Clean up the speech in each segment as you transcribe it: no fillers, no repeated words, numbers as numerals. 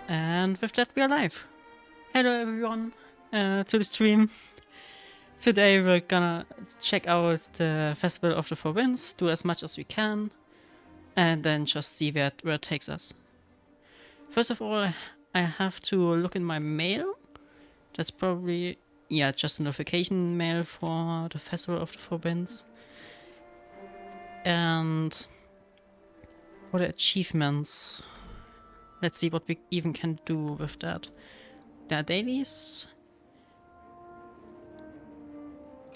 And with that, we are live. Hello everyone to the stream. Today we're gonna check out the Festival of the Four Winds, do as much as we can, and then just see where it takes us. First of all, I have to look in my mail. That's probably, yeah, just a notification mail for the Festival of the Four Winds. And what are achievements? Let's see what we even can do with that. There are dailies.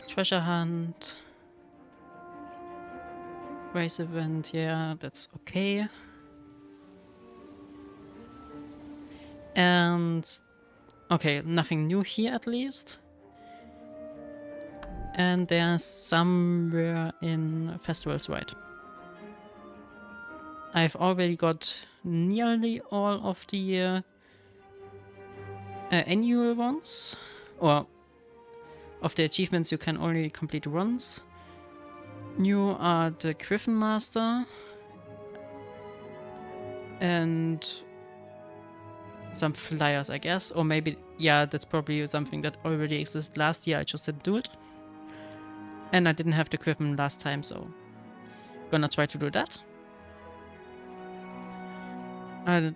Treasure hunt. Race event, yeah, that's okay. And okay, nothing new here at least. And there's somewhere in festivals, right? I've already got nearly all of the annual ones, or of the achievements you can only complete once. New are the Griffin Master and some flyers, I guess, or maybe, yeah, that's probably something that already existed last year. I just didn't do it, and I didn't have the Griffin last time, so gonna try to do that.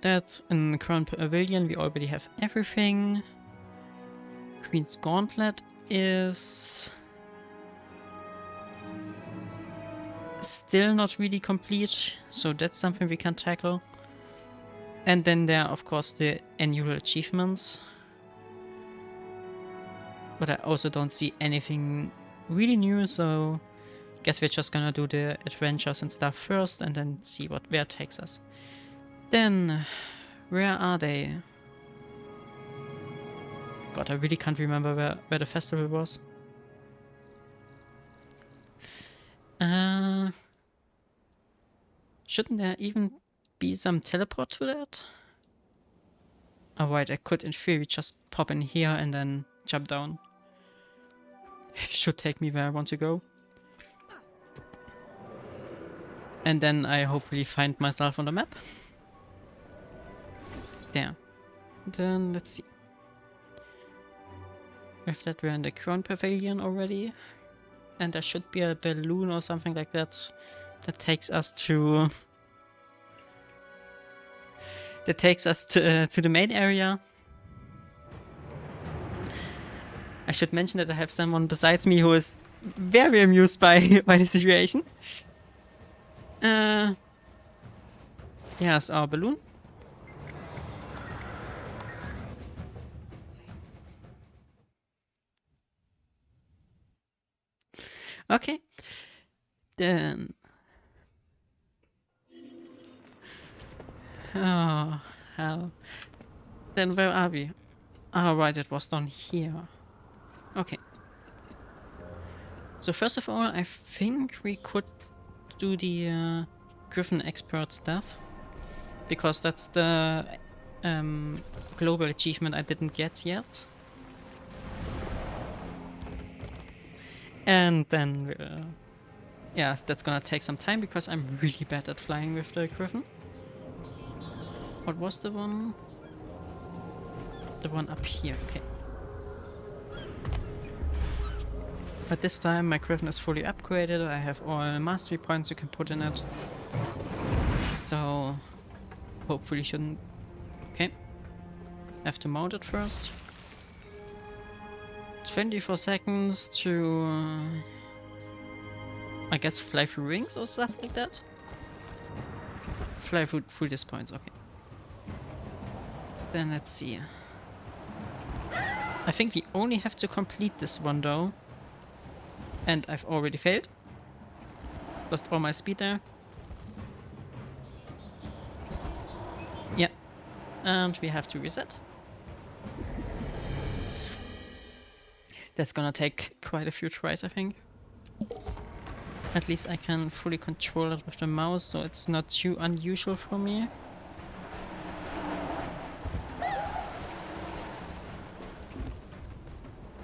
That's in Crown Pavilion. We already have everything. Queen's Gauntlet is still not really complete, so that's something we can tackle. And then there are, of course, the annual achievements. But I also don't see anything really new, so I guess we're just gonna do the adventures and stuff first and then see where it takes us. Then, where are they? God, I really can't remember where the festival was. Shouldn't there even be some teleport to that? Oh right, I could in theory just pop in here and then jump down. Should take me where I want to go. And then I hopefully find myself on the map. There. Then let's see. With that, we're in the Crown Pavilion already. And there should be a balloon or something like that that takes us to... that takes us to the main area. I should mention that I have someone besides me who is very amused by the situation. Here's our balloon. Okay. Then... oh, hell. Then where are we? Oh, right, it was down here. Okay. So first of all, I think we could do the Griffin expert stuff. Because that's the global achievement I didn't get yet. And then, yeah, that's gonna take some time because I'm really bad at flying with the Griffin. What was the one? The one up here, okay. But this time my Griffin is fully upgraded, I have all mastery points you can put in it. So, hopefully shouldn't... okay. Have to mount it first. 24 seconds to... I guess fly through rings or stuff like that? Fly through these points, okay. Then let's see. I think we only have to complete this one though. And I've already failed. Lost all my speed there. Yeah. And we have to reset. That's gonna take quite a few tries, I think. At least I can fully control it with the mouse, so it's not too unusual for me.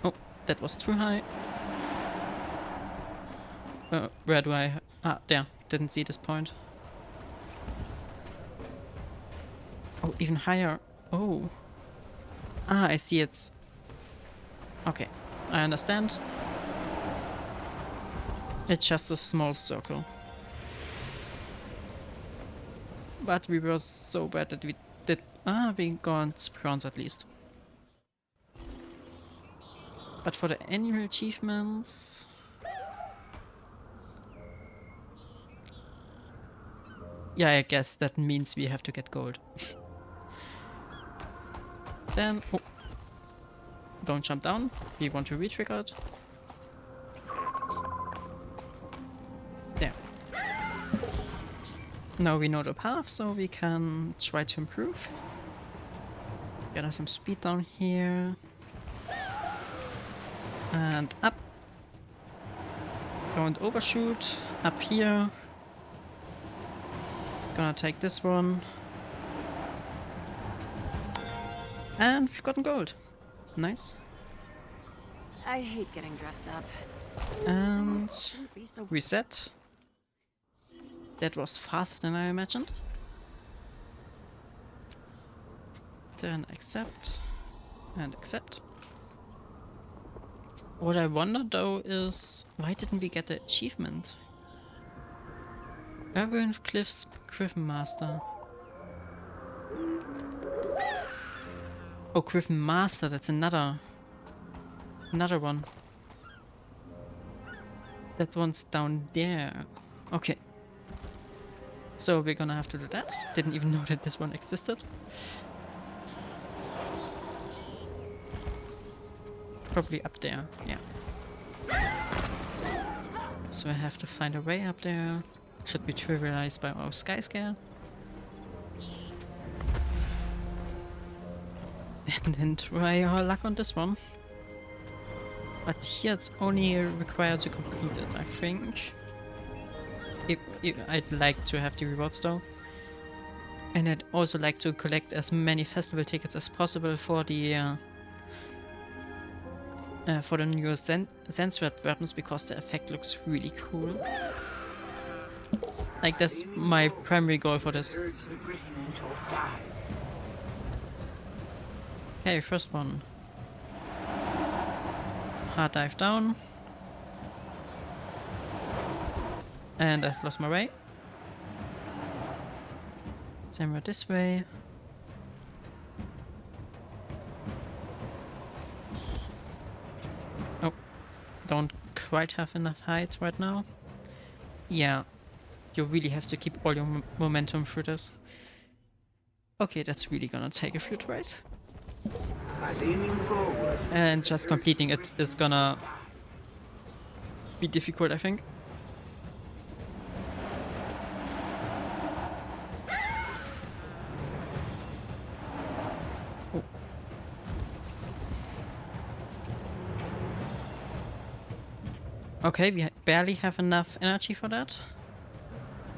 Oh, that was too high. Where do I... ah, there. Didn't see this point. Oh, even higher. Oh. Ah, I see it's... Okay, I understand. It's just a small circle. But we were so bad that we did... Ah, we got bronze at least. But for the annual achievements... Yeah, I guess that means we have to get gold. Then... Oh. Don't jump down. We want to re-trigger it. There. Now we know the path, so we can try to improve. Get us some speed down here. And up. Don't overshoot. Up here. Gonna take this one. And we've gotten gold. Nice. I hate getting dressed up. And Shouldn't be so reset. That was faster than I imagined. Then accept. And accept. What I wonder though is, why didn't we get the achievement? Labyrinth Cliffs Griffin Master. Oh, Griffin Master, that's another one. That one's down there. Okay. So we're gonna have to do that. Didn't even know that this one existed. Probably up there, yeah. So I have to find a way up there. Should be trivialized by our sky scale. And then try our luck on this one. But here it's only required to complete it, I think. If I'd like to have the rewards though. And I'd also like to collect as many festival tickets as possible for the new sense weapons, because the effect looks really cool. Like, that's my primary goal for this. Okay, first one. Hard dive down. And I've lost my way. Same way this way. Oh, don't quite have enough height right now. Yeah, you really have to keep all your momentum through this. Okay, that's really gonna take a few tries. And just completing it is gonna be difficult, I think. Oh. Okay, we barely have enough energy for that.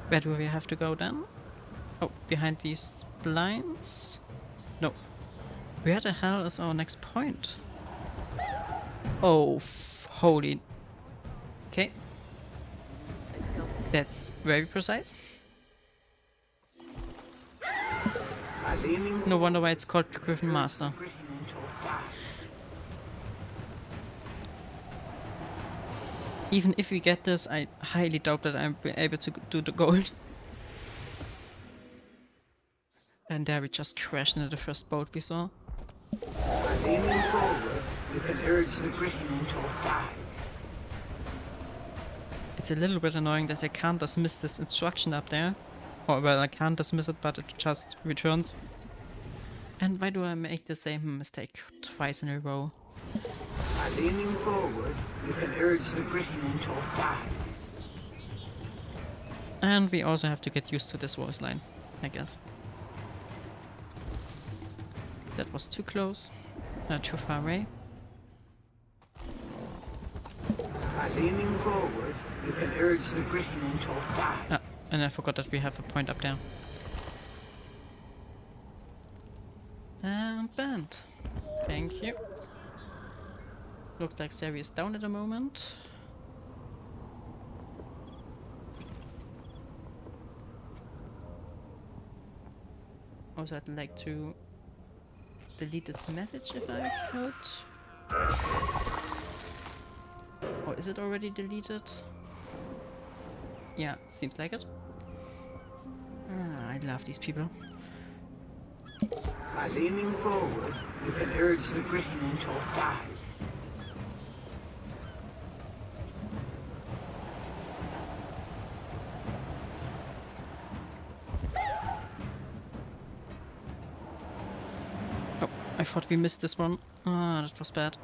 Where do we have to go then? Oh, behind these blinds? No. Where the hell is our next point? Oh, holy... Okay. That's very precise. No wonder why it's called Griffin Master. Even if we get this, I highly doubt that I'm able to do the gold. And there we just crashed into the first boat we saw. Leaning forward, you can urge the Griffin into a dive. It's a little bit annoying that I can't dismiss this instruction up there. Or, well, I can't dismiss it, but it just returns. And why do I make the same mistake twice in a row? By leaning forward, you can urge the Griffin into a dive. And we also have to get used to this voice line, I guess. That was too close. Too far away. By leaning forward, you can urge the Griffin into a dive. Ah, and I forgot that we have a point up there. And banned. Thank you. Looks like Sari is down at the moment. Also, I'd like to delete this message if I could. Or is it already deleted? Yeah, seems like it. Ah, I love these people. By leaning forward, you can urge the griffin into a dive. Oh, I thought we missed this one. Ah, that was bad.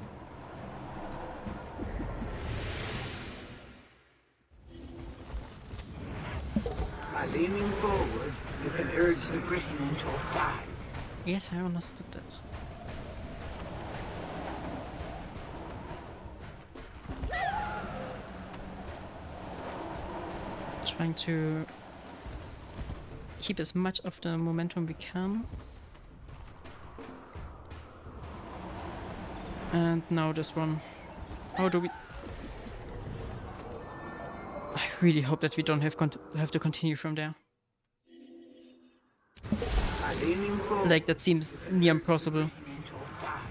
By leaning forward, you can urge the griffin into a dive. Yes, I understood that. Trying to keep as much of the momentum we can. And now this one. How do we... I really hope that we don't have to continue from there. By leaning forward, Like, that seems near impossible. into a dive.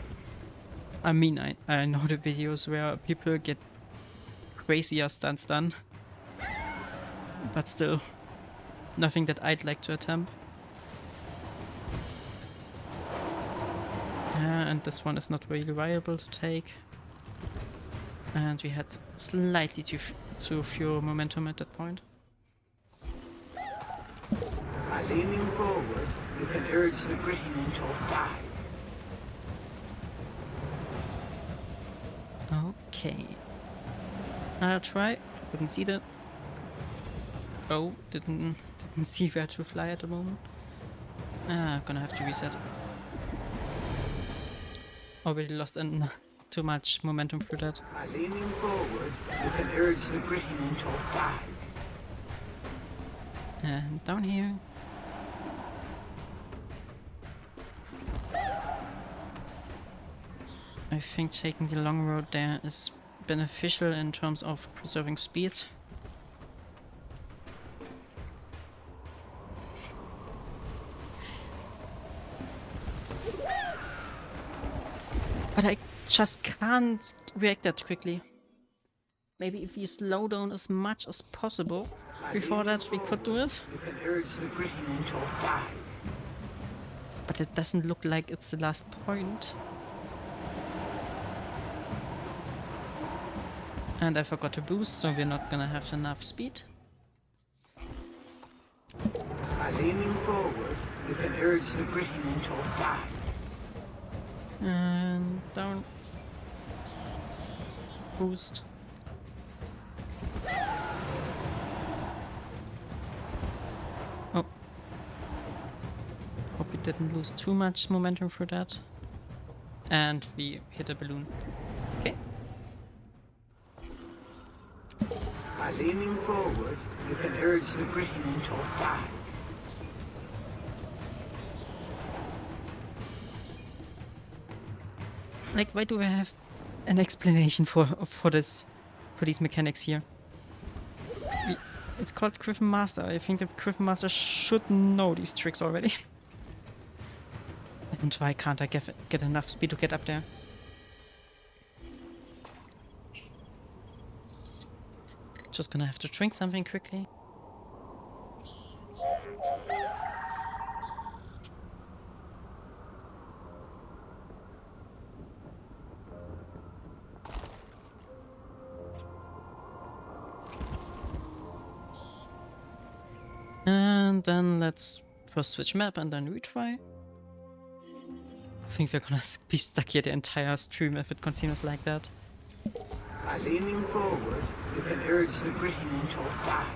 I mean, I know the videos where people get crazier stunts done. But still, nothing that I'd like to attempt. And this one is not really viable to take. And we had slightly too few momentum at that point. By leaning forward, you can urge the griffin into a dive. Okay. I'll try. Couldn't see that. Oh, didn't see where to fly at the moment. I'm gonna have to reset. Already lost too much momentum for that. By leaning forward, you can urge the griffin into a dive. And down here. I think taking the long road there is beneficial in terms of preserving speed. But I just can't react that quickly. Maybe if we slow down as much as possible before that we could do it. You can urge the griffin into a dive. But it doesn't look like it's the last point. And I forgot to boost, so we're not gonna have enough speed. By leaning forward, you can urge the griffin into a dive. And down. Boost. Oh. Hope we didn't lose too much momentum for that. And we hit a balloon. Okay. By leaning forward, you can urge the griffin into a dive. Like, why do I have an explanation for these mechanics here? It's called Griffin Master. I think the Griffin Master should know these tricks already. And why can't I get enough speed to get up there? Just gonna have to drink something quickly. And then let's first switch map and then retry. I think we're gonna be stuck here the entire stream if it continues like that. By leaning forward, you can urge the griffin into a dive.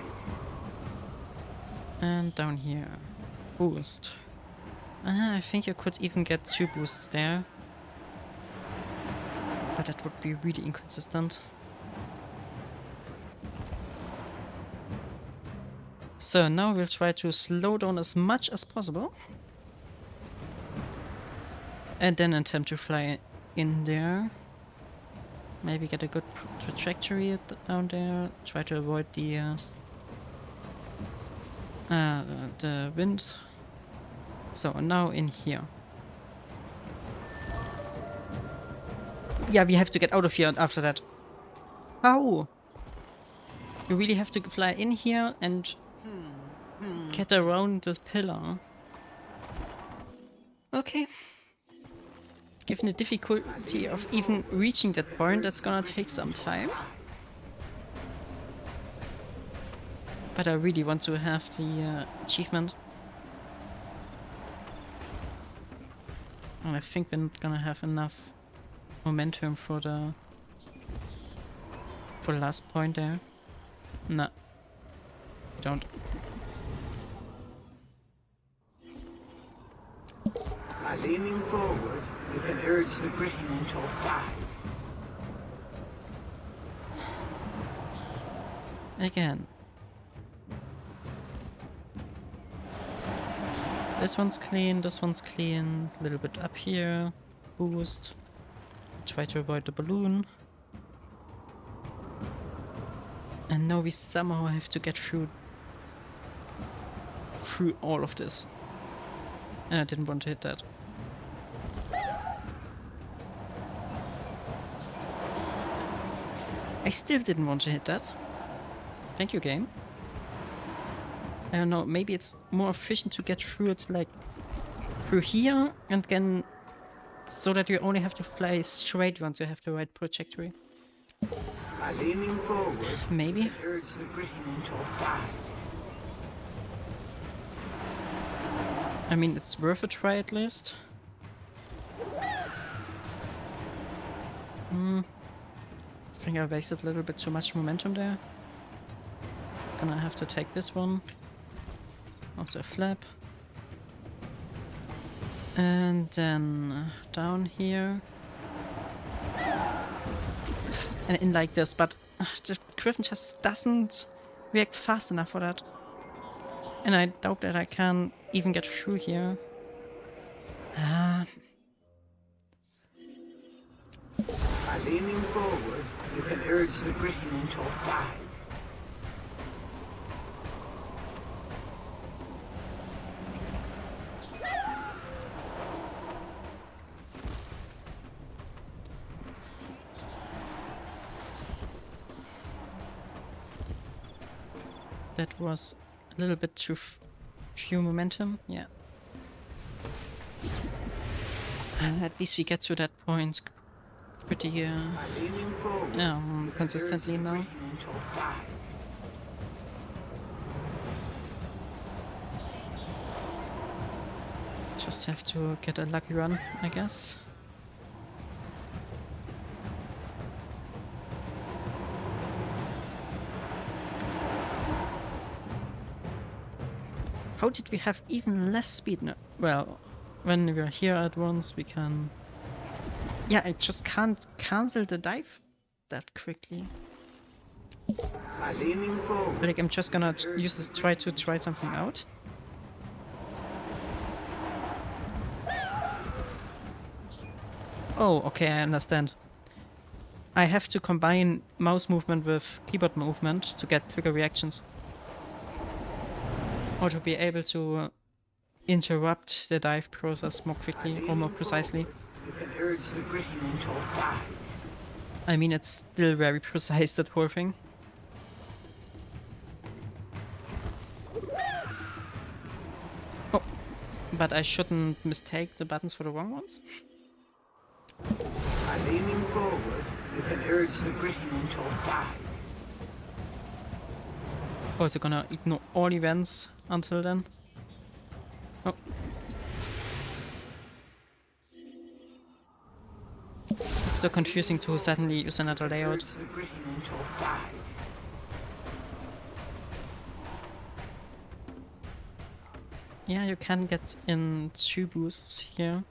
And down here, boost. I think you could even get 2 boosts there. But that would be really inconsistent. So now we'll try to slow down as much as possible. And then attempt to fly in there. Maybe get a good trajectory down there. Try to avoid the wind. So now in here. Yeah, we have to get out of here after that. How? You really have to fly in here and get around this pillar. Okay. Given the difficulty of even reaching that point, that's gonna take some time. But I really want to have the achievement. And I think we're not gonna have enough momentum for the last point there. No. Don't. By leaning forward, you can urge the griffin into a dive. Again. This one's clean, this one's clean. A little bit up here. Boost. Try to avoid the balloon. And now we somehow have to get through all of this. And I didn't want to hit that. I still didn't want to hit that. Thank you, game. I don't know, maybe it's more efficient to get through it like through here and then so that you only have to fly straight once you have the right trajectory. By leaning forward, Maybe. you can urge the griffin into a dive. I mean, it's worth a try at least. I think I wasted a little bit too much momentum there. Gonna have to take this one. Also a flap. And then down here. And in like this, but the Griffin just doesn't react fast enough for that. And I doubt that I can even get through here. By leaning forward, you can urge the griffin into a dive. That was a little bit too few momentum, yeah. And at least we get to that point pretty By leaning forward, consistently now. griffin into a dive. Just have to get a lucky run, I guess. How did we have even less speed now? Well, when we're here at once, we can... Yeah, I just can't cancel the dive that quickly. By leaning forward, Like, I'm just gonna use this try something out. Oh, okay, I understand. I have to combine mouse movement with keyboard movement to get quicker reactions. Or to be able to interrupt the dive process more quickly or more precisely. you can urge the griffin into a dive. I mean, it's still very precise, that whole thing. Oh, but I shouldn't mistake the buttons for the wrong ones. By leaning forward, you can urge the griffin into a dive. Also gonna ignore all events until then. Oh. It's so confusing to suddenly use another layout. Urge the griffin into a dive. Yeah, you can get in 2 boosts here.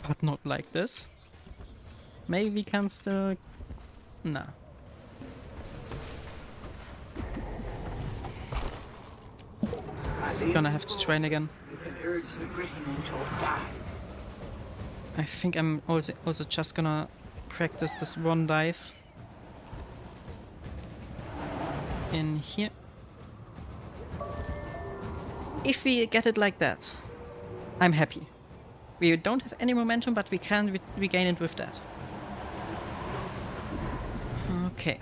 But not like this. Maybe we can still... Nah. Gonna have to train again. You can urge the griffin into a dive. I think I'm also just gonna practice this one dive. In here. If we get it like that, I'm happy. We don't have any momentum, but we can regain it with that. Okay.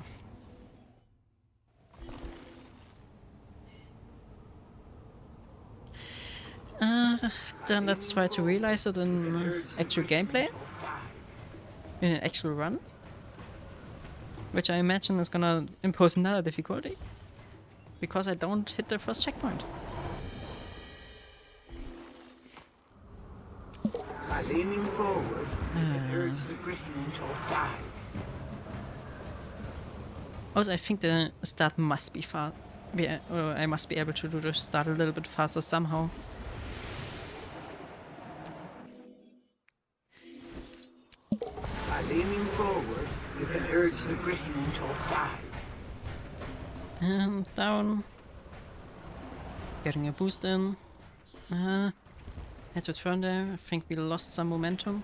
Then let's try to realize it in actual gameplay. In an actual run. Which I imagine is gonna impose another difficulty. Because I don't hit the first checkpoint. By leaning forward, you can urge the griffin into a dive. Also, I think the start must be fast. I must be able to do the start a little bit faster somehow. By leaning forward, you can urge the griffin into a dive. And down. Getting a boost in. Had to turn there. I think we lost some momentum.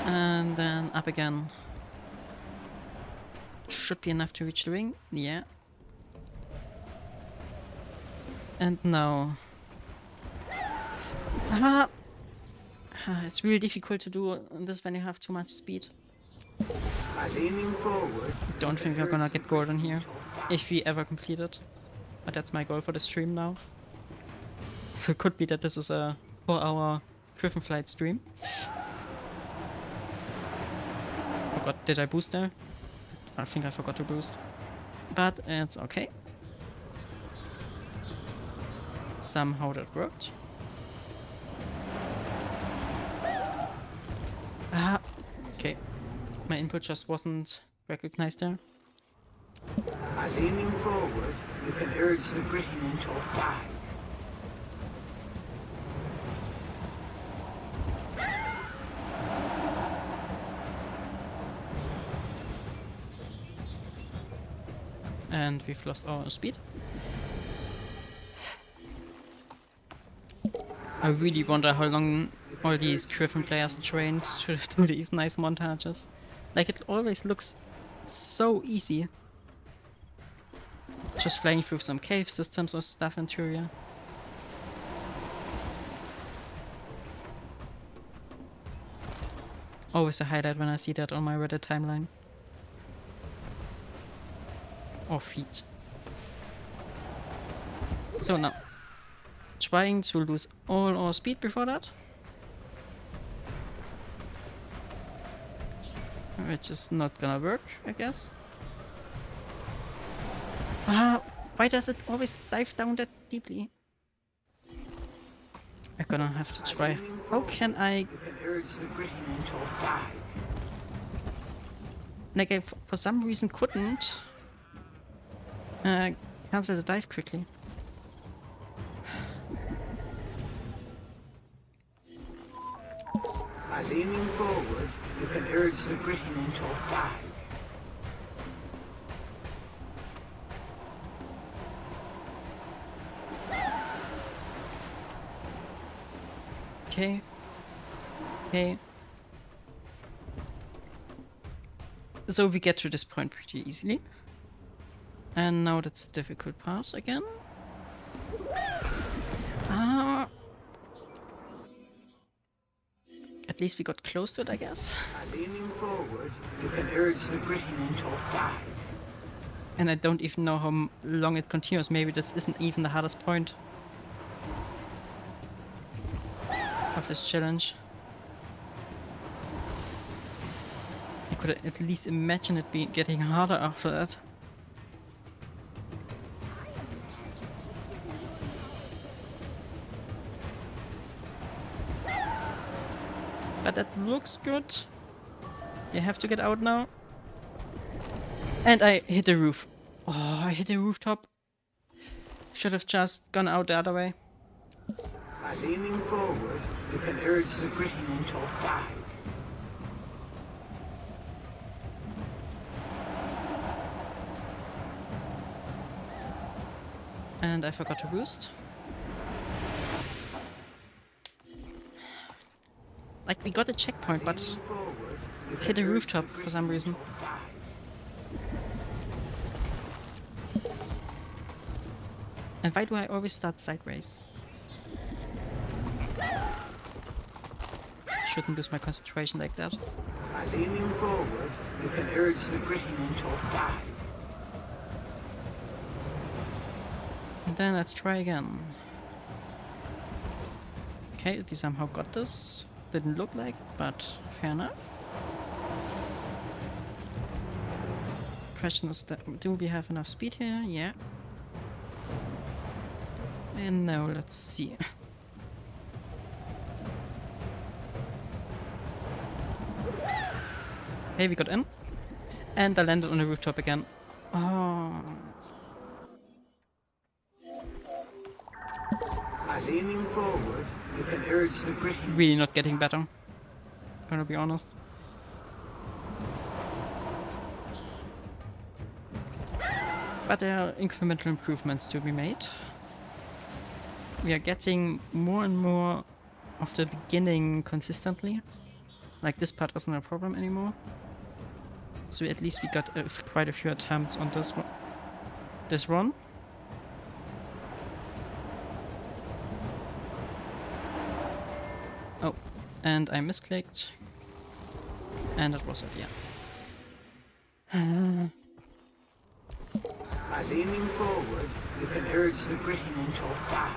And then up again. Should be enough to reach the ring. Yeah. And now. It's really difficult to do this when you have too much speed. By leaning forward, Don't think we're gonna get golden here. If we ever complete it. But that's my goal for the stream now. So it could be that this is a 4-hour Griffin Flight stream. Forgot, did I boost there? I think I forgot to boost. But it's okay. Somehow that worked. Okay. My input just wasn't recognized there. by leaning forward, you can urge the griffin into a dive. And we've lost our speed. I really wonder how long all these Griffin players trained to do these nice montages. Like, it always looks so easy. Just flying through some cave systems or stuff in Turia. Always a highlight when I see that on my Reddit timeline. Or feet. So now, trying to lose all our speed before that. Which is not gonna work, I guess. Why does it always dive down that deeply? I'm gonna have to try. How can I... You can urge the griffin into a dive. Like, I for some reason couldn't cancel the dive quickly. By leaning forward, you can urge the griffin into a dive. Okay. Okay. So we get to this point pretty easily. And now that's the difficult part again. At least we got close to it, I guess. By leaning forward, you can urge the griffin into a dive. And I don't even know how long it continues. Maybe this isn't even the hardest point of this challenge. I could at least imagine it being getting harder after that. But that looks good. You have to get out now. And I hit the roof. Oh, I hit the rooftop. Should have just gone out the other way. By leaning forward, you can urge the griffin into a dive. And I forgot to boost. Like, we got a checkpoint, but hit a rooftop for some reason. And why do I always start sideways? Shouldn't lose my concentration like that. By leaning forward, you can urge the Briton into a dive. And then let's try again. Okay, we somehow got this. Didn't look like it, but fair enough. Question is, do we have enough speed here? Yeah. And now let's see. Hey, we got in. And I landed on the rooftop again. Oh. By leaning forward, you can urge the Briton. Really not getting better. Gonna be honest. But there are incremental improvements to be made. We are getting more and more of the beginning consistently. Like this part isn't a problem anymore. So at least we got quite a few attempts on this one. This run. Oh, and I misclicked. And that was it, yeah. By leaning forward, you can urge the Briton into a dive.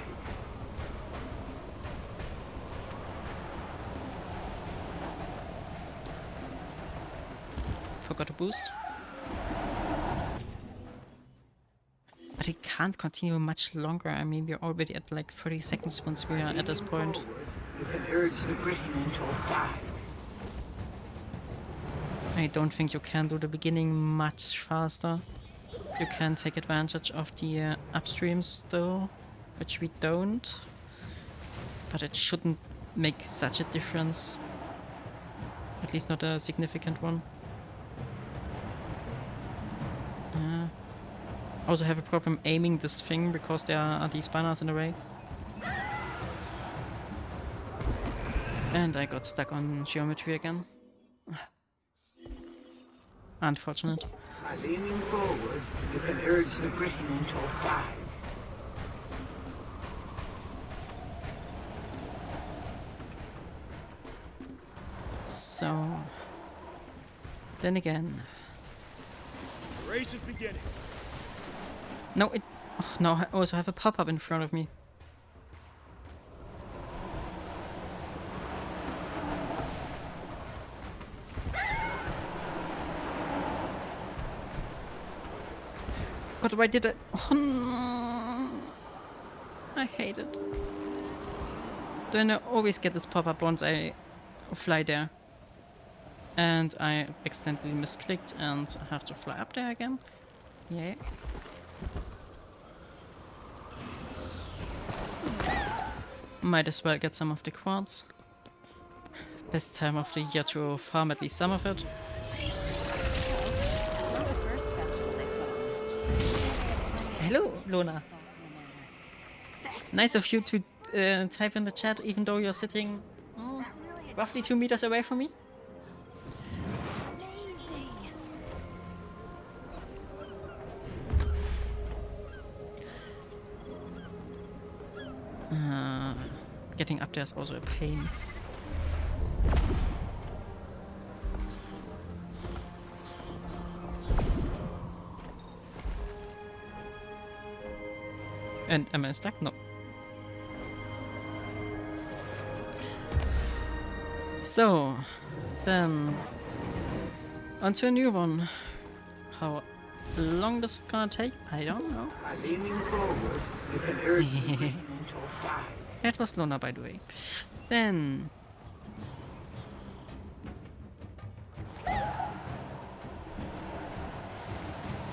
Forgot to boost. But it can't continue much longer. I mean, we're already at like 30 seconds once we are at this point. You can urge the Briton into a dive. I don't think you can do the beginning much faster. You can take advantage of the upstreams though, which we don't. But it shouldn't make such a difference. At least not a significant one. Also have a problem aiming this thing because there are these banners in the way. And I got stuck on geometry again. Unfortunate. By leaning forward, you can urge the Briton into a dive. So... Then again... The race is beginning. No, it... Oh, no, I also have a pop-up in front of me. God, why did I... Oh, no. I hate it. Then I always get this pop-up once I fly there. And I accidentally misclicked and have to fly up there again. Yeah. Might as well get some of the quartz. Best time of the year to farm at least some of it. Not the first festival they put on. Hello, Luna. Nice of you to type in the chat even though you're sitting roughly 2 meters away from me. Getting up there is also a pain. And am I stuck? No. So, then onto a new one. How long this is gonna take? I don't know. By leaning forward, you can urge the Briton into a dive. That was Luna, by the way. Then...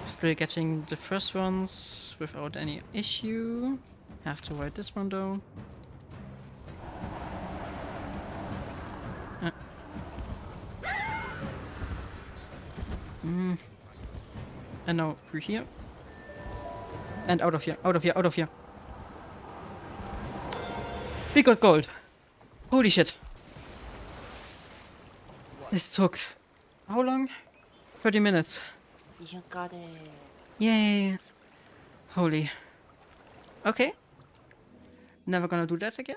Still getting the first ones without any issue. Have to avoid this one though. And now through here. And out of here, out of here, out of here. We got gold. Holy shit. This took how long? 30 minutes. You got it. Yay. Holy. Okay. Never gonna do that again.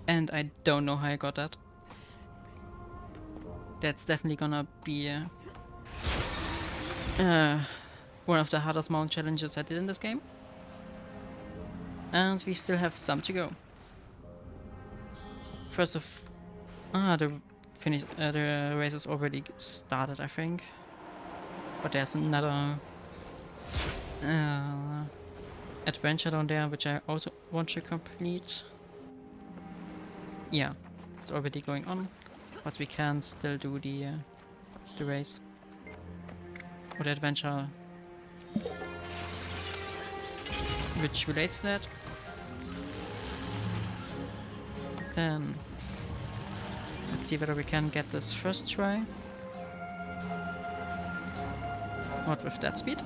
And I don't know how I got that. That's definitely gonna be one of the hardest mount challenges I did in this game. And we still have some to go. First of... the race has already started, I think. But there's another adventure down there, which I also want to complete. Yeah, it's already going on, but we can still do the race or the adventure which relates to that. Then let's see whether we can get this first try. Not with that speed.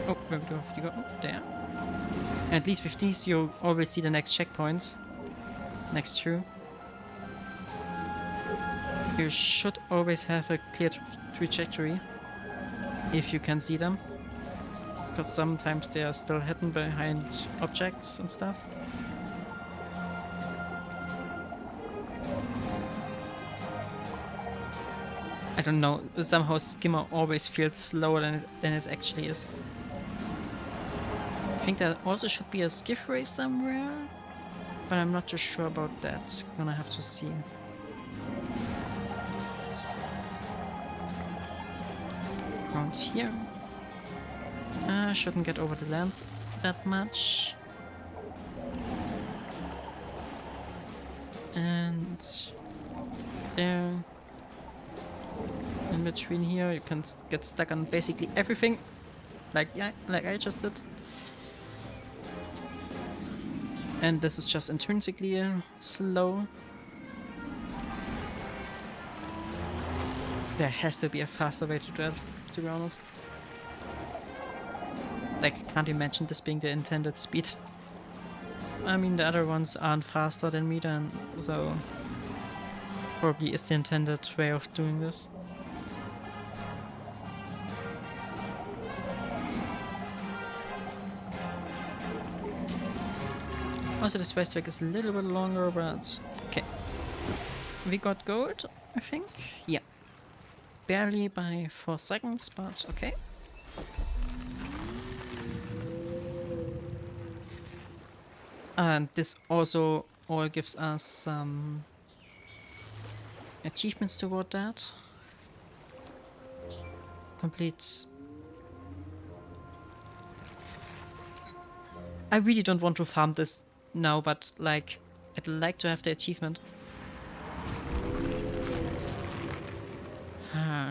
Oh, where do we have to go? Oh, there. At least with these, you always see the next checkpoints next through. You should always have a clear trajectory if you can see them, because sometimes they are still hidden behind objects and stuff. I don't know, somehow Skimmer always feels slower than it actually is. I think there also should be a skiff race somewhere, but I'm not too sure about that. Gonna have to see. Around here. Shouldn't get over the land that much. And there. In between here, you can get stuck on basically everything, like I just did. And this is just intrinsically slow. There has to be a faster way to do it, to be honest. Like, I can't imagine this being the intended speed. I mean, the other ones aren't faster than me then, so probably is the intended way of doing this. Also, this racetrack is a little bit longer, but okay. We got gold, I think? Yeah. Barely by 4 seconds, but okay. And this also all gives us some achievements toward that. Completes. I really don't want to farm this now, but like, I'd like to have the achievement.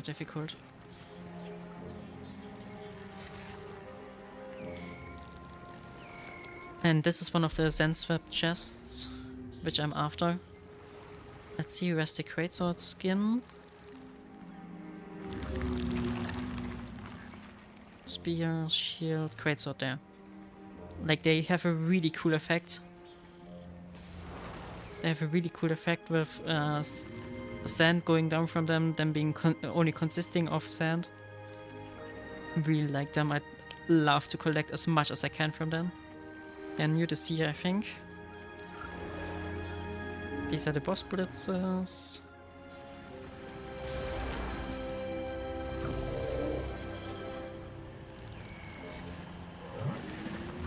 Difficult. And this is one of the Zen Swap chests, which I'm after. Let's see, Rustic Greatsword skin. Spear, shield, Greatsword there. Like, they have a really cool effect. They have a really cool effect with sand going down from them being only consisting of sand. Really like them. I'd love to collect as much as I can from them. They're new this year, I think. These are the boss bullets.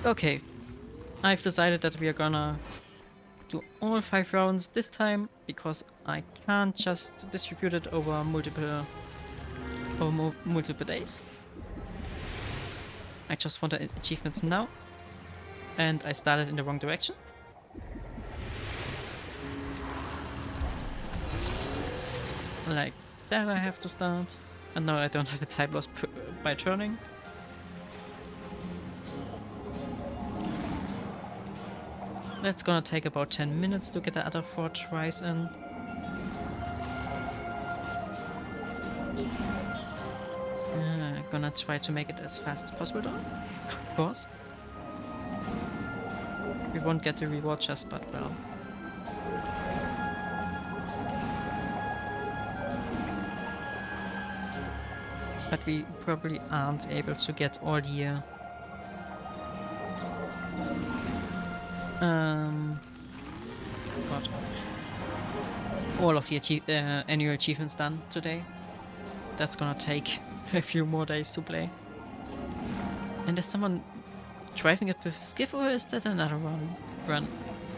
Okay, I've decided that we are gonna do all 5 rounds this time, because I can't just distribute it over multiple days. I just want the achievements now, and I started in the wrong direction. Like that I have to start, and now I don't have a time loss by turning. That's gonna take about 10 minutes to get the other 4 tries in. Gonna try to make it as fast as possible though, of course. We won't get the reward chest, but well. But we probably aren't able to get all the God, all of the annual achievements done today. That's gonna take a few more days to play. And there's someone driving it with a skiff, or is that another run?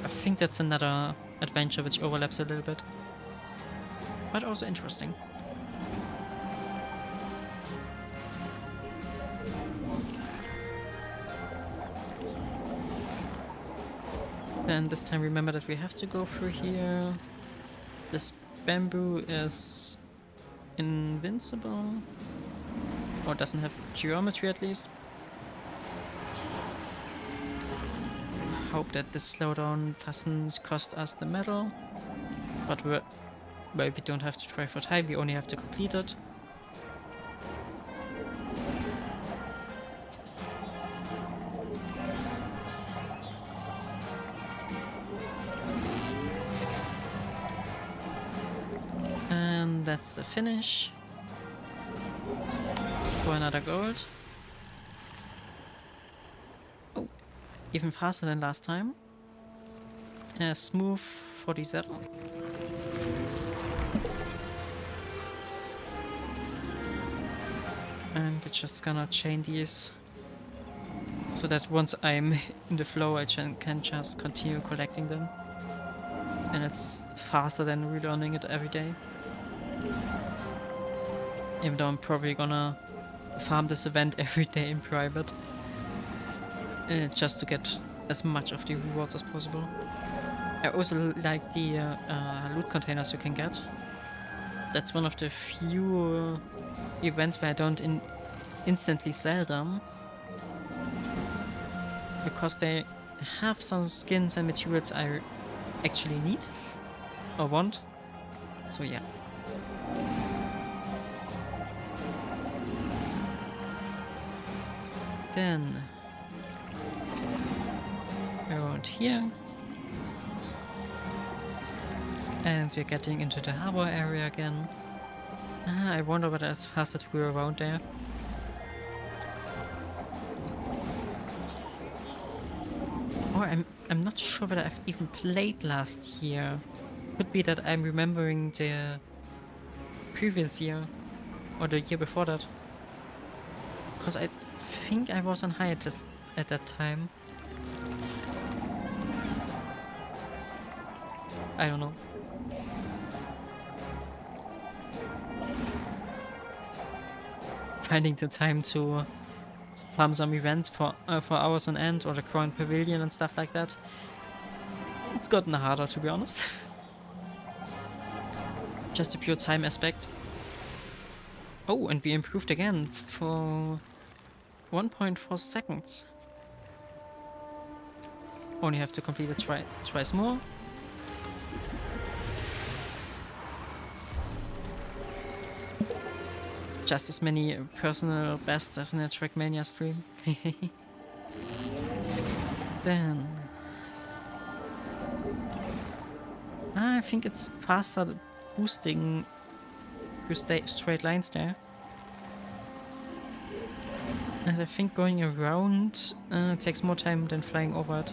I think that's another adventure which overlaps a little bit. But also interesting. Then this time remember that we have to go through here. This bamboo is invincible. Or doesn't have geometry at least. Hope that this slowdown doesn't cost us the medal. But we don't have to try for time, we only have to complete it. And that's the finish. For another gold. Oh, even faster than last time. Smooth 47. And we're just gonna chain these so that once I'm in the flow I can just continue collecting them. And it's faster than relearning it every day. Even though I'm probably gonna farm this event every day in private. Just to get as much of the rewards as possible. I also like the loot containers you can get. That's one of the few events where I don't instantly sell them. Because they have some skins and materials I actually need or want. So yeah. Then around here. And we're getting into the harbor area again. I wonder whether it's faster to go around there. Or I'm not sure whether I've even played last year. Could be that I'm remembering the previous year or the year before that. Because I think I was on hiatus at that time. I don't know. Finding the time to farm some events for hours on end, or the Crown Pavilion and stuff like that. It's gotten harder, to be honest. Just a pure time aspect. Oh, and we improved again for 1.4 seconds. Only have to complete it twice more. Just as many personal bests as in a Trackmania stream. Then I think it's faster boosting through straight lines there. As I think going around takes more time than flying over it.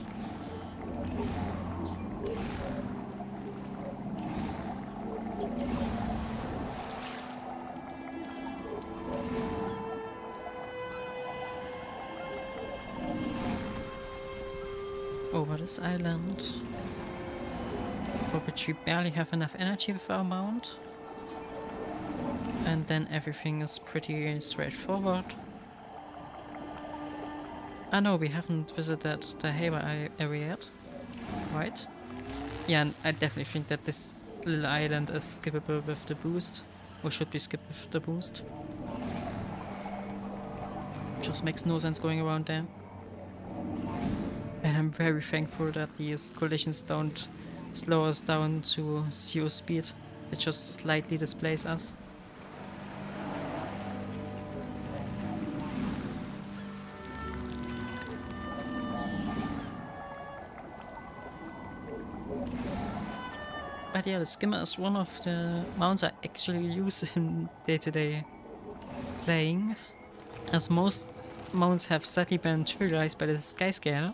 Over this island, for which we barely have enough energy with our mount. And then everything is pretty straightforward. Ah no, we haven't visited the Haber area yet, right? Yeah, and I definitely think that this little island is skippable with the boost, or should be skipped with the boost. Just makes no sense going around there. And I'm very thankful that these collisions don't slow us down to 0 speed. They just slightly displace us. But yeah, the skimmer is one of the mounts I actually use in day-to-day playing, as most mounts have sadly been trivialized by the sky scale,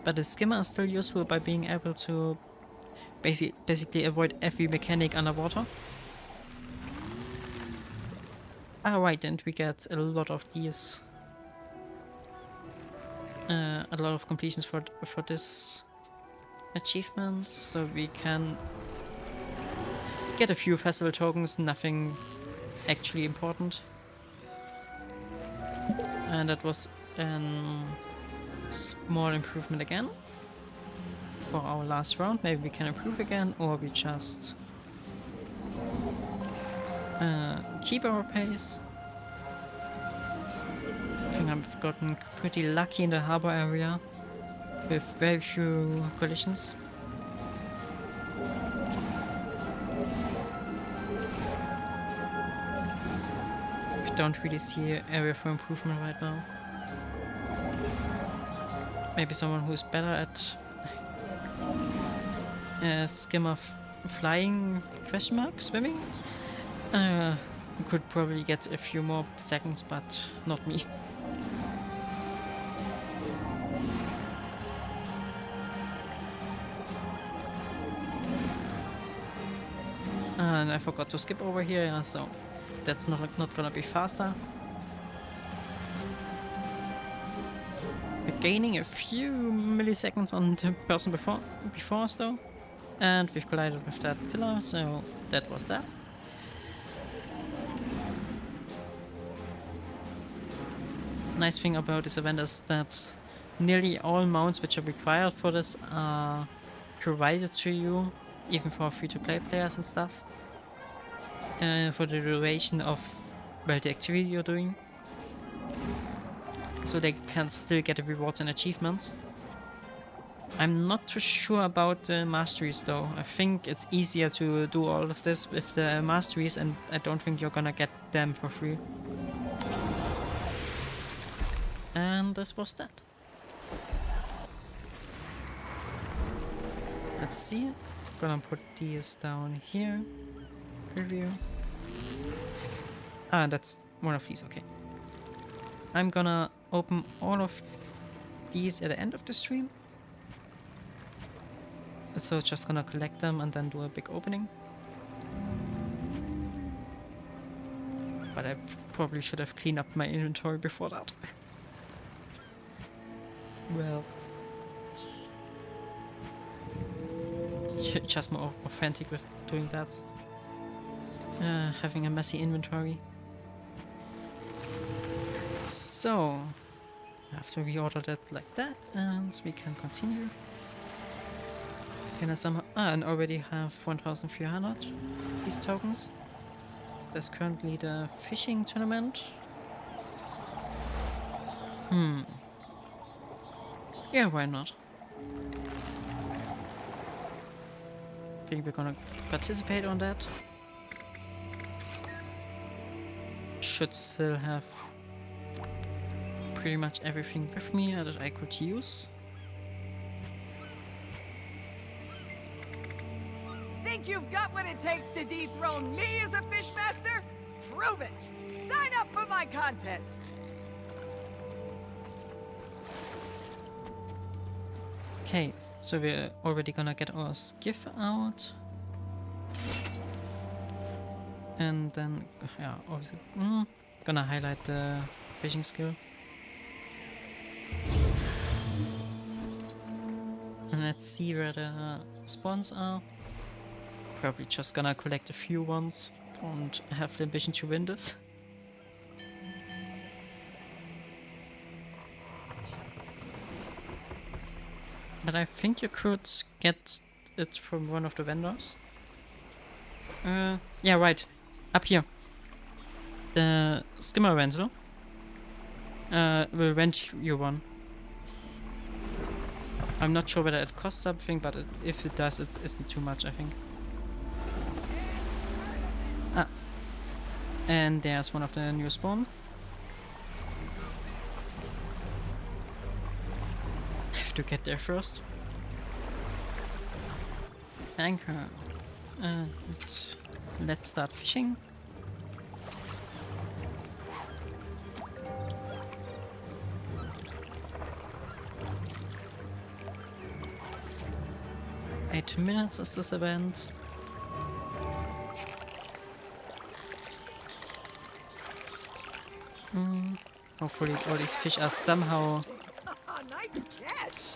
but the skimmer is still useful by being able to basically avoid every mechanic underwater. Ah, right, and we get a lot of these, a lot of completions for this achievement, so we can get a few festival tokens, nothing actually important. And that was a small improvement again for our last round. Maybe we can improve again, or we just keep our pace. I think I've gotten pretty lucky in the harbor area with very few collisions. We don't really see an area for improvement right now. Maybe someone who's better at skimmer flying swimming could probably get a few more seconds, but not me. And I forgot to skip over here, yeah, so that's not gonna be faster. We're gaining a few milliseconds on the person before us though. And we've collided with that pillar, so that was that. Nice thing about this event is that nearly all mounts which are required for this are provided to you, even for free-to-play players and stuff, for the duration of, well, the activity you're doing. So they can still get the rewards and achievements. I'm not too sure about the masteries though. I think it's easier to do all of this with the masteries, and I don't think you're gonna get them for free. And this was that. Let's see. Gonna put these down here. Preview. Ah, that's one of these, okay. I'm gonna open all of these at the end of the stream. So just gonna collect them and then do a big opening. But I probably should have cleaned up my inventory before that. Well, just more authentic with doing that. Having a messy inventory. So, I have to reorder that like that, and we can continue. Can I somehow... Ah, and already have 1,300 these tokens. There's currently the fishing tournament. Yeah, why not? I think we're gonna participate on that. Should still have pretty much everything with me that I could use. Think you've got what it takes to dethrone me as a fishmaster? Prove it! Sign up for my contest! Okay, so we're already gonna get our skiff out. And then, yeah, obviously, gonna highlight the fishing skill. And let's see where the spawns are. Probably just gonna collect a few ones. Don't have the ambition to win this. But I think you could get it from one of the vendors. Yeah, right. Up here. The skimmer rental will rent you one. I'm not sure whether it costs something, but if it does, it isn't too much, I think. Ah. And there's one of the new spawns. I have to get there first. Anchor. And let's start fishing. 8 minutes is this event. Hopefully all these fish are somehow Nice catch.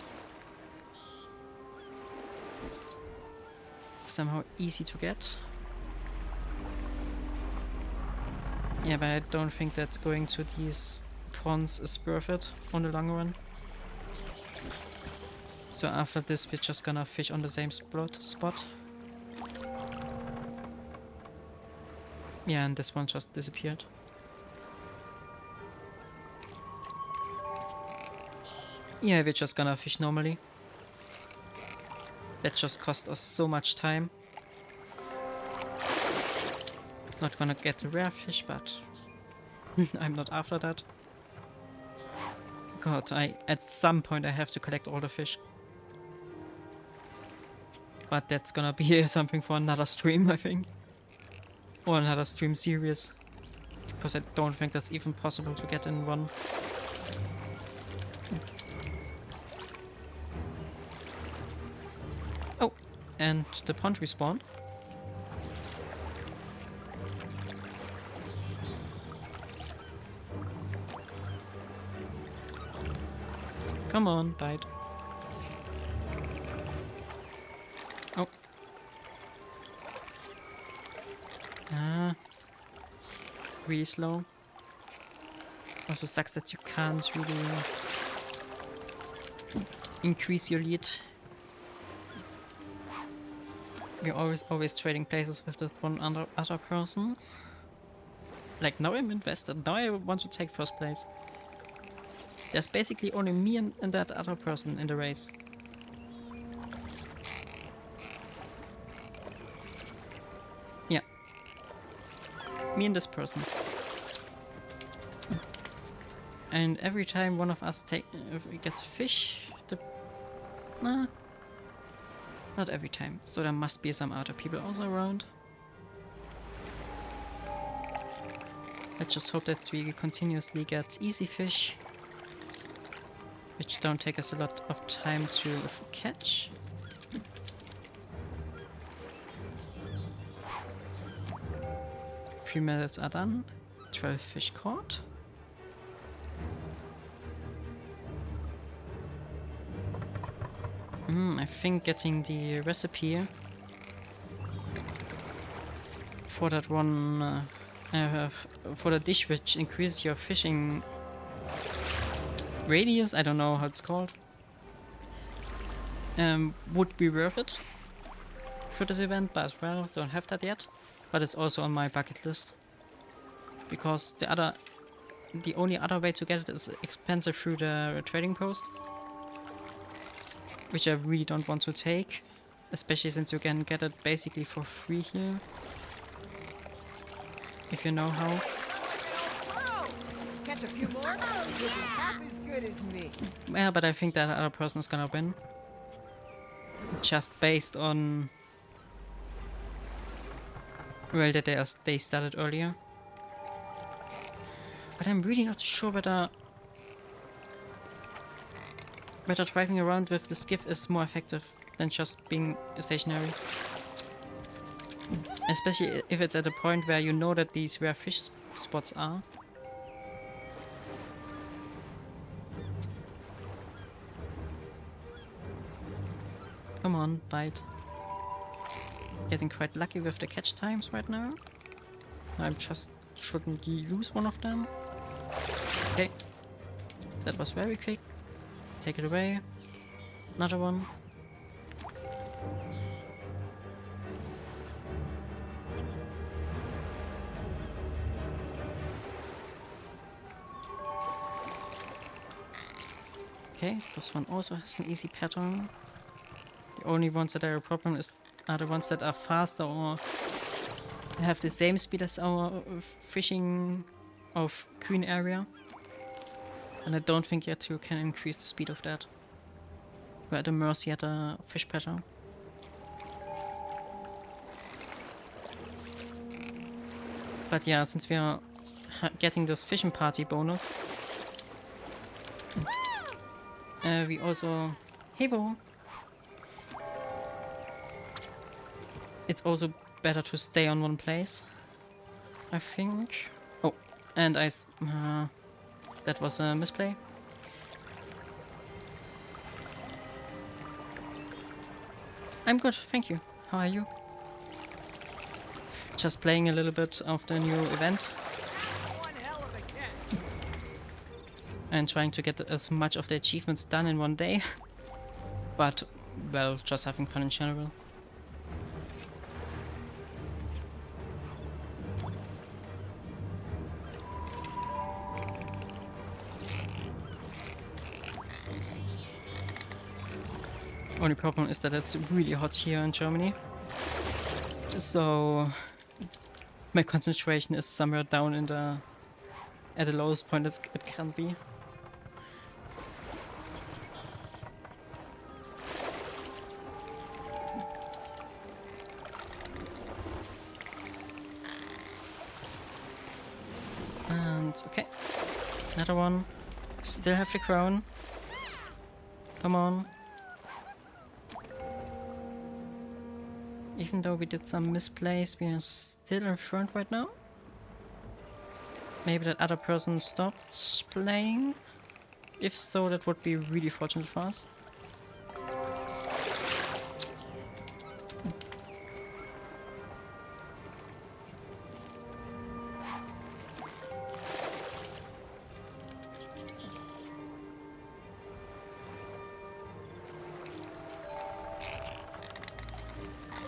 easy to get. Yeah, but I don't think that's going to these ponds is worth it on the long run. So after this we're just gonna fish on the same spot. Yeah, and this one just disappeared. Yeah, we're just gonna fish normally. That just cost us so much time. Not gonna get the rare fish, but I'm not after that. God, at some point I have to collect all the fish. But that's gonna be something for another stream, I think. Or another stream series. Because I don't think that's even possible to get in one. Oh, and the pond respawned. Come on, bite. Oh. Really slow. Also sucks that you can't really increase your lead. We're always trading places with that one other person. Like now I'm invested. Now I want to take first place. There's basically only me and that other person in the race. Yeah. Me and this person. And every time one of us gets a fish, nah. Not every time. So there must be some other people also around. Let's just hope that we continuously get easy fish. Which don't take us a lot of time to catch. Few minutes are done. 12 fish caught. I think getting the recipe for that one, for the dish which increases your fishing radius, I don't know how it's called, would be worth it for this event, but well, don't have that yet. But it's also on my bucket list because the only other way to get it is expensive through the trading post, which I really don't want to take, especially since you can get it basically for free here, if you know how. Catch a few more? You'll be half as good as me. Yeah, but I think that other person is gonna win. Just based on... well, that they started earlier. But I'm really not sure whether driving around with the skiff is more effective than just being stationary. Especially if it's at a point where you know that these rare fish spots are. Come on, bite. Getting quite lucky with the catch times right now. I just shouldn't lose one of them. Okay. That was very quick. Take it away. Another one. Okay, this one also has an easy pattern. The only ones that are a problem are the ones that are faster or have the same speed as our fishing of green area. And I don't think yet you can increase the speed of that. We're at the mercy at the fish pattern. But yeah, since we are getting this fishing party bonus, we also... Hey, Vo! it's also better to stay on one place, I think. Oh, and that was a misplay. I'm good, thank you. How are you? Just playing a little bit of the new event One hell of a catch. and trying to get as much of the achievements done in one day. But, well, just having fun in general. Only problem is that it's really hot here in Germany. So my concentration is somewhere down in at the lowest point it can be. And okay, another one. Still have the crown. Come on. Even though we did some misplays, we are still in front right now. Maybe that other person stopped playing. If so, that would be really fortunate for us.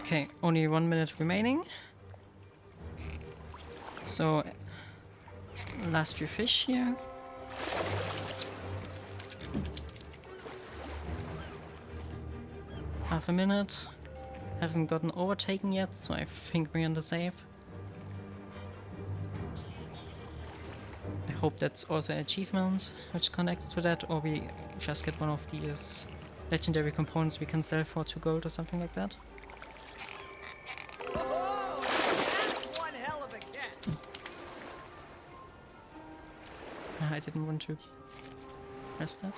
Okay, only 1 minute remaining. So, last few fish here. Half a minute. Haven't gotten overtaken yet, so I think we're in the safe. I hope that's also an achievement which is connected to that, or we just get one of these legendary components we can sell for 2 gold or something like that. Oh, that's one hell of a catch. I didn't want to press that.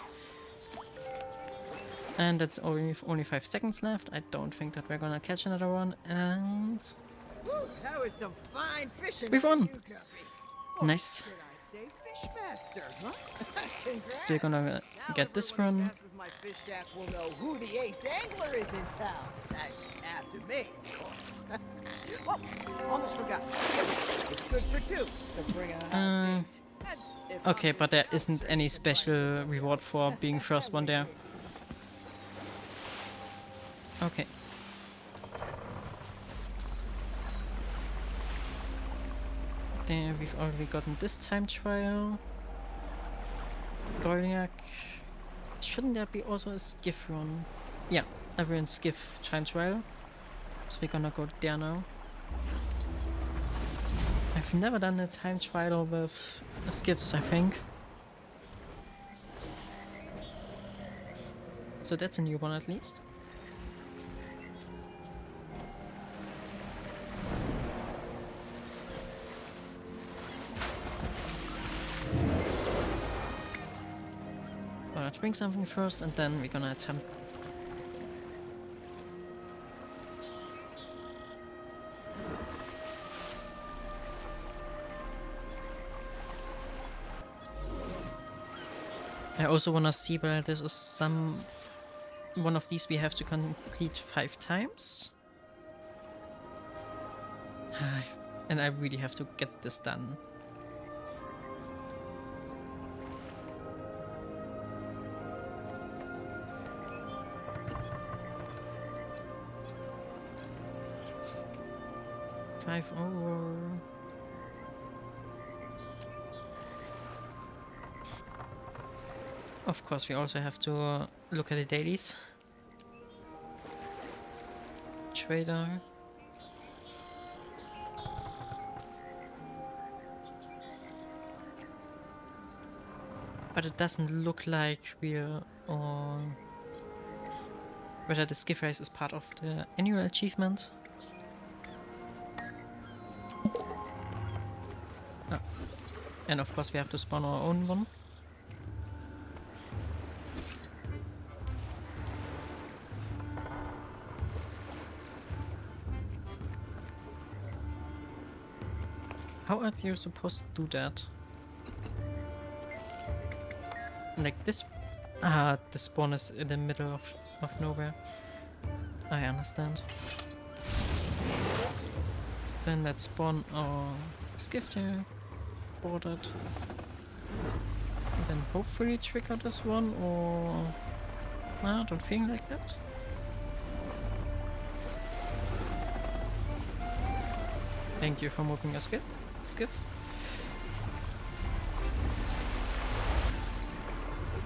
And that's only 5 seconds left. I don't think that we're gonna catch another one, and Woo, that was some fine fishing. We won. You, Guppy. Or nice. should I say Fishmaster, huh? Congrats. Still gonna Now get this everyone who run. passes my fish shack will know who the ace angler is in town. After me, of course. Oh, almost forgot. It's good for 2, so bring a hot date. And if Okay, I'm but there I'll isn't send any you special advice. reward for being first one there. Okay. Then we've already gotten this time trial. Dolniak. Shouldn't there be also a skiff run? Yeah, everyone skiff time trial. So we're gonna go there now. I've never done a time trial with skiffs, I think. So that's a new one at least. Gonna drink something first and then we're gonna attempt. I also wanna see whether this is one of these we have to complete 5 times. And I really have to get this done. Over. Of course, we also have to look at the dailies. Trader. But it doesn't look like we're on whether the skiff race is part of the annual achievement. Ah. And of course we have to spawn our own one. How are you supposed to do that? Like this? Ah, the spawn is in the middle of nowhere. I understand. Then let's spawn our skiff there. Board it. And then hopefully trigger this one, or... No, I don't think like that. Thank you for moving a skiff.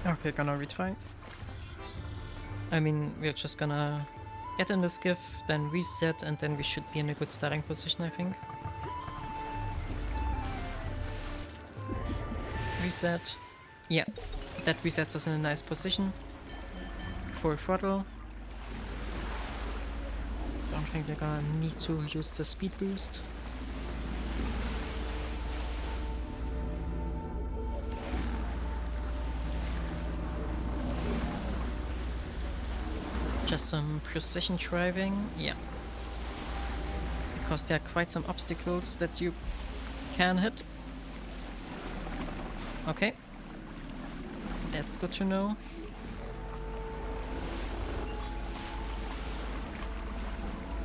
Okay, gonna retry. I mean, we're just gonna get in the skiff, then reset, and then we should be in a good starting position, I think. Reset. Yeah, that resets us in a nice position. Full throttle. Don't think we're gonna need to use the speed boost. Just some precision driving, yeah. Because there are quite some obstacles that you can hit. Okay. That's good to know.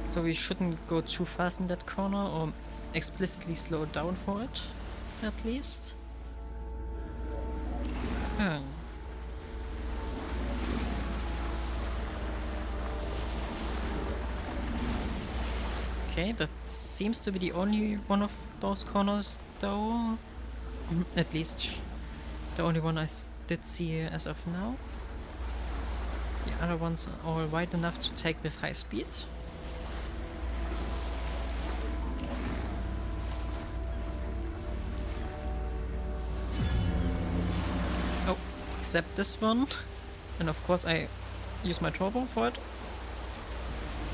So we shouldn't go too fast in that corner, or explicitly slow down for it, at least. Hmm. Okay, that seems to be the only one of those corners, though. At least the only one I did see as of now. The other ones are all wide enough to take with high speed. Oh, except this one. And of course I use my turbo for it.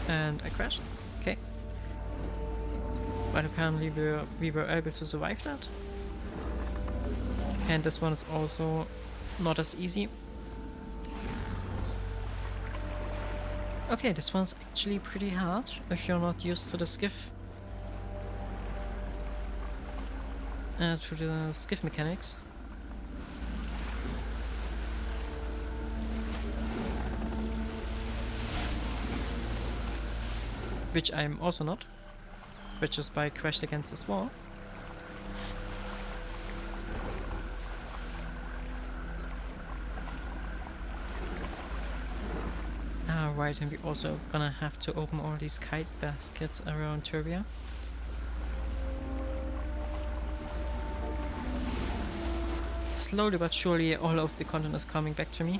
And I crashed. Okay. But apparently we were able to survive that. And this one is also not as easy. Okay, this one's actually pretty hard if you're not used to the skiff. To the skiff mechanics. Which I'm also not. Which is why I crashed against this wall. Right, and we're also gonna have to open all these kite baskets around Turbia. Slowly but surely all of the content is coming back to me.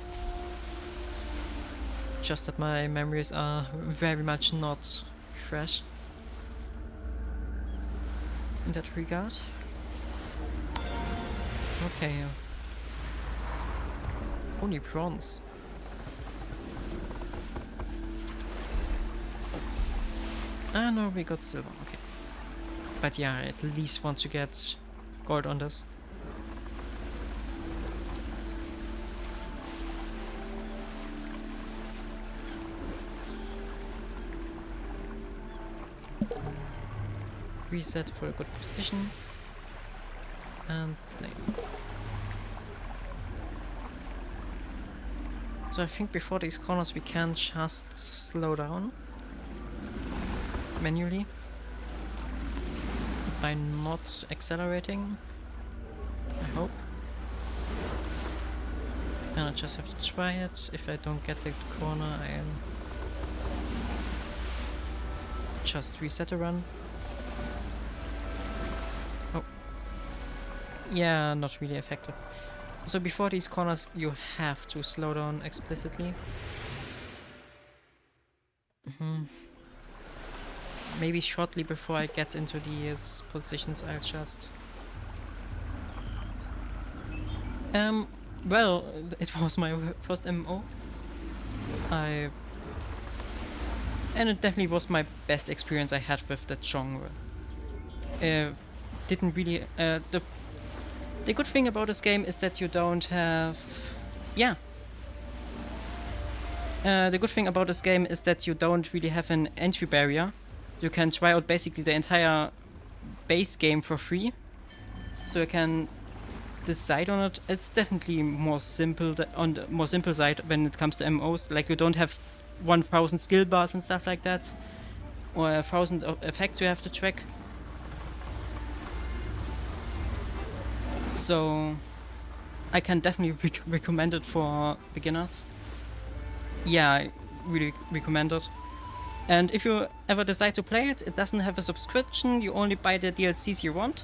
Just that my memories are very much not fresh in that regard. Okay. Only bronze. Ah no, we got silver, okay. But yeah, I at least want to get gold on this. Reset for a good position. And play. So I think before these corners we can just slow down. Manually by not accelerating, I hope. And I just have to try it. If I don't get the corner, I'll just reset a run. Oh. Yeah, not really effective. So before these corners you have to slow down explicitly. Maybe shortly before I get into these positions I'll just... well, it was my first MMO. And it definitely was my best experience I had with that genre. Didn't really... the good thing about this game is that you don't have... Yeah. The good thing about this game is that you don't really have an entry barrier. You can try out basically the entire base game for free, so you can decide on it. It's definitely more simple on the more simple side when it comes to MMOs. Like you don't have 1,000 skill bars and stuff like that, or 1,000 effects you have to track. So I can definitely recommend it for beginners. Yeah, I really recommend it. And if you ever decide to play it, it doesn't have a subscription, you only buy the DLCs you want.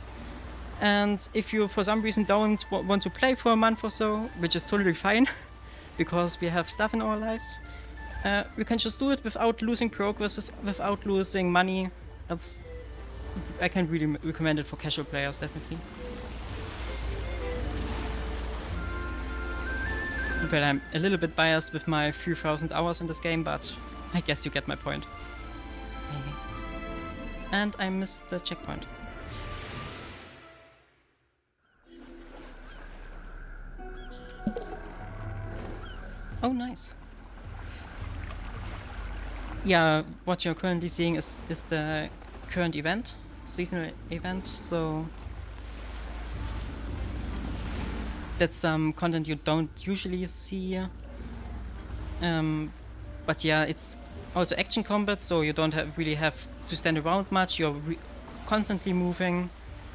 And if you for some reason don't want to play for a month or so, which is totally fine, because we have stuff in our lives, you can just do it without losing progress, without losing money. I can really recommend it for casual players, definitely. Well, I'm a little bit biased with my few thousand hours in this game, but I guess you get my point. And I missed the checkpoint. Oh, nice. Yeah, what you're currently seeing is the current event, seasonal event, so that's some content you don't usually see. But yeah, it's also action combat, so you don't really have to stand around much. You're constantly moving.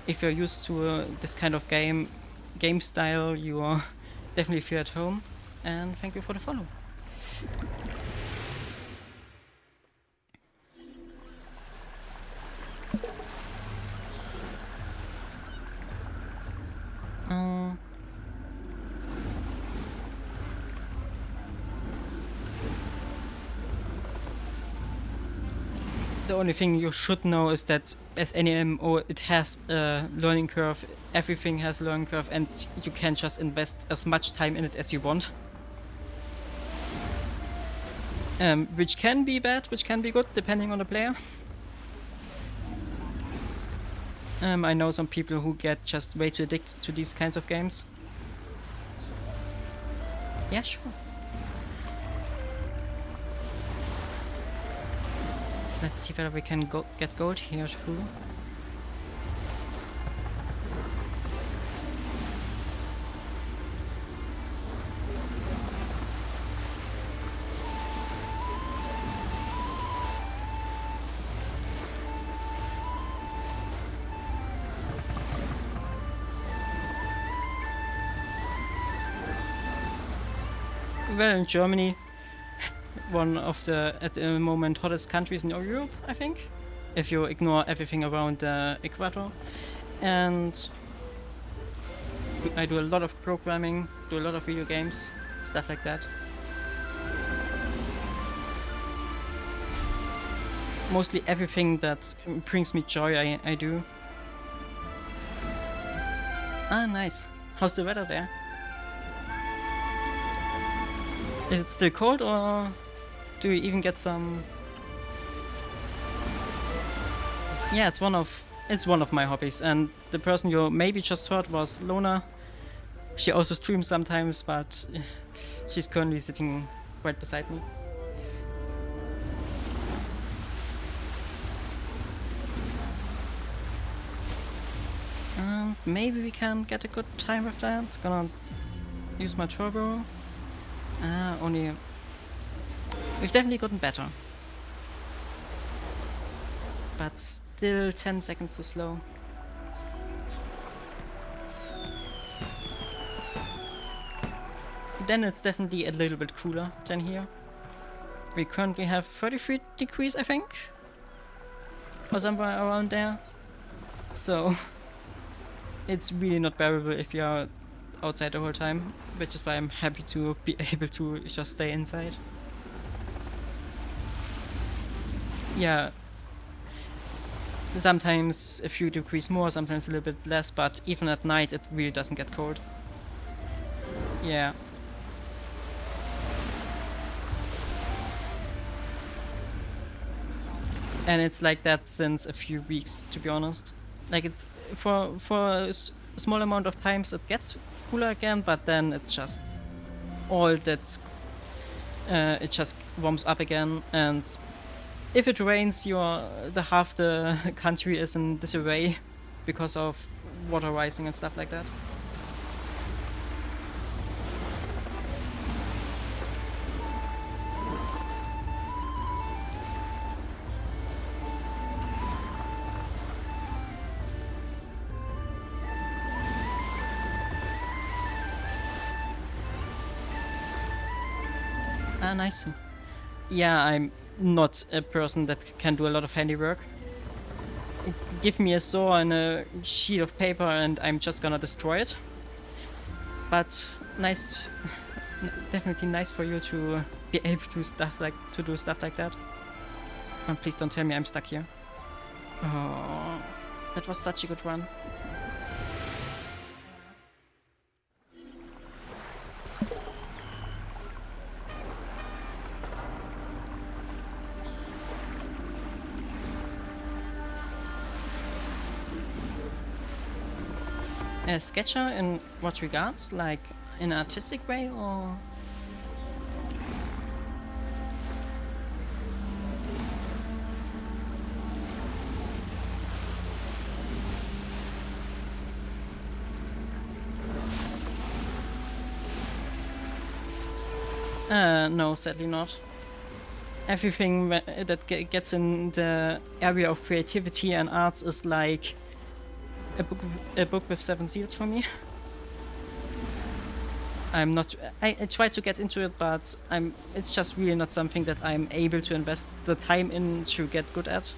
If you're used to this kind of game style, you are definitely feel at home. And thank you for the follow. The only thing you should know is that as any MMO, it has a learning curve. Everything has a learning curve, and you can just invest as much time in it as you want. Which can be bad, which can be good, depending on the player. I know some people who get just way too addicted to these kinds of games. Yeah, sure. Let's see whether we can get gold here too. Well, in Germany, one of the, at the moment, hottest countries in Europe, I think, if you ignore everything around the equator. And I do a lot of programming, do a lot of video games, stuff like that. Mostly everything that brings me joy, I do. Ah, nice. How's the weather there? Is it still cold, or do you even get some? Yeah, it's one of my hobbies, and the person you maybe just heard was Lona. She also streams sometimes, but she's currently sitting right beside me. And maybe we can get a good time with that. Gonna use my turbo. Only... We've definitely gotten better. But still 10 seconds too slow. Then it's definitely a little bit cooler than here. We currently have 33 degrees, I think. Or somewhere around there. So... it's really not bearable if you're outside the whole time, which is why I'm happy to be able to just stay inside. Yeah, sometimes a few degrees more, sometimes a little bit less, but even at night it really doesn't get cold. Yeah. And it's like that since a few weeks, to be honest. Like, it's for a small amount of times it gets cooler again, but then it just all that it just warms up again. And if it rains, half the country is in disarray because of water rising and stuff like that. Ah, nice. Yeah, I'm not a person that can do a lot of handiwork. Give me a saw and a sheet of paper and I'm just gonna destroy it. But nice, definitely nice for you to be able to do stuff like that. And please don't tell me I'm stuck here. Oh, that was such a good run. A sketcher in what regards? Like in an artistic way or? No, sadly not. Everything that gets in the area of creativity and arts is like a book with 7 seals for me. I'm not. I try to get into it, but it's just really not something that I'm able to invest the time in to get good at.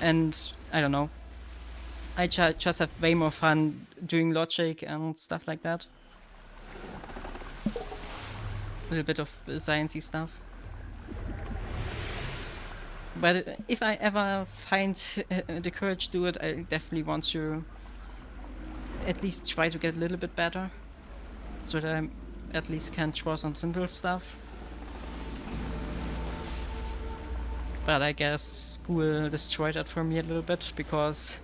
And I don't know. I just have way more fun doing logic and stuff like that. A little bit of sciencey stuff. But if I ever find the courage to do it, I definitely want to at least try to get a little bit better. So that I at least can draw some simple stuff. But I guess school destroyed that for me a little bit, because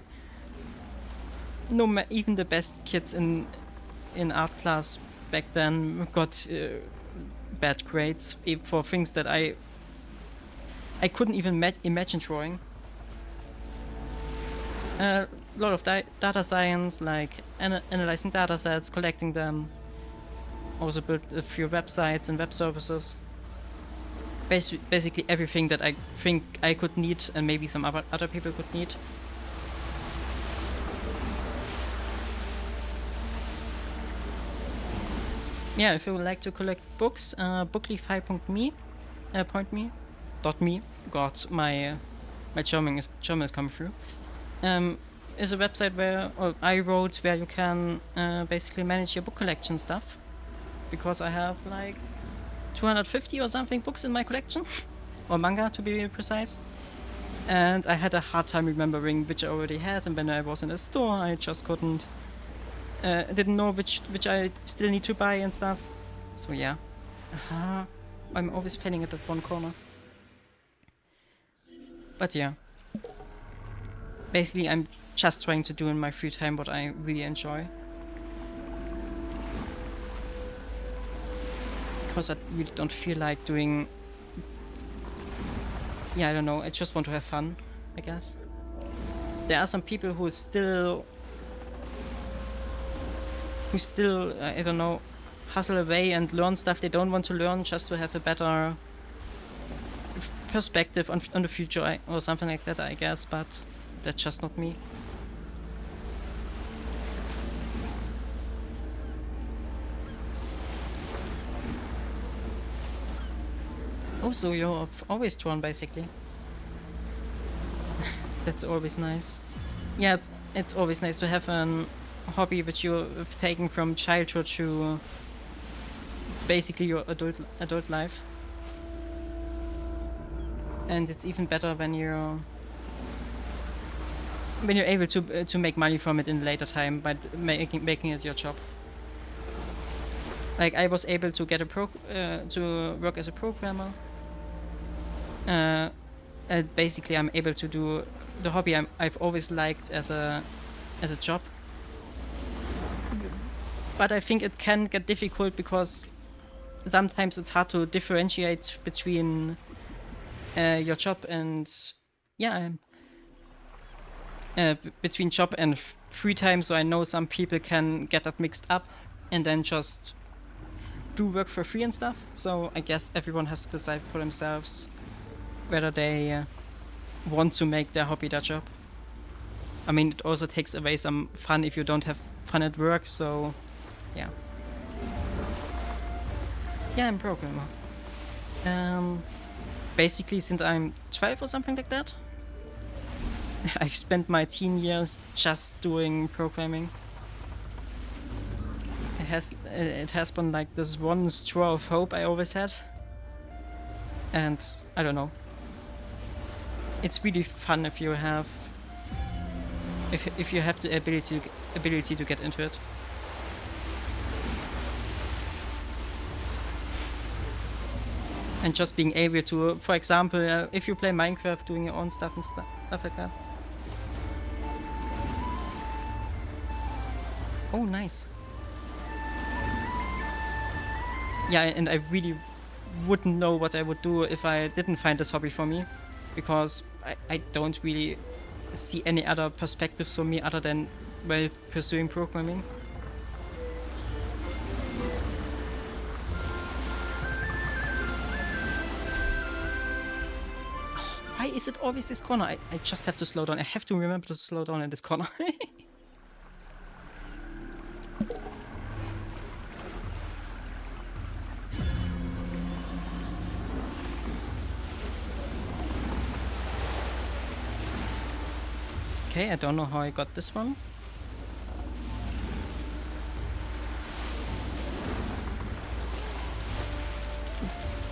even the best kids in art class back then got bad grades for things that I couldn't even imagine drawing. A lot of data science, like analyzing data sets, collecting them. Also built a few websites and web services. Basically everything that I think I could need and maybe some other people could need. Yeah, if you would like to collect books, bookleaf.me, .me. God, my German is coming through. Is a website where I wrote where you can basically manage your book collection stuff, because I have like 250 or something books in my collection, or manga to be precise. And I had a hard time remembering which I already had, and when I was in a store, I just couldn't. Didn't know which I still need to buy and stuff. So yeah. I'm always failing at that one corner. But yeah. Basically, I'm just trying to do in my free time what I really enjoy. Because I really don't feel like doing... Yeah, I don't know, I just want to have fun, I guess. There are some people who still, I don't know, hustle away and learn stuff they don't want to learn just to have a better perspective on the future or something like that, I guess, but that's just not me. Oh, so you've always drawn, basically. That's always nice. Yeah, it's always nice to have a hobby which you've taken from childhood to basically your adult life. And it's even better when you're able to make money from it in later time by making it your job. Like, I was able to get to work as a programmer. And basically, I'm able to do the hobby I've always liked as a job. But I think it can get difficult because sometimes it's hard to differentiate between your job and between job and free time, so I know some people can get that mixed up and then just do work for free and stuff. So I guess everyone has to decide for themselves whether they want to make their hobby their job. I mean, it also takes away some fun if you don't have fun at work, so yeah. Yeah, I'm a programmer. Basically since I'm 12 or something like that. I've spent my teen years just doing programming. It has been like this one straw of hope I always had. And I don't know. It's really fun if you have if you have the ability to get into it. And just being able to, for example, if you play Minecraft, doing your own stuff and stuff like that. Oh, nice. Yeah, and I really wouldn't know what I would do if I didn't find this hobby for me, because I don't really see any other perspectives for me other than, well, pursuing programming. Why is it always this corner? I just have to slow down. I have to remember to slow down in this corner. Okay, I don't know how I got this one.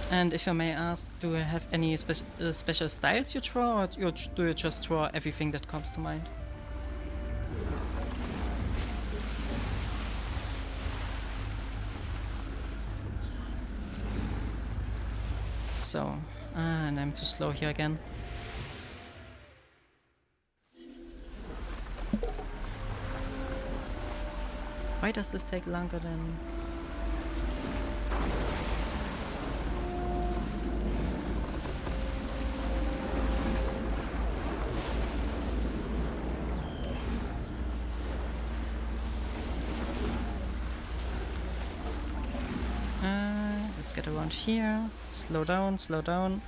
And if I may ask, do you have any special styles you draw, or do you just draw everything that comes to mind? So, and I'm too slow here again. Why does this take longer than... Let's get around here. Slow down, slow down.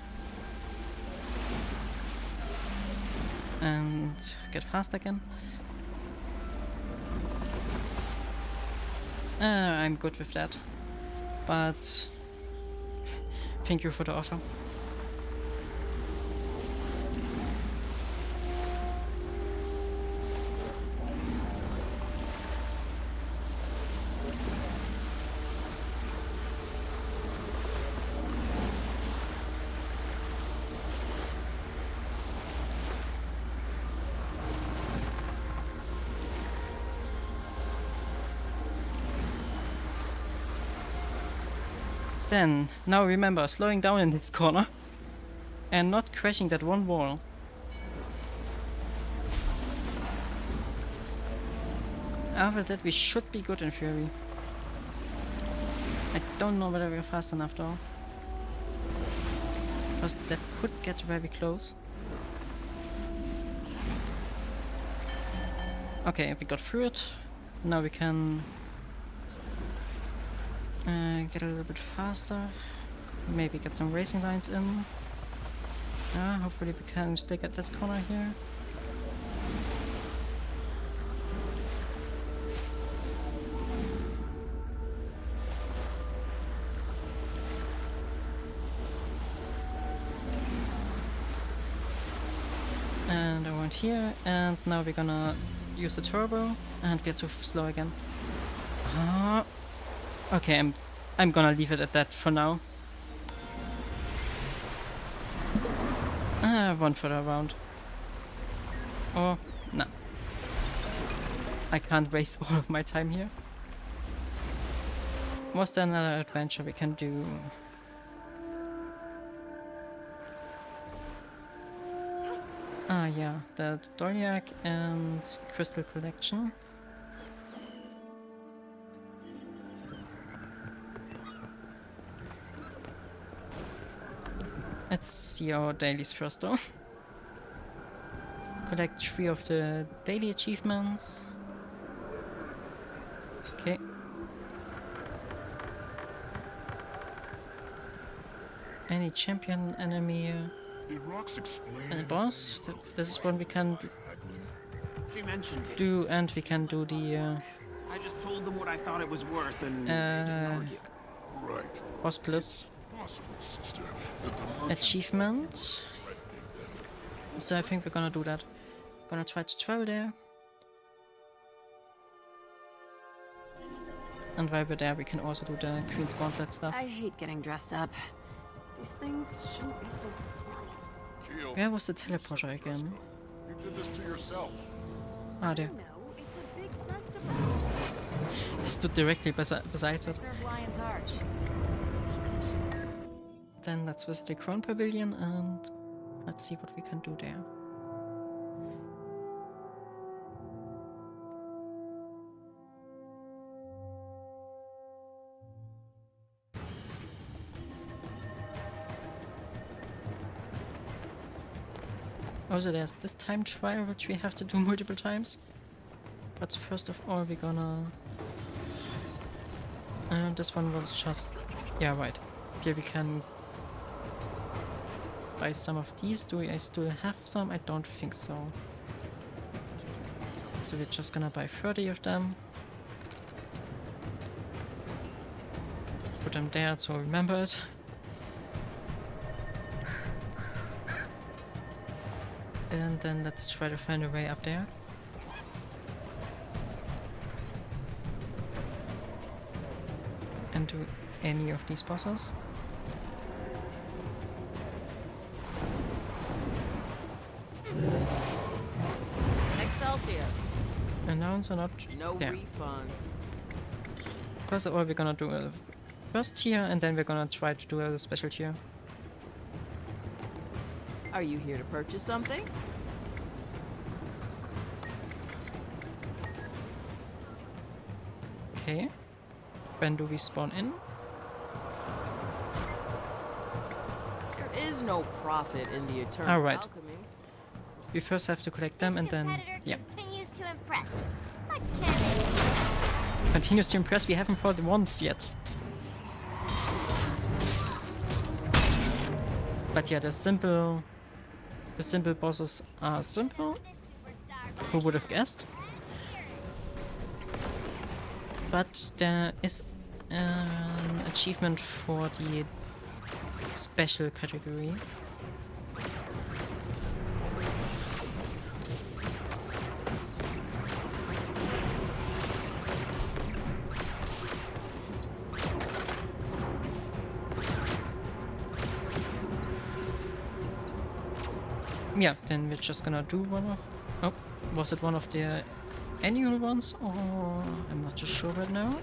And get fast again. I'm good with that. But thank you for the offer. Then, now remember, slowing down in this corner and not crashing that one wall. After that we should be good in theory. I don't know whether we're fast enough though, because that could get very close. Okay, we got through it. Now we can get a little bit faster. Maybe get some racing lines in. Hopefully we can still get this corner here. And around here, and now we're gonna use the turbo, and we're too slow again. Okay, I'm gonna leave it at that for now. One further around. Oh, no. I can't waste all of my time here. Was there another adventure we can do? Yeah, the Doriac and Crystal Collection. Let's see our dailies first though. collect 3 of the daily achievements. Okay. Any champion enemy and boss. This is one we can She mentioned it. do, and we can do the I just told them what I thought it was worth and they didn't argue. Right. boss plus Possible, sister, that the merchant achievement. So I think we're gonna do that. Gonna try to travel there. And while we're there, we can also do the Queen's Gauntlet stuff. I hate getting dressed up. These things shouldn't be so formal. Jill, Where was the teleporter again? you did this to yourself. Ah, there. No, it's a big festival. He stood directly besides it. Serve Lion's Arch. Then let's visit the Crown Pavilion and let's see what we can do there. Also, there's this time trial which we have to do multiple times. But first of all, we're gonna... this one was just... Yeah, right. Here we can buy some of these. Do I still have some? I don't think so. So we're just gonna buy 30 of them. Put them there so I remember it. And then let's try to find a way up there. And do any of these bosses. Excelsior. Announce or not? No there. refunds. First of all, we're gonna do a first tier, and then we're gonna try to do a special tier. Are you here to purchase something? Okay. When do we spawn in? There is no profit in the eternal All right. alchemy. We first have to collect them, and then yeah. Continues to impress. What can it Continues to impress. We haven't fought once yet. But yeah, the simple bosses are simple. Who would have guessed? But there is an achievement for the special category. Yeah, then we're just gonna do one of... Oh, was it one of the annual ones, or... I'm not too sure right now.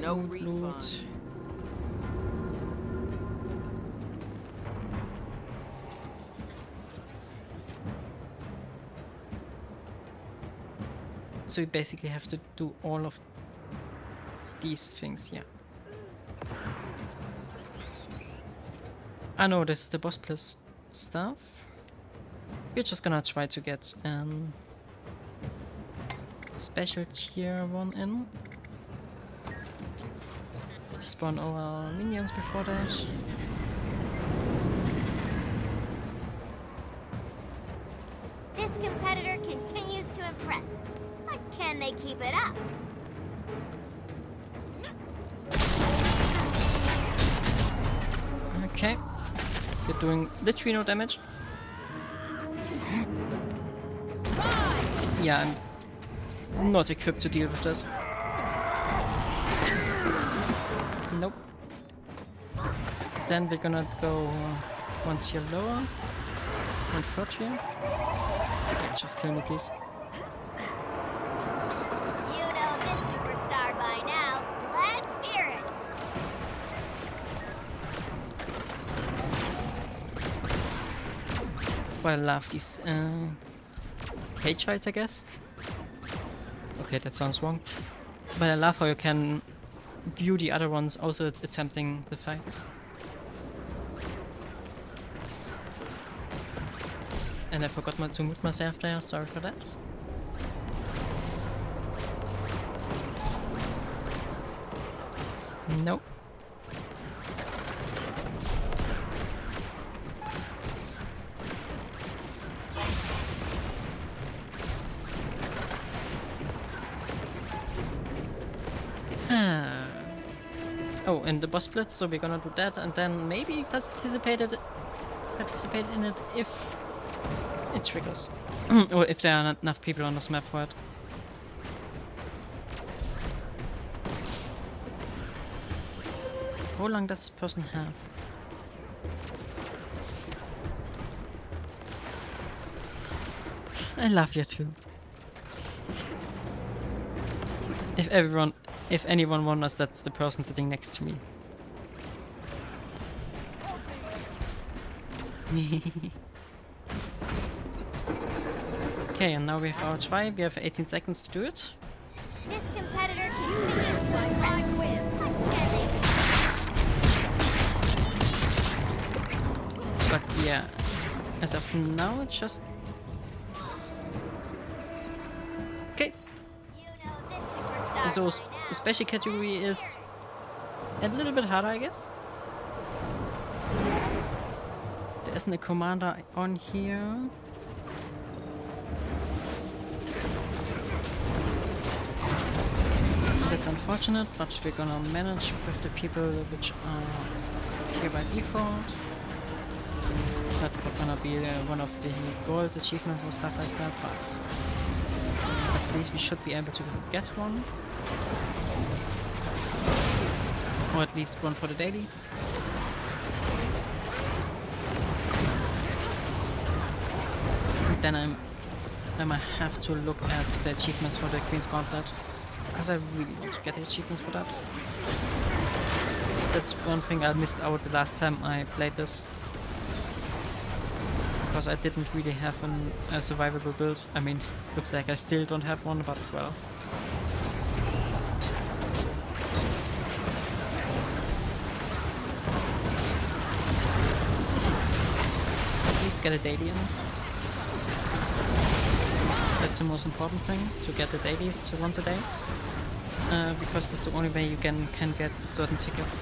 No Loot. refund. So we basically have to do all of these things, yeah. I know this is the boss plus stuff. We're just gonna try to get special tier 1 in. Spawn our minions before that. This competitor continues to impress. But can they keep it up? Okay. We're doing literally no damage. Yeah, I'm not equipped to deal with this. Nope. Then we're gonna go one tier lower. 1/4 tier. Yeah, just kill me, please. You know this superstar by now. Let's hear it. But I love these cage fights, I guess. Okay, that sounds wrong. But I love how you can view the other ones also attempting the fights. And I forgot to mute myself there, sorry for that. Nope. Oh, and the boss splits, so we're gonna do that and then maybe participate in it if it triggers. Or if there are not enough people on this map for it. How long does this person have? I love you too. If anyone wonders, that's the person sitting next to me. Okay, and now we have our try. We have 18 seconds to do it. This competitor continues to impress. But yeah, as of now, it's just... Okay, You know this superstar so by now. special category is a little bit harder, I guess. There isn't a commander on here. That's unfortunate, but we're gonna manage with the people which are here by default. Not gonna be one of the gold achievements or stuff like that, but at least we should be able to get one. Or at least one for the daily. And then I might have to look at the achievements for the Queen's Gauntlet. Because I really want to get the achievements for that. That's one thing I missed out the last time I played this. Because I didn't really have a survivable build. I mean, looks like I still don't have one, but well. At least get a daily in. That's the most important thing, to get the dailies once a day. Because it's the only way you can get certain tickets.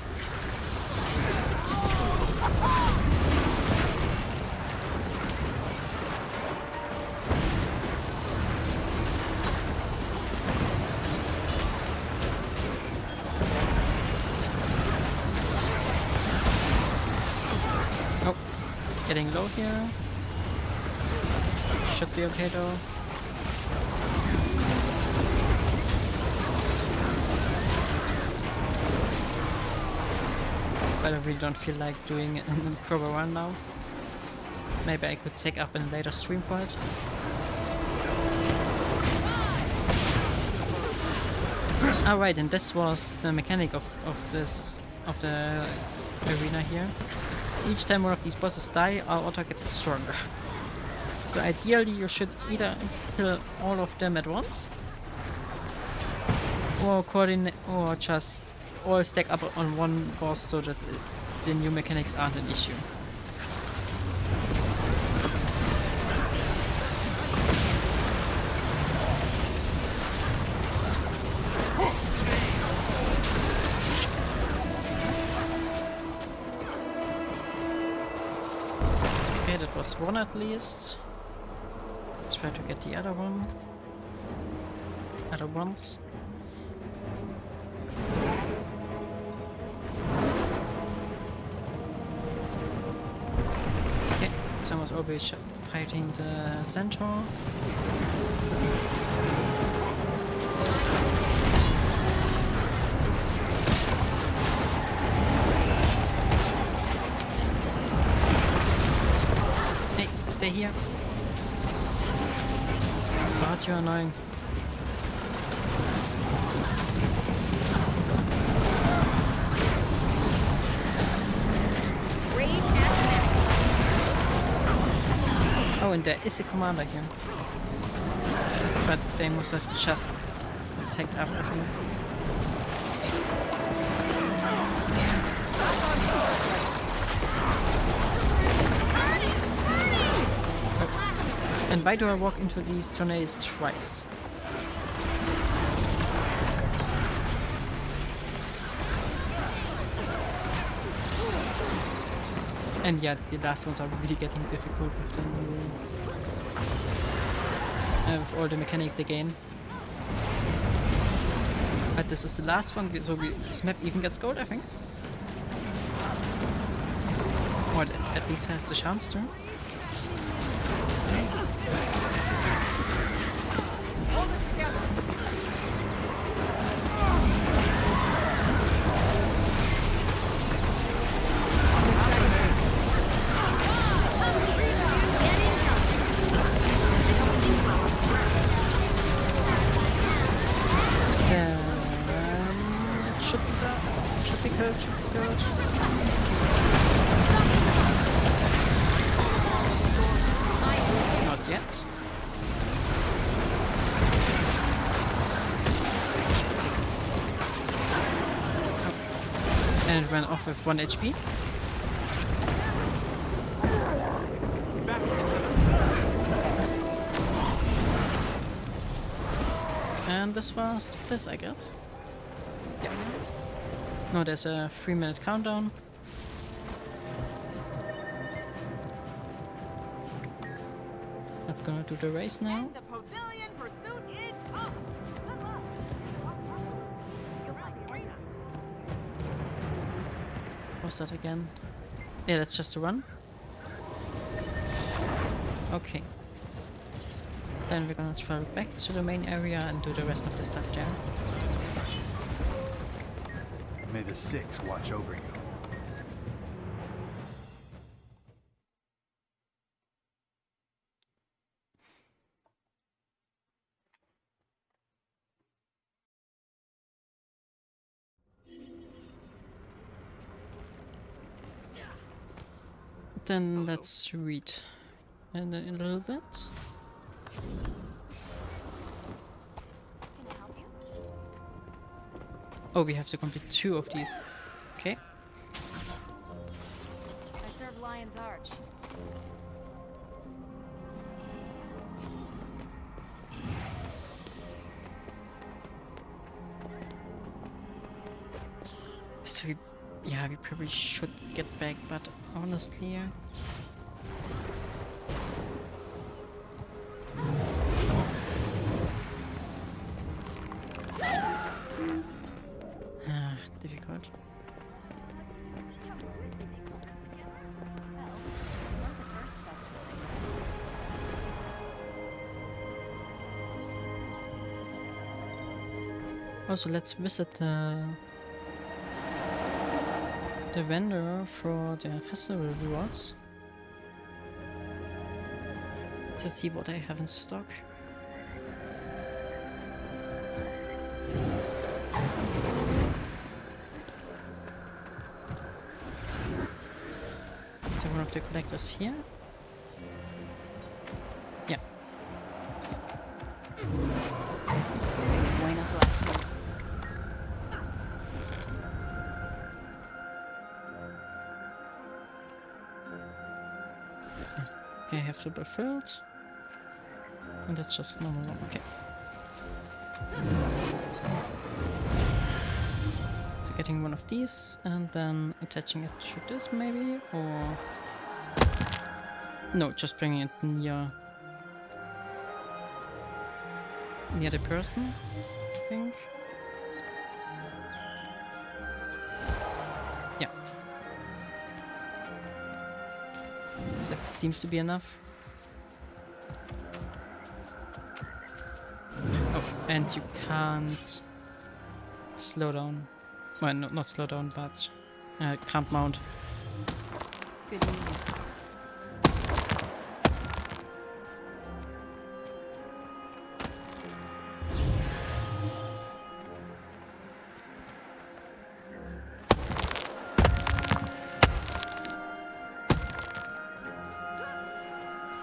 Oh, getting low here. Should be okay though. But I really don't feel like doing a proper run now. Maybe I could take up a later stream for it. Alright, and this was the mechanic of the arena here. Each time one of these bosses die, our auto gets stronger. So ideally you should either kill all of them at once, or coordinate, or just all stack up on one boss so that the new mechanics aren't an issue. Okay, that was one at least. Let's try to get the other one. Other ones. Okay, someone's already fighting the centaur. Hey, stay here. God, you're annoying. Rage at maximum. and there is a commander here. But they must have just attacked everything. And why do I walk into these tornadoes twice? And yeah, the last ones are really getting difficult with the new... with all the mechanics they gain. But this is the last one, so this map even gets gold, I think. Or at least has the chance to. Hold it together. It should be good. Should be good. Should be good. Not yet. And it ran off with 1 HP. And this was this, I guess. Yeah. No, there's a 3-minute countdown. I'm gonna do the race now. And the pavilion pursuit is up. Good luck. What's that again? Yeah, that's just a run. Okay. Then we're gonna travel back to the main area and do the rest of the stuff there. May the Six watch over you. Then let's read in a little bit. Oh, we have to complete 2 of these. Okay. I serve Lion's Arch. So we probably should get back, but honestly, difficult. Also, let's visit the vendor for the festival rewards to see what I have in stock. Is there one of the collectors here? Yeah. Buena bless you. Okay, I have to be filled. And that's just normal one. Okay. So getting one of these and then attaching it to this maybe, or no, just bringing it near the person, I think. Yeah. That seems to be enough. Oh, and you can't slow down. Well, no, not slow down, but can't mount. Good meeting.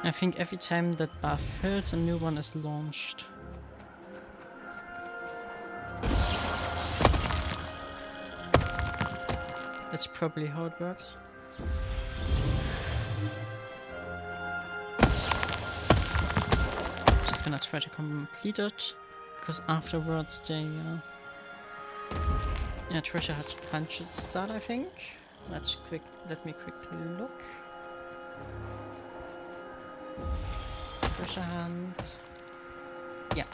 I think every time that bar fills, a new one is launched. That's probably how it works. Just gonna try to complete it, because afterwards the treasure hunt should start, I think. Let me quickly look. Treasure hunt. Yeah.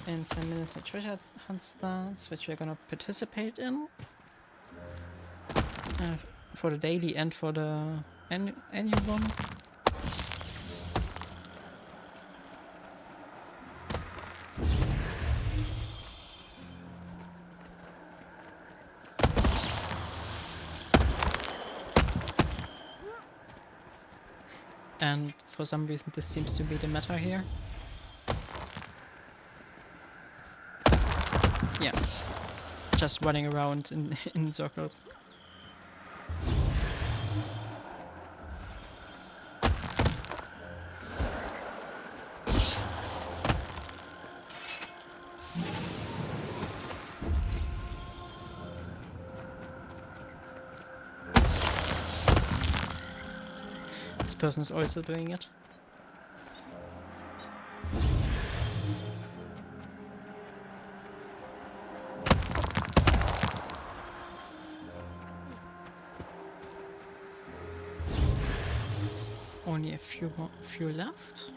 In 10 minutes the treasure hunt starts, which we're gonna participate in. For the daily and for the annual one. And for some reason this seems to be the meta here. Yeah. Just running around in circles. This person is also doing it. Only a few left.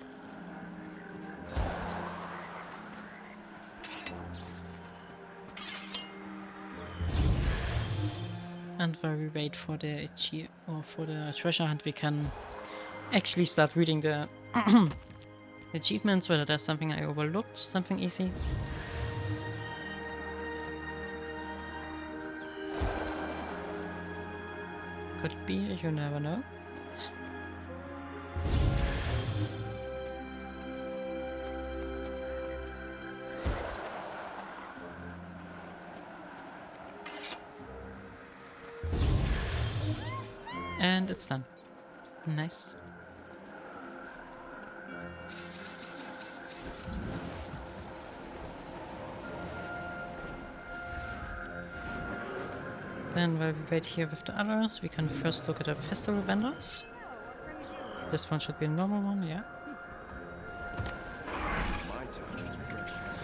And while we wait for the treasure hunt, we can actually start reading the achievements, whether there's something I overlooked, something easy. Could be, you never know. And it's done. Nice. Then while we wait here with the others, we can first look at the festival vendors. This one should be a normal one, yeah. My time is precious.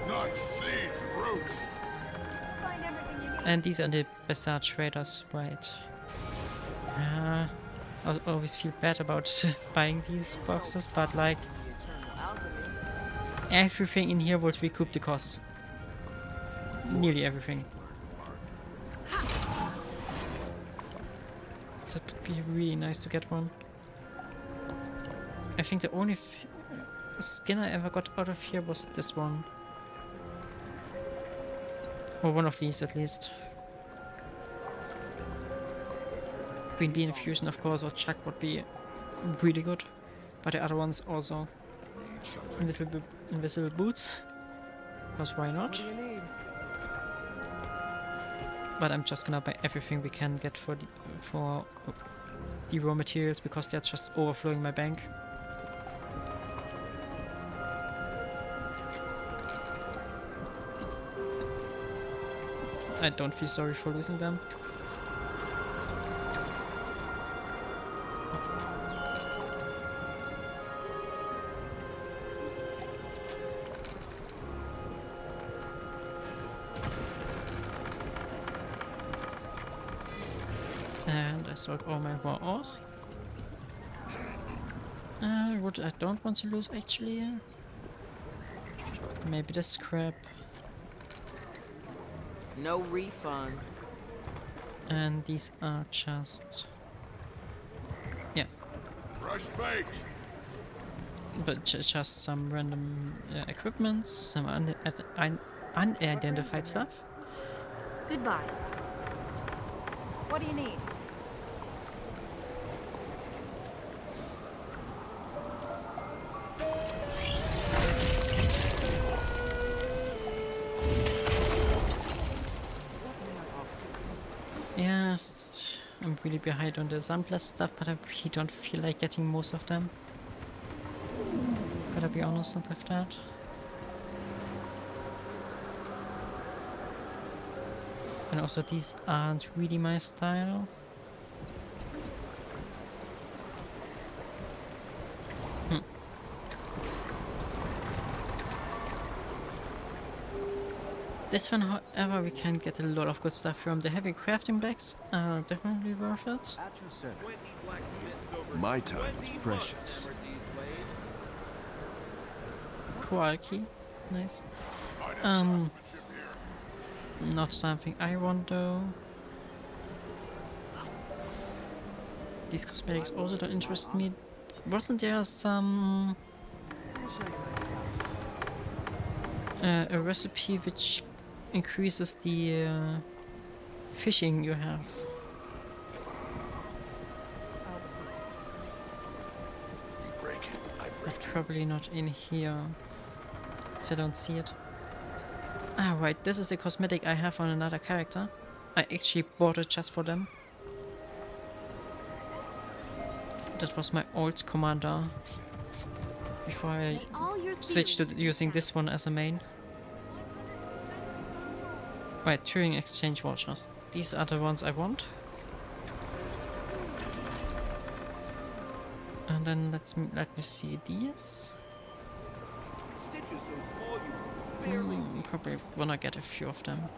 Nice seeds and roots. Find everything you need. And these are the bizarre traders, right? I always feel bad about buying these boxes, but like everything in here would recoup the costs. Nearly everything. So it would be really nice to get one. I think the only skin I ever got out of here was this one. Or one of these at least. Queen Bee Infusion, of course, or Chuck would be really good. But the other ones also. Invisible boots. Because why not? But I'm just gonna buy everything we can get for the raw materials, because they're just overflowing my bank. I don't feel sorry for losing them. And I sold all my raw ores. What I don't want to lose actually. Maybe the scrap. No refunds. And these are just... yeah. Fresh baked. But just some random equipments, some unidentified stuff. Goodbye. What do you need? Yes, I'm really behind on the Sunblast stuff, but I really don't feel like getting most of them. Gotta be honest with that. And also these aren't really my style. This one, however, we can get a lot of good stuff from. The heavy crafting bags are definitely worth it. At your service. My time is precious. Quirky. Nice. Not something I want though. These cosmetics also don't interest me. Wasn't there some a recipe which increases the fishing you have? You break it, I But break it. probably not in here, so I don't see it. Ah, right, this is a cosmetic I have on another character. I actually bought it just for them. That was my old commander before I May all your switched to theories be using this sound. one as a main. Right, Turing Exchange Watchers. These are the ones I want. And then let me see these. Probably wanna get a few of them.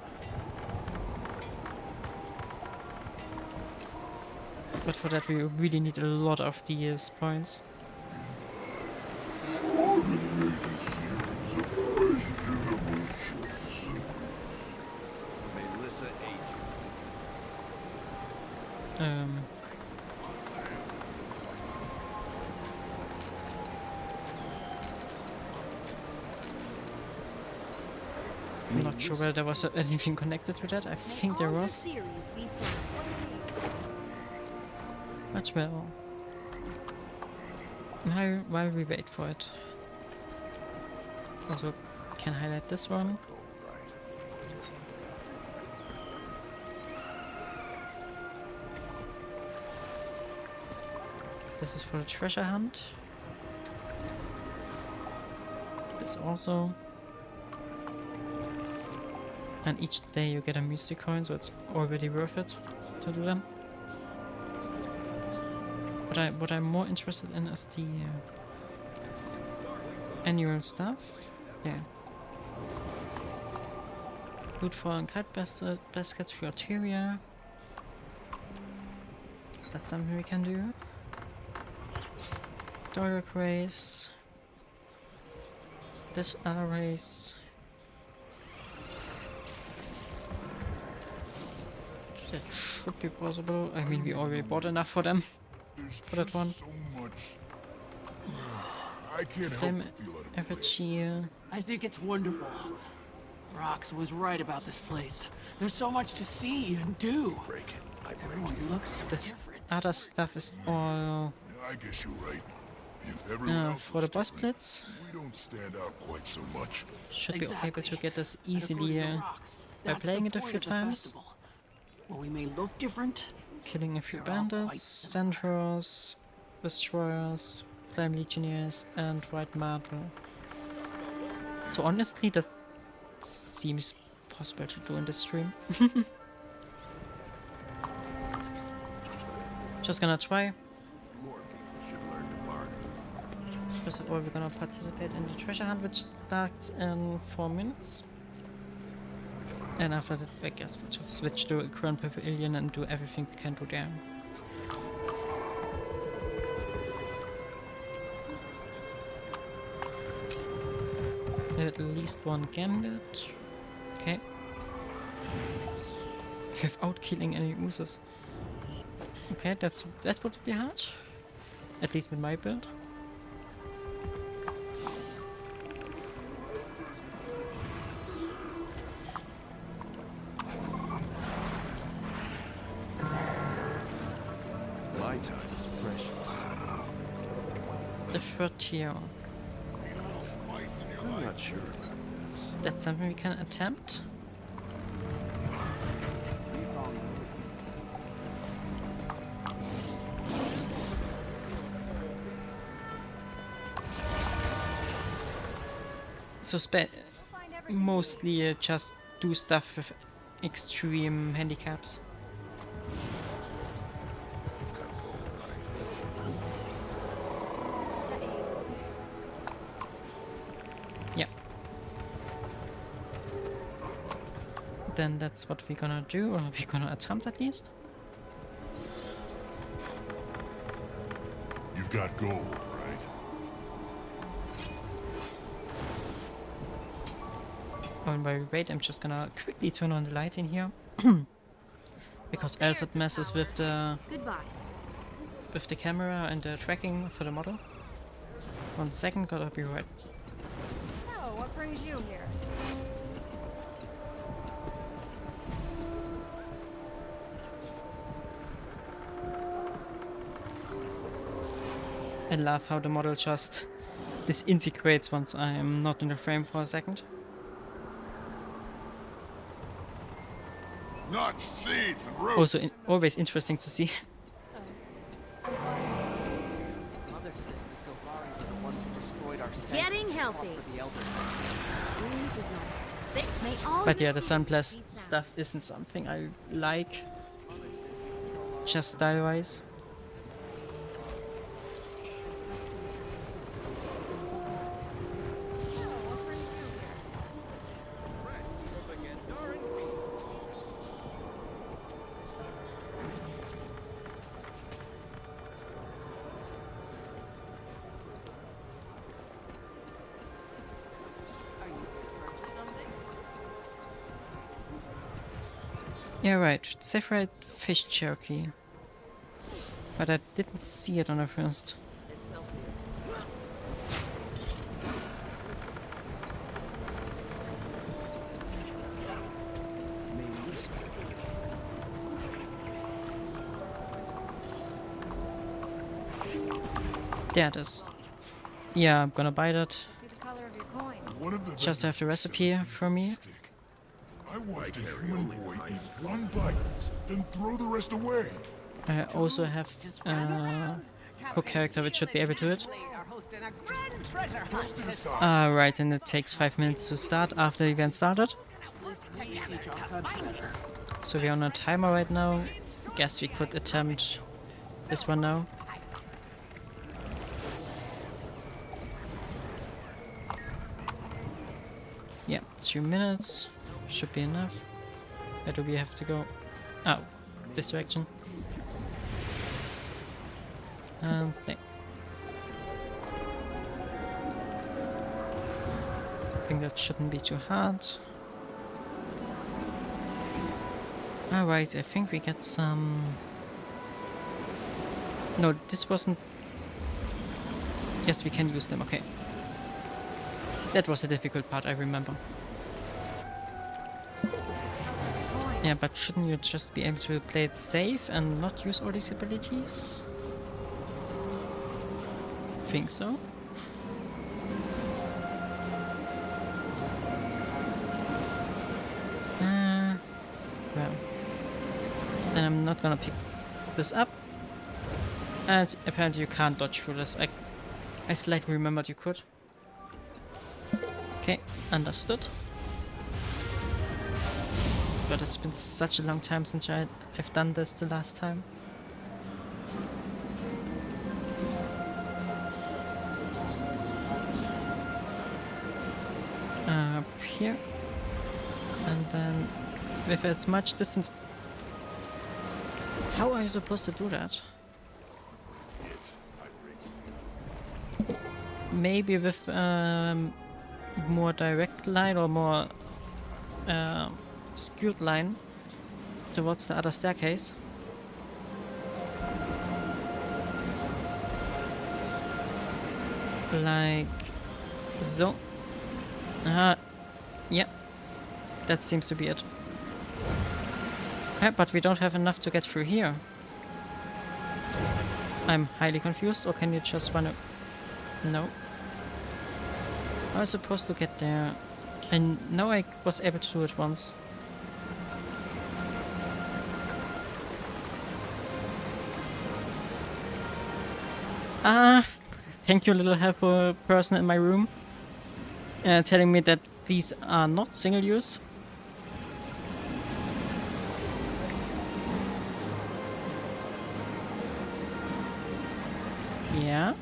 But for that we really need a lot of these points. Melissa age. I'm not sure whether there was anything connected to that. I think there was. May all your theories be sound. But well. While we wait for it. Also can highlight this one. This is for the treasure hunt. This also. And each day you get a mystic coin, so it's already worth it to do them. What I'm more interested in is the annual stuff. Yeah. Loot for and kite baskets for Arteria. That's something we can do. Doric race. This other race. That should be possible. I mean, we already bought enough for them. For that one. So much. I can't help Them but feel out of effigy. I think it's wonderful. Rox was right about this place. There's so much to see and do. Break it, I break Everyone looks so This different. other stuff is all I guess you're right. If everyone else for the looks boss different, blitz. we don't stand out quite so much. Should be able to Exactly. get this And according easily to Rox, by that's playing the it a point few of the times. festival. While we may look different, Killing a few They're all quite bandits, centaurs, destroyers, flame legionnaires, and white marble. So honestly, that seems possible to do in this stream. Just gonna try. More people should learn to bargain. First of all, we're gonna participate in the treasure hunt, which starts in 4 minutes. And after that, I guess we'll just switch to a Crown Pavilion and do everything we can do there. At least one gambit. Okay. Without killing any oozes. Okay, that would be hard. At least with my build. My time is precious. The third tier. I'm not sure about this. That's something we can attempt. Peace on with So mostly just do stuff with extreme handicaps. You've got gold, right? Yeah. Then that's what we're gonna do, or we're gonna attempt at least. You've got gold, right? And while we wait, I'm just gonna quickly turn on the light in here. Because else it messes with the camera and the tracking for the model. 1 second, gotta be right. So, what brings you here? I love how the model just disintegrates once I'm not in the frame for a second. Nuts, seeds, and roots. Also, always interesting to see. Mother says the Silvari were the ones who destroyed our center. Getting and fought healthy. for the Elders. We did not participate. May all But yeah, the humans Sunblast be sound. stuff isn't something I like, just style-wise. Are you here to purchase something? Yeah, right. Zephyrite fish jerky. But I didn't see it on the first. Excelsior. May whiskey There it is. Yeah, I'm gonna buy that. See the color of your coin. One of the Just have the recipe for me. stick. I watched a human boy eat one bite, then throw the rest away. I also have co-character which should be able to do it. Are hosting a grand treasure hunt. Tossed it aside. Right, and it takes 5 minutes to start after the event started. So we're on a timer right now. Guess we could attempt this one now. Yeah, 2 minutes should be enough. Where do we have to go? Oh, this direction. And there. I think that shouldn't be too hard. Alright, I think we get some... No, this wasn't... Yes, we can use them, okay. That was a difficult part, I remember. Yeah, but shouldn't you just be able to play it safe and not use all these abilities? Think so. Well. Then I'm not gonna pick this up. And apparently you can't dodge through this. I slightly remembered you could. Okay, understood. But it's been such a long time since I've done this the last time. Up here. And then with as much distance... How are you supposed to do that? Maybe with more direct line or more skewed line towards the other staircase. Like so. Yeah, that seems to be it. Yeah, but we don't have enough to get through here. I'm highly confused, or can you just run No. I was supposed to get there. And now I was able to do it once. Thank you, little helper person in my room. telling me that these are not single use. Yeah.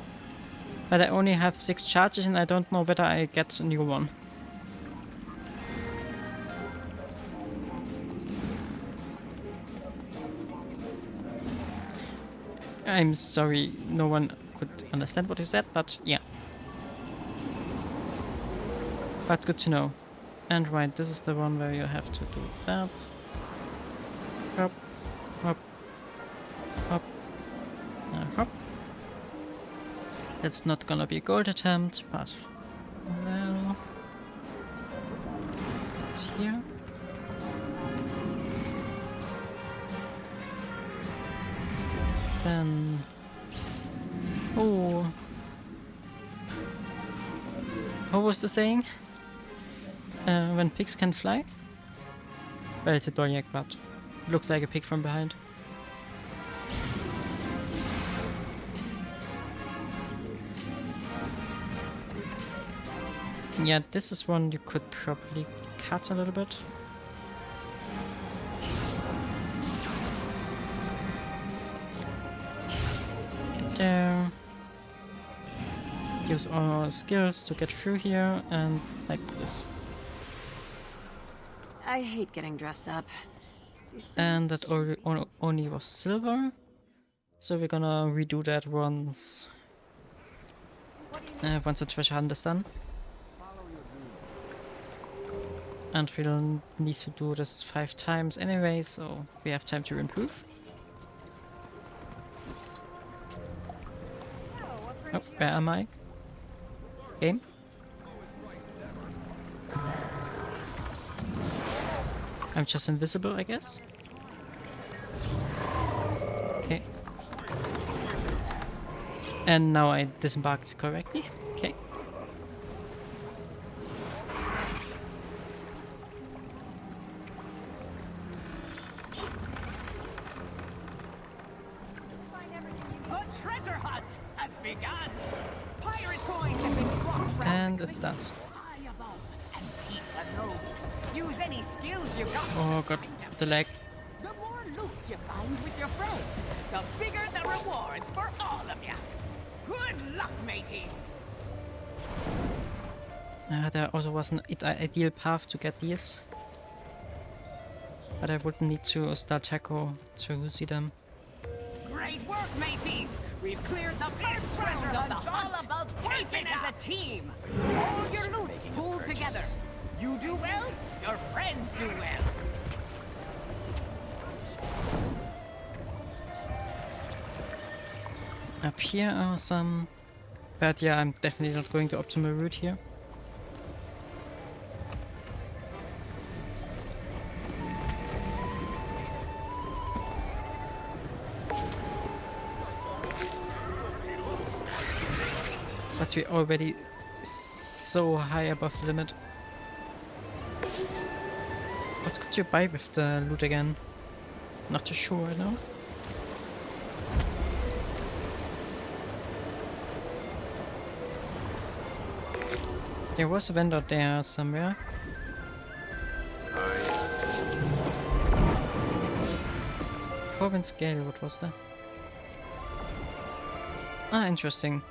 But I only have 6 charges and I don't know whether I get a new one. I'm sorry, no one could understand what you said, but yeah. But good to know. And right, this is the one where you have to do that. Hop, hop, hop, hop. That's not gonna be a gold attempt, but well, here. Then, oh, what was the saying? When pigs can fly? Well, it's a Dolyak, but looks like a pig from behind. Yeah, this is one you could probably cut a little bit. Get there. Use all our skills to get through here, and like this. I hate getting dressed up. And that only was silver. So we're gonna redo that once the treasure hunt is done. And we'll need to do this 5 times anyway, so we have time to improve. Oh, where am I? Game? I'm just invisible, I guess. Okay. And now I disembarked correctly. Okay. The treasure hunt has begun. Pirate coins have been dropped And it's that. high above and deep below. Use any skills you've got. Oh god, the lag. The more loot you find with your friends, the bigger the rewards for all of you. Good luck, mateys. There also was an ideal path to get these. But I would need to start Taco to see them. Great work, mateys. We've cleared the first round of the hunt. All about working as a team. All your loot's pulled together. You do well, your friends do well. Up here are some... But yeah, I'm definitely not going the optimal route here. But we're already so high above the limit. What could you buy with the loot again? Not too sure, no? There was a vendor there somewhere. Province Gale, what was that? Ah, interesting.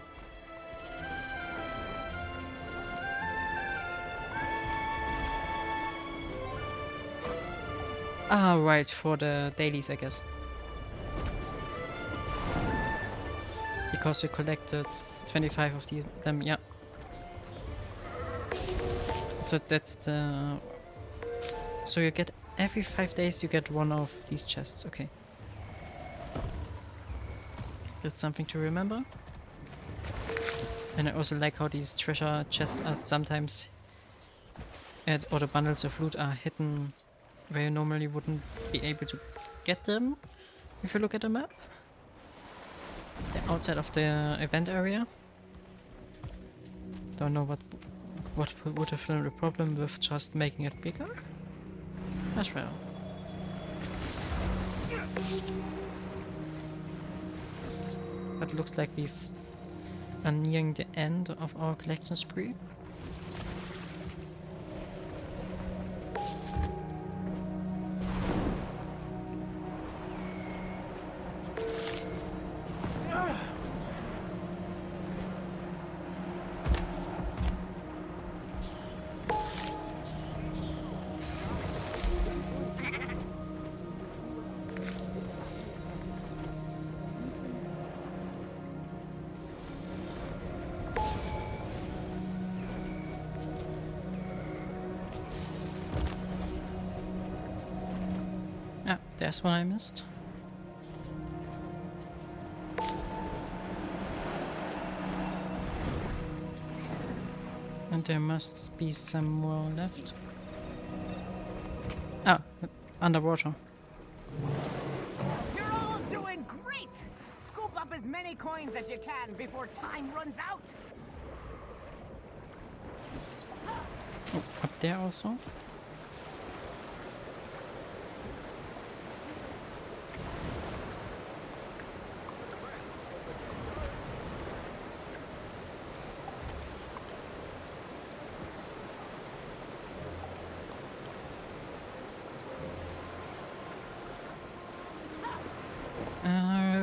Ah, right, for the dailies, I guess. Because we collected 25 of them, yeah. So that's the... So you get every 5 days you get one of these chests, okay. That's something to remember. And I also like how these treasure chests are sometimes... or the bundles of loot are hidden where you normally wouldn't be able to get them if you look at the map. They're outside of the event area. Don't know what would have been the problem with just making it bigger? As well. But looks like we are nearing the end of our collection spree. there's one I missed. And there must be some more left. Ah, underwater. You're all doing great! Scoop up as many coins as you can before time runs out! Oh, up there also.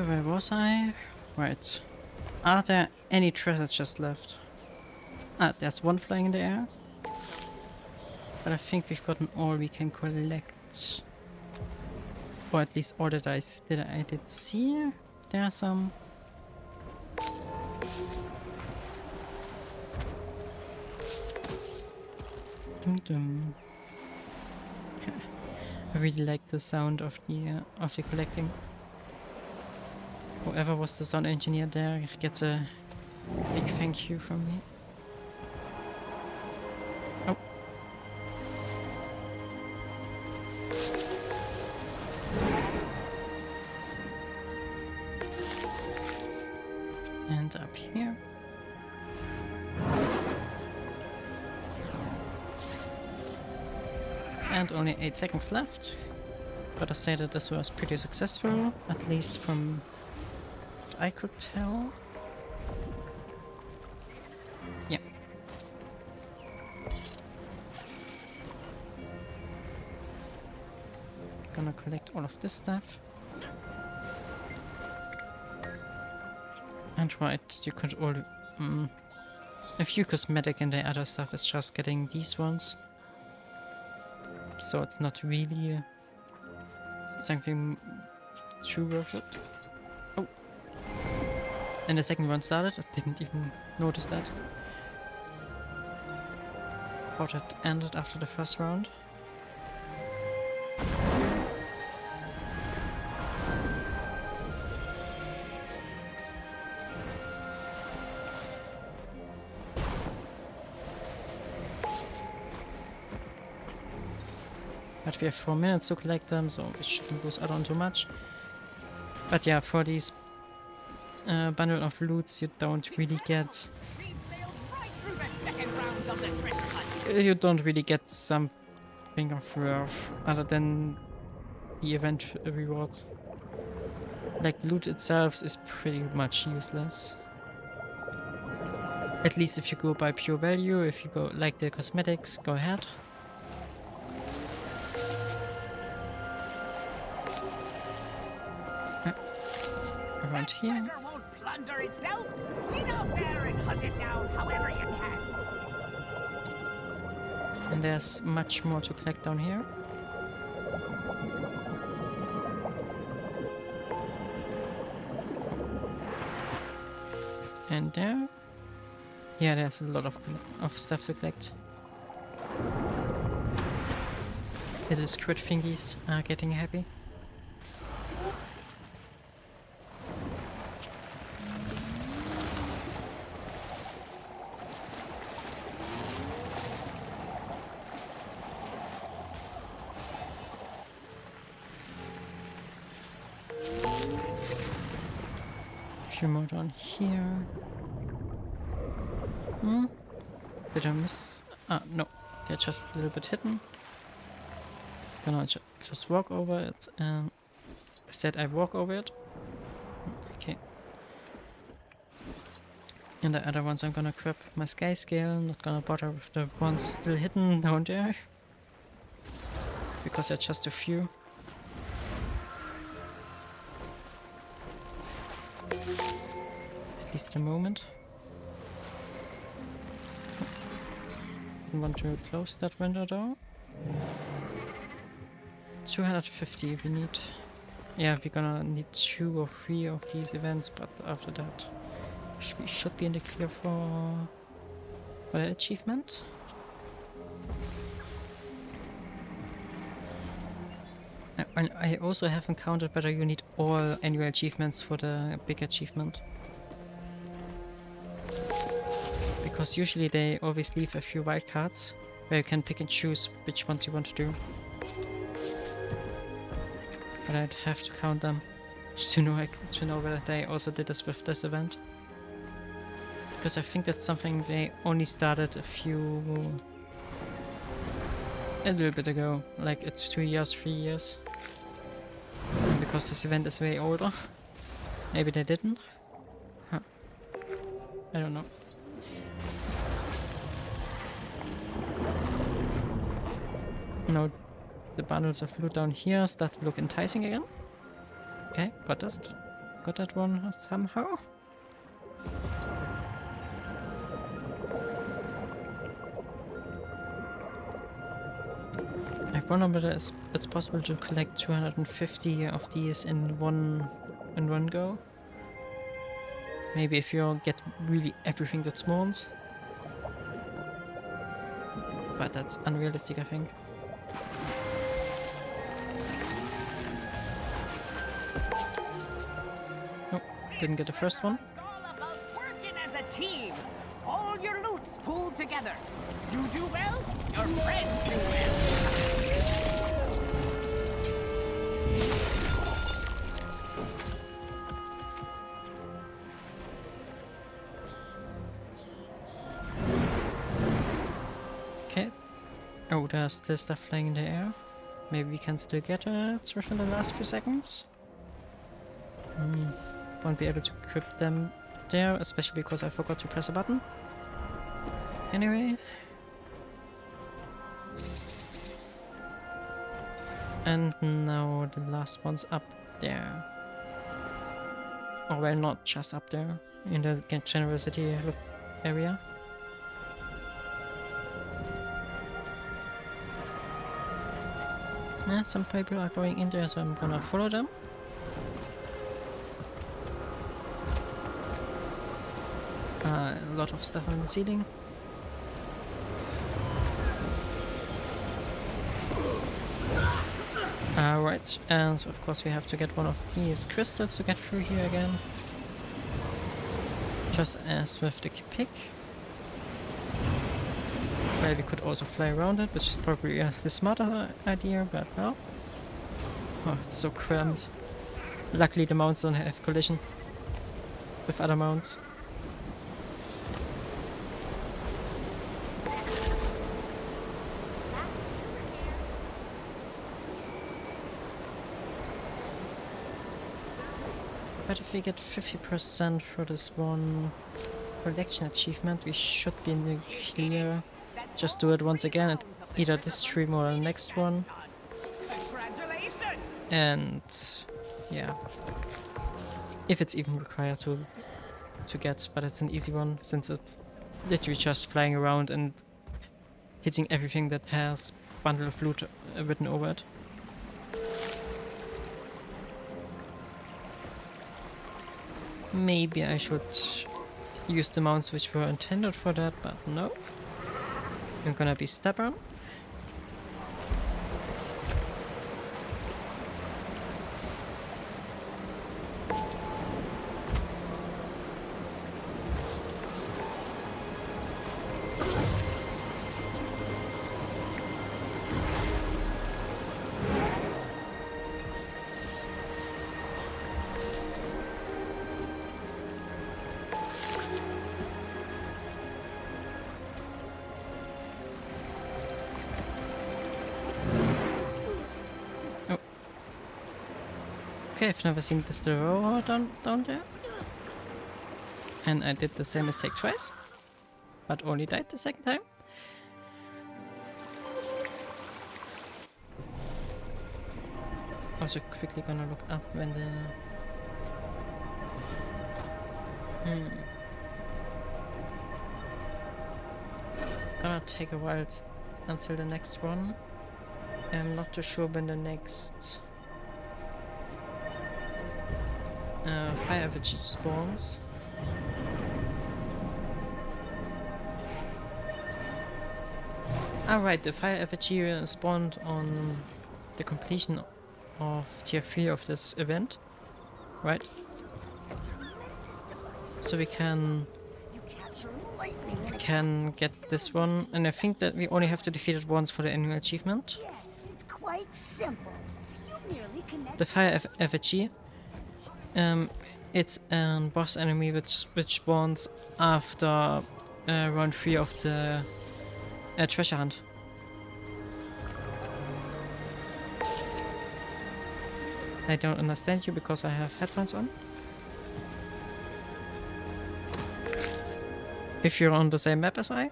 Where was I? Right. Are there any treasure chests left? Ah, there's one flying in the air. But I think we've gotten all we can collect. Or at least all that I did see. There are some. Dum dum. I really like the sound of the collecting. Whoever was the sound engineer there gets a big thank you from me. Oh. And up here. And only 8 seconds left. Gotta say that this was pretty successful, at least from what I could tell. Yeah. Gonna collect all of this stuff. And right, you could all... a few cosmetic and the other stuff is just getting these ones. So it's not really something too worth it. Oh! And the second one started, I didn't even notice that. Thought it ended after the first round. But we have 4 minutes to collect them, so we shouldn't lose out on too much. But yeah, for these bundle of loots, you don't really get... You don't really get something of worth other than the event rewards. Like, the loot itself is pretty much useless. At least if you go by pure value. If you go like the cosmetics, go ahead. Around here. Treasure won't plunder itself. Get out there and hunt it down however you can. And there's much more to collect down here. And there. Yeah, there's a lot of stuff to collect. Little squid thingies are getting happy. Few more down here. Did I miss? Ah, no. They're just a little bit hidden. Gonna just walk over it, and I said I walk over it. Okay. And the other ones I'm gonna grab my sky scale, not gonna bother with the ones still hidden down there. Because they're just a few. At least at the moment. I want to close that window though. 250 we need. Yeah, we're gonna need 2 or 3 of these events, but after that we should be in the clear for the achievement. I also haven't counted whether you need all annual achievements for the big achievement. Because usually they always leave a few wildcards where you can pick and choose which ones you want to do. But I'd have to count them to know whether they also did this with this event. Because I think that's something they only started a little bit ago, like it's 2 years, 3 years. And because this event is way older, maybe they didn't. Huh. I don't know. Now the bundles of loot down here start to look enticing again. Okay, got that one somehow. I wonder whether it's possible to collect 250 of these in one go. Maybe if you get really everything that spawns. But that's unrealistic, I think. Nope, didn't get the first one. It's all about working as a team. All your loot's pulled together. You do well, your friends do well. Okay. Oh, there's still stuff flying in the air. Maybe we can still get it within the last few seconds. Won't be able to equip them there, especially because I forgot to press a button. Anyway. And now the last one's up there. Oh, well, not just up there, in the general city area. Yeah, some people are going in there, so I'm gonna follow them. A lot of stuff on the ceiling. Right, and of course we have to get one of these crystals to get through here again. Just as with the pick. Well, we could also fly around it, which is probably the smarter idea, but well. Oh, it's so cramped. Luckily the mounts don't have collision with other mounts. But if we get 50% for this one collection achievement, we should be in the clear. Just do it once again at either this stream or the next one. Congratulations! And yeah, if it's even required to get, but it's an easy one since it's literally just flying around and hitting everything that has bundle of loot written over it. Maybe I should use the mounts which were intended for that, but no. I'm gonna be stubborn. Okay, I've never seen this row down there. And I did the same mistake twice, but only died the second time. Also quickly gonna look up when the... Gonna take a while until the next one. I'm not too sure when the next... fire effigy spawns. Alright, the fire effigy spawned on the completion of tier 3 of this event, right? So we can get this one, and I think that we only have to defeat it once for the annual achievement. Yes, it's quite simple. You merely connect The fire effigy. It's a boss enemy which spawns after round 3 of the treasure hunt. I don't understand you because I have headphones on. If you're on the same map as I.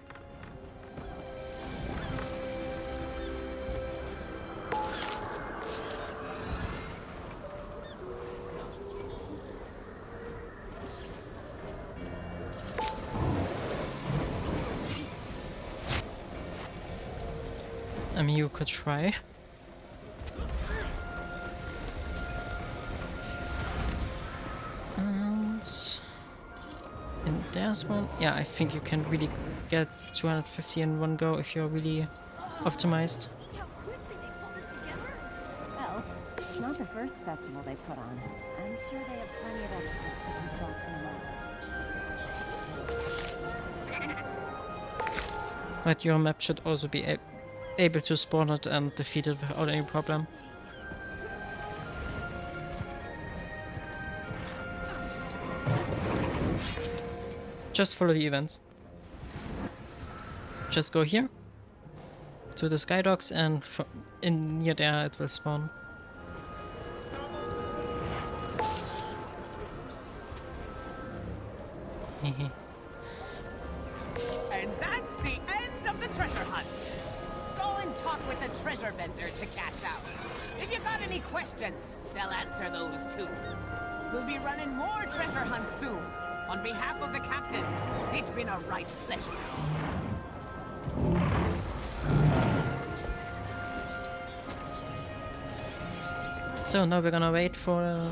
I mean, you could try. And there's one. Yeah, I think you can really get 250 in one go if you're really optimized. See how quickly they pull this together? Well, it's not the first festival they put on. I'm sure they have plenty of experts to consult in the moment. But your map should also be able to spawn it and defeat it without any problem. Just follow the events. Just go here to the sky docks, and in near there it will spawn. And that's the end of the treasure hunt. Go and talk with the treasure vendor to cash out. If you got any questions, they'll answer those too. We'll be running more treasure hunts soon. On behalf of the captains, it's been a right pleasure. So now we're gonna wait for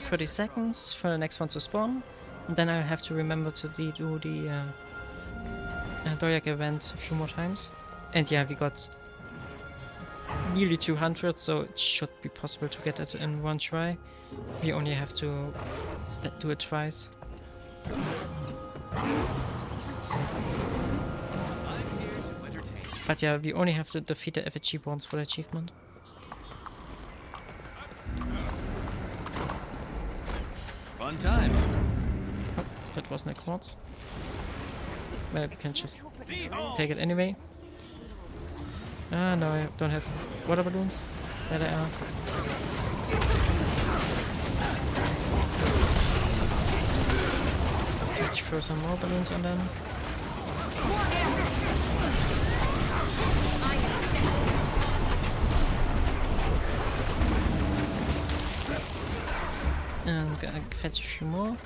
30 seconds for the next one to spawn. And then I'll have to remember to do the Doyak event a few more times. And yeah, we got nearly 200, so it should be possible to get it in one try. We only have to do it twice. But yeah, we only have to defeat the effigy once for the achievement. Fun times. Oh, that wasn't a quartz. Well, we can just take it anyway. Ah, no, I don't have water balloons. There they are. Let's throw some more balloons on them. And gonna fetch a few more.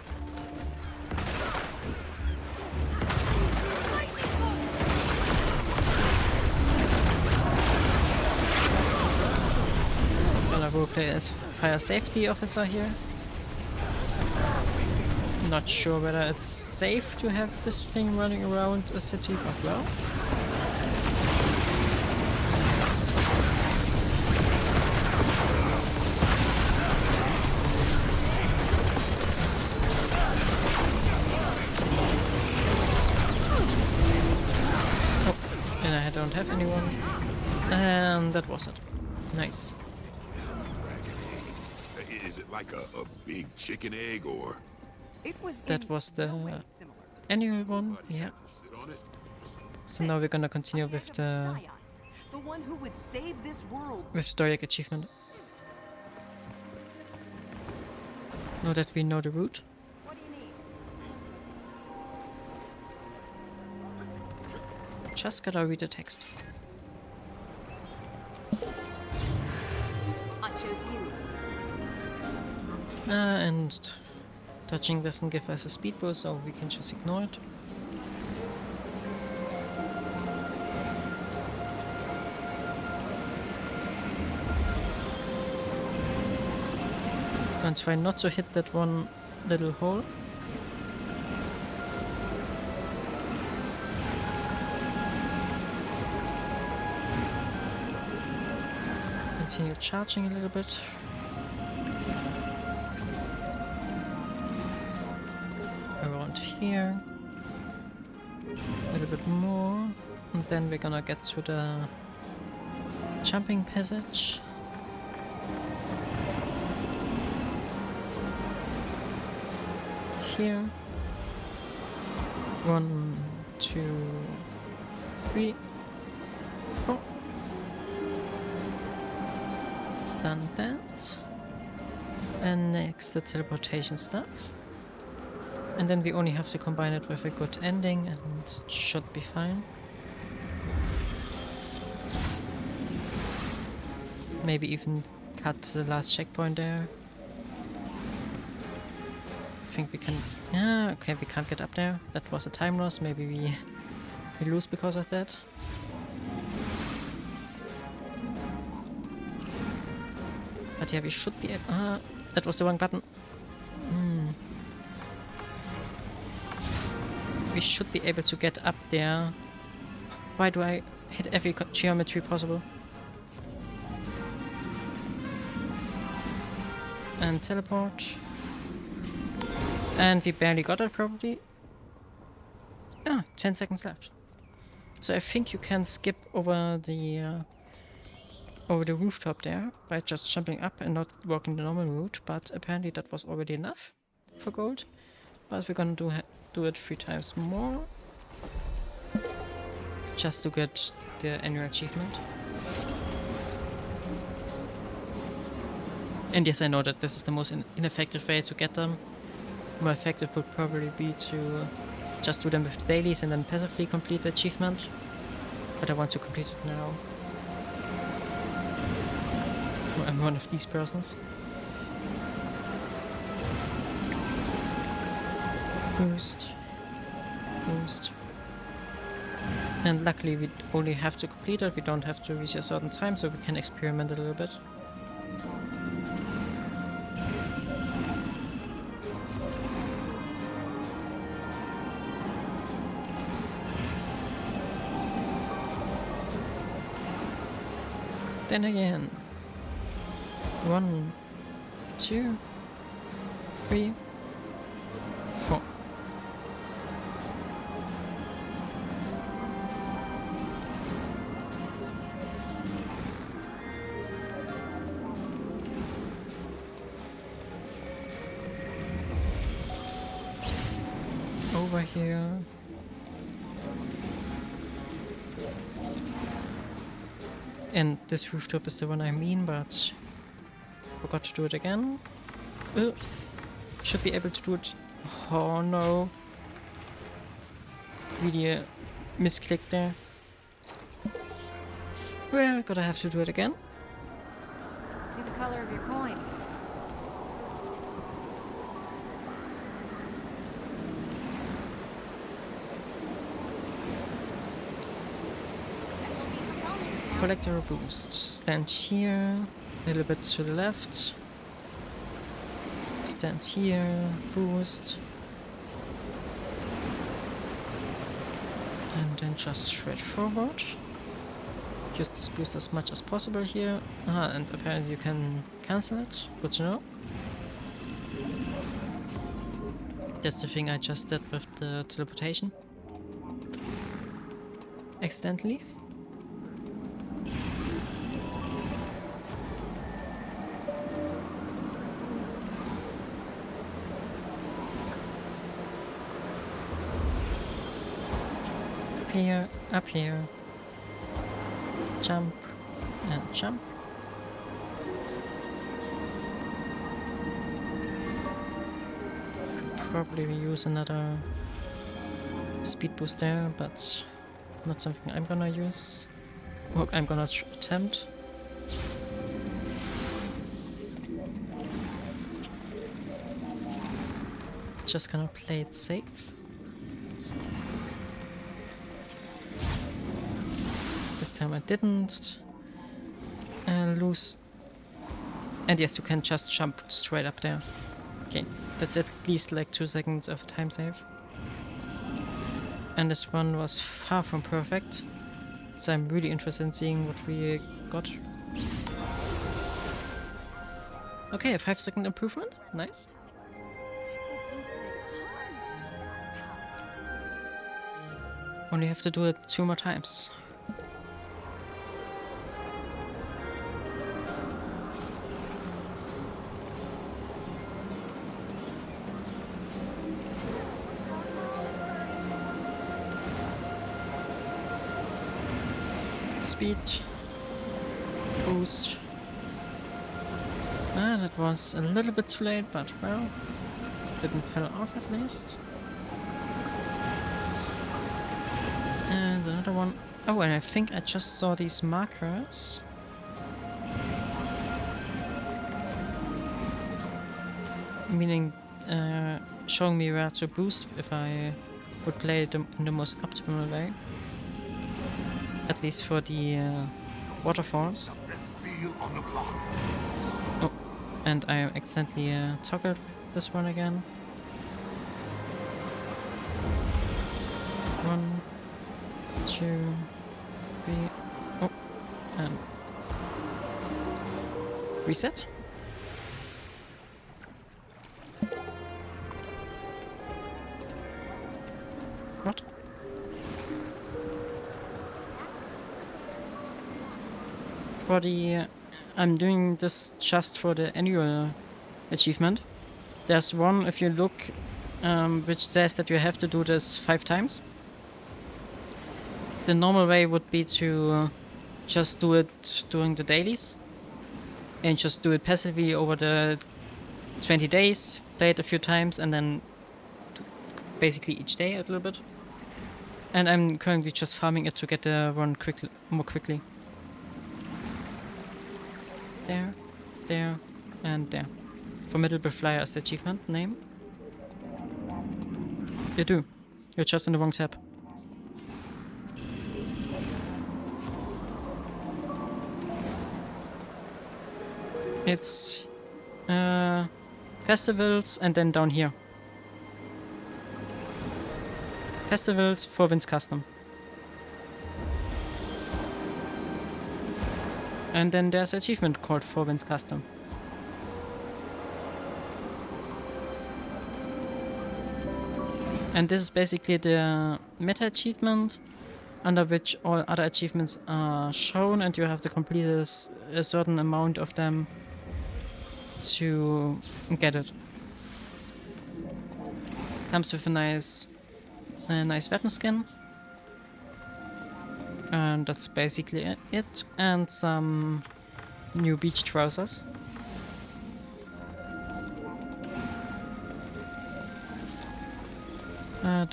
Gonna roleplay as fire safety officer here. Not sure whether it's safe to have this thing running around a city, but well. Oh, and I don't have anyone. And that was it. Nice. Is it like a big chicken egg or? That was the annual one, yeah. So now we're gonna continue with the one who would save this world. with the Doyak achievement. Now that we know the route. What do you need? Just gotta read the text. I chose you. And touching doesn't give us a speed boost, so we can just ignore it. And try not to hit that one little hole. And continue charging a little bit. Around here. A little bit more. And then we're gonna get to the jumping passage. Here. 1, 2, 3, 4. Done that. And next the teleportation stuff. And then we only have to combine it with a good ending and it should be fine. Maybe even cut the last checkpoint there. I think we can... Yeah, okay, we can't get up there. That was a time loss. Maybe we lose because of that. But yeah, we should be... that was the wrong button. We should be able to get up there. Why do I hit every geometry possible? And teleport. And we barely got it probably. Ah, 10 seconds left. So I think you can skip over the rooftop there by just jumping up and not walking the normal route, but apparently that was already enough for gold. But we're gonna do it 3 times more just to get the annual achievement. And yes, I know that this is the most ineffective way to get them. More effective would probably be to just do them with the dailies and then passively complete the achievement. But I want to complete it now. Oh, I'm one of these persons. Boost. Boost. And luckily we only have to complete it, we don't have to reach a certain time, so we can experiment a little bit. Then again. 1, 2, 3, 4. Over here. And this rooftop is the one I mean, but forgot to do it again. Should be able to do it. Oh no. Really misclick there. Well, gotta have to do it again. See the color of your coin. Collector boost. Stand here. A little bit to the left. Stand here. Boost. And then just straight forward. Use this boost as much as possible here. And apparently you can cancel it. Good to know. That's the thing I just did with the teleportation. Accidentally. Up here, jump and jump. Could probably use another speed boost there, but not something I'm gonna use. Or I'm gonna attempt. Just gonna play it safe. This time I didn't lose. And yes, you can just jump straight up there. Okay, that's at least like 2 seconds of time save. And this one was far from perfect. So I'm really interested in seeing what we got. Okay, a 5-second improvement. Nice. Only have to do it 2 more times. Speed. Boost. Ah, that was a little bit too late, but well, didn't fall off at least. And another one. Oh, and I think I just saw these markers. Meaning, showing me where to boost if I would play it in the most optimal way. At least for the waterfalls. Oh, and I accidentally toggled this one again. 1, 2, 3. Oh, and reset. What? For the I'm doing this just for the annual achievement. There's one, if you look, which says that you have to do this 5 times. The normal way would be to just do it during the dailies and just do it passively over the 20 days, play it a few times, and then basically each day a little bit. And I'm currently just farming it to get the run more quickly. There, there, and there. Formidable Flyer is the achievement name. You do. You're just in the wrong tab. It's festivals and then down here. Festivals for Vince Custom. And then there's an achievement called for Vince Custom. And this is basically the meta achievement under which all other achievements are shown, and you have to complete a certain amount of them to get it. Comes with a nice weapon skin. And that's basically it. And some new beach trousers. I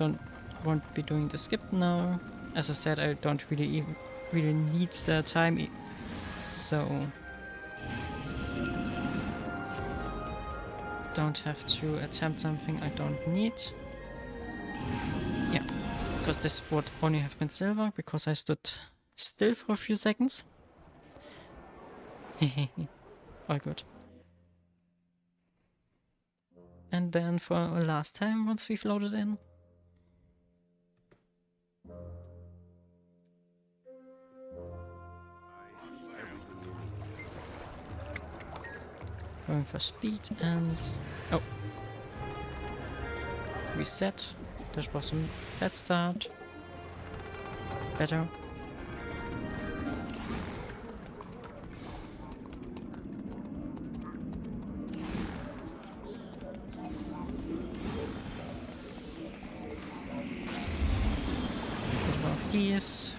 won't be doing the skip now. As I said, I don't really need the time, so don't have to attempt something I don't need. Yeah, because this would only have been silver, because I stood still for a few seconds. All good. And then for a last time, once we've loaded in. Going for speed and... oh. Reset. That was a bad start. Better. These.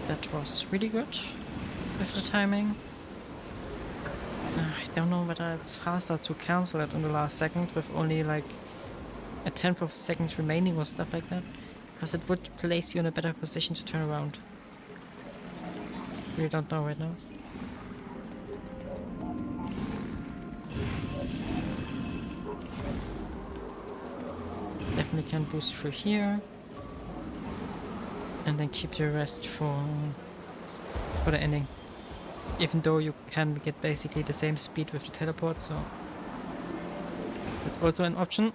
That was really good with the timing. I don't know whether it's faster to cancel it in the last second with only like a 10th of a second remaining or stuff like that, because it would place you in a better position to turn around. Really don't know right now. Definitely can boost through here. And then keep the rest for the ending. Even though you can get basically the same speed with the teleport, so that's also an option.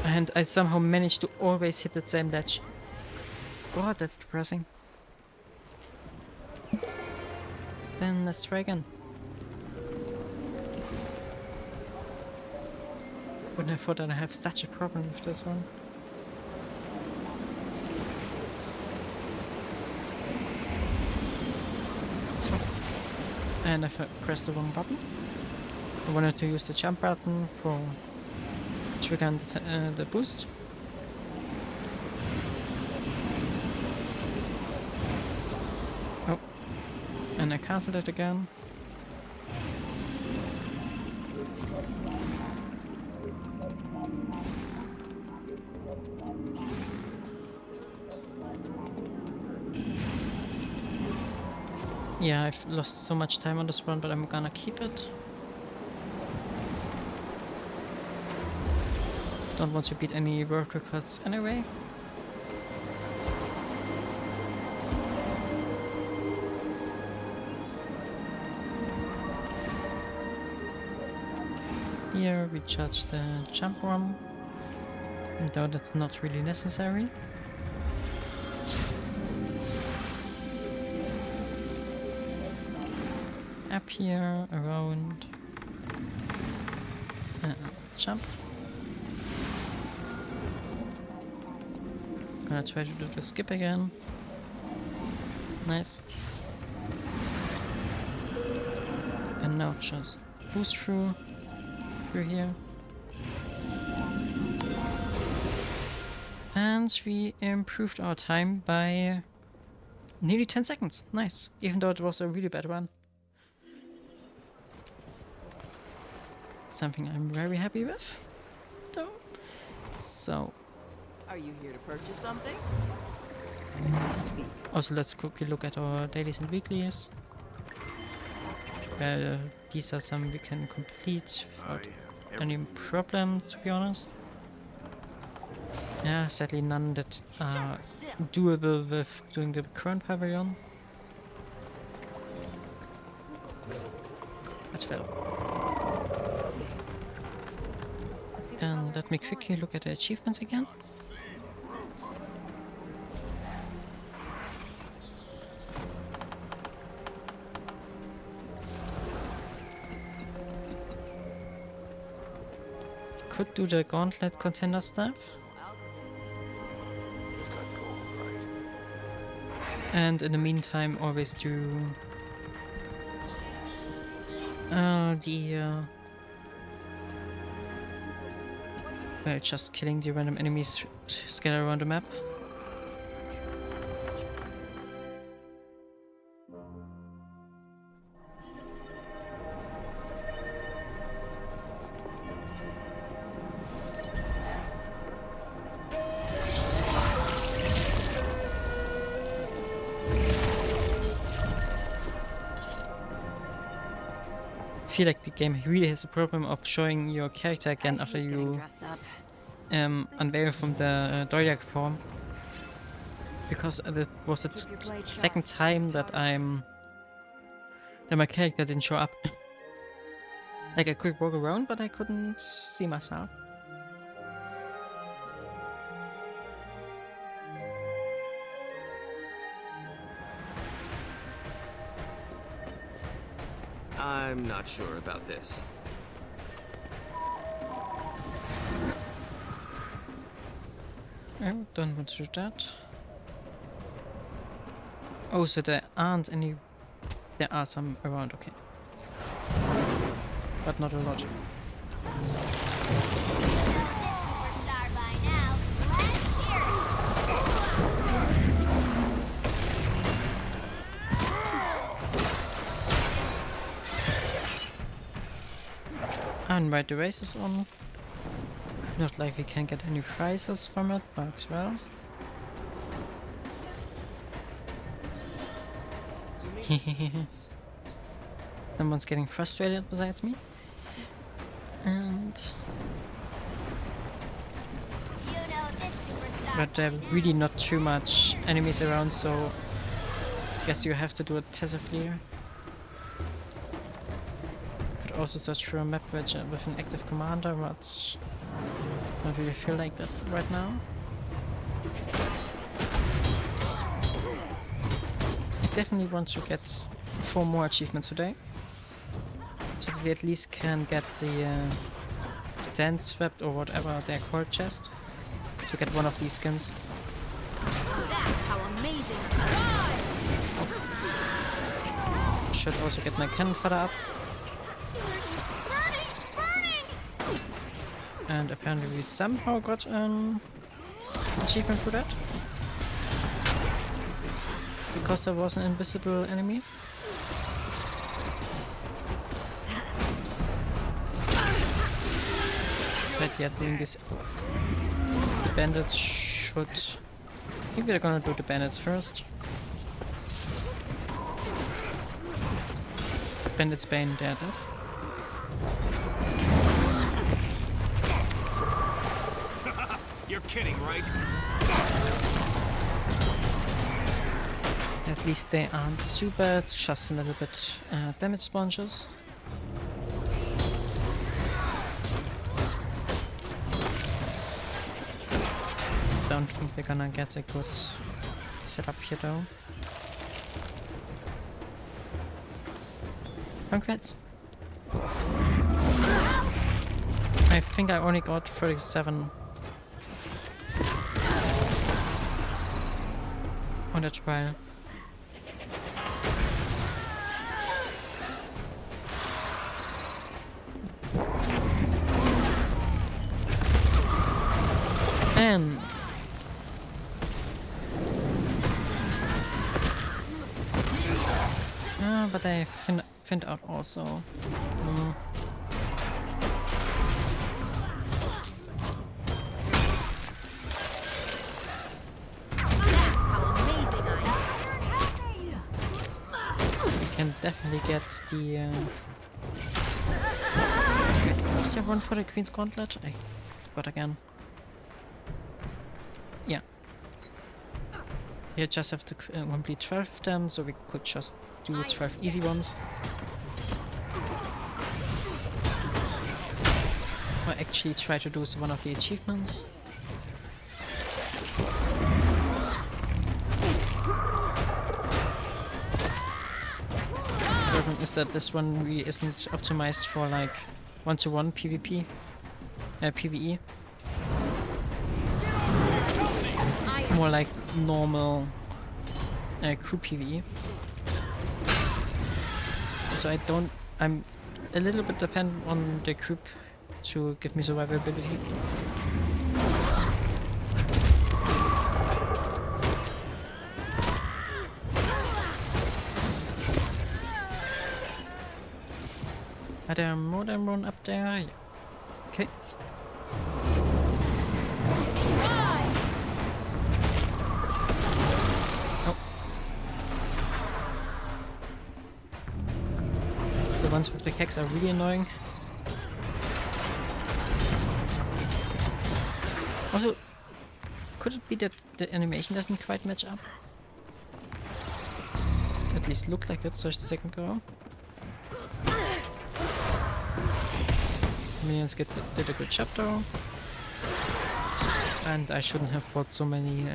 And I somehow managed to always hit that same ledge. God, that's depressing. Then let's try again. Wouldn't have thought that I have such a problem with this one. And I pressed the wrong button. I wanted to use the jump button for triggering the boost. Oh, and I cancelled it again. Yeah, I've lost so much time on this one, but I'm gonna keep it. Don't want to beat any world records anyway. Here we judge the jump run, though that's not really necessary. Up here, around, jump. Gonna try to do the skip again. Nice. And now just boost through here. And we improved our time by nearly 10 seconds. Nice. Even though it was a really bad one. Something I'm very happy with, though. So, Are you here to purchase something? also let's quickly look at our dailies and weeklies. These are some we can complete without any problem, to be honest. Yeah, sadly none that are doable with doing the current pavilion. That's fair. Then let me quickly look at the achievements again. Could do the gauntlet contender stuff. You've got gold, right? And in the meantime always do well, just killing the random enemies scattered around the map. I feel like the game really has a problem of showing your character again after you unveil from the Doryak form, because that was the second time that my character didn't show up. Like I could walk around, but I couldn't see myself. I'm not sure about this. I don't want to do that. Oh, so there aren't any... There are some around, okay. But not a lot. Superstar by now. Let's hear And right, the race is on. Not like we can get any prizes from it, but well. Someone's getting frustrated besides me. And... you know this superstar. But there are really not too much enemies around, so... guess you have to do it passively. Could also search for a map with an active commander, but... don't really feel like that right now. I definitely want to get 4 more achievements today, so that we at least can get the sand swept or whatever they're called chest to get one of these skins. That's how amazing. Should also get my cannon fodder up. And apparently we somehow got an achievement for that. Because there was an invisible enemy. But yeah, doing this, the bandits should... Maybe they're gonna do the bandits first. Bandits Bane, there it is. You're kidding, right? At least they aren't too bad, just a little bit damage sponges. Don't think we're gonna get a good setup here though. Congrats! I think I only got 37 on the trial. And but I find out also. That's how amazing I Can definitely get the. Is there one for the Queen's Gauntlet? I forgot again. Yeah. We just have to complete 12 of them, so we could just do 12 easy ones. Or actually try to do one of the achievements. The problem is that this one really isn't optimized for like one-to-one PvP, PvE. More like normal crew PvE. So I'm a little bit dependent on the group to give me survivability. Are there more than one up there? Yeah. Okay. The ones with the keks are really annoying. Also, could it be that the animation doesn't quite match up? At least looked like it just a second ago. Minions did a good job though. And I shouldn't have bought so many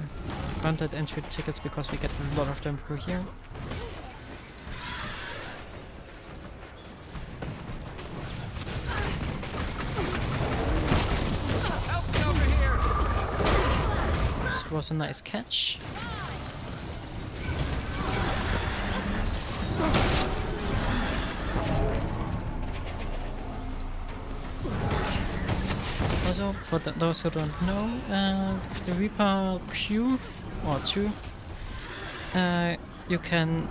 content entry tickets because we get a lot of them through here. This was a nice catch. Also, for those who don't know, the Reaper Q or 2, you can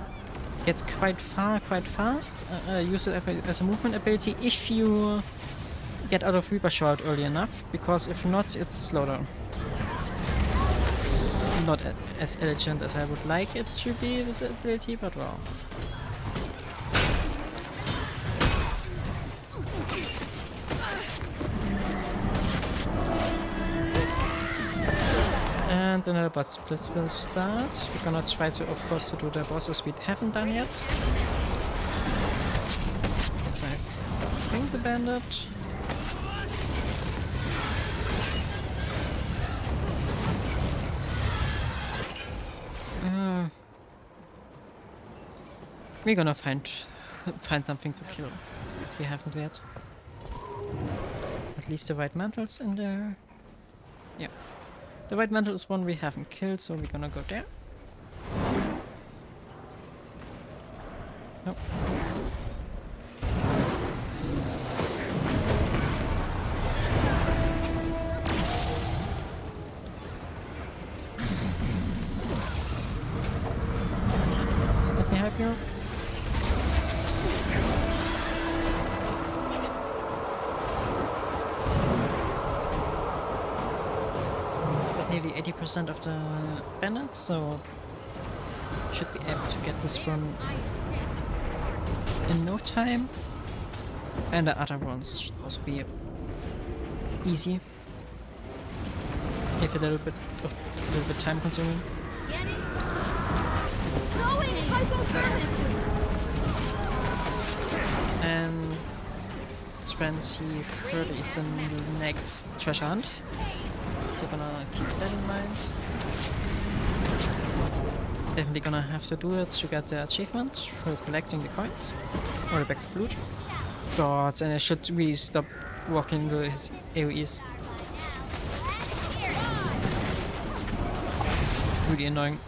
get quite far quite fast, use it as a movement ability if you get out of Reaper shot early enough, because if not, it's a slowdown. Not as elegant as I would like it to be, this ability, but well. And another boss split will start. We're gonna try to, of course, to do the bosses we haven't done yet. So I think the bandit. We're gonna find something to kill. We haven't yet. At at least the white mantles in there. Yeah. The white mantle is one we haven't killed, so we're gonna go there. Nope. Let me help you. Nearly 80% of the bandits, so should be able to get this one in no time. And the other ones should also be easy, if a little bit time consuming. And 2030 is in the next treasure hunt. So gonna keep that in mind. Definitely gonna have to do it to get the achievement for collecting the coins. Or the back of loot. God, and I should really stop walking with his AoEs. Really annoying.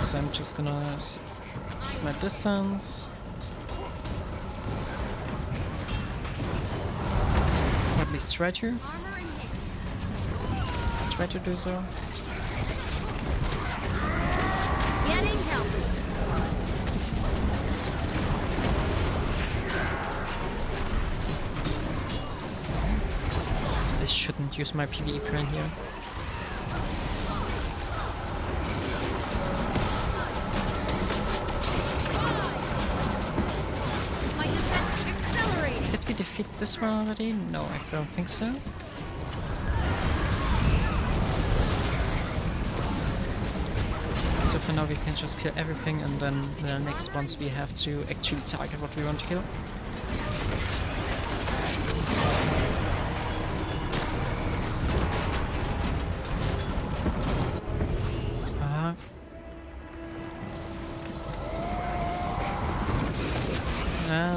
So I'm just gonna keep my distance. At least try to do so. Getting help. I shouldn't use my PvE plan here. My defense accelerating. Did we defeat this one already? No, I don't think so. So for now we can just kill everything, and then the next ones we have to actually target what we want to kill.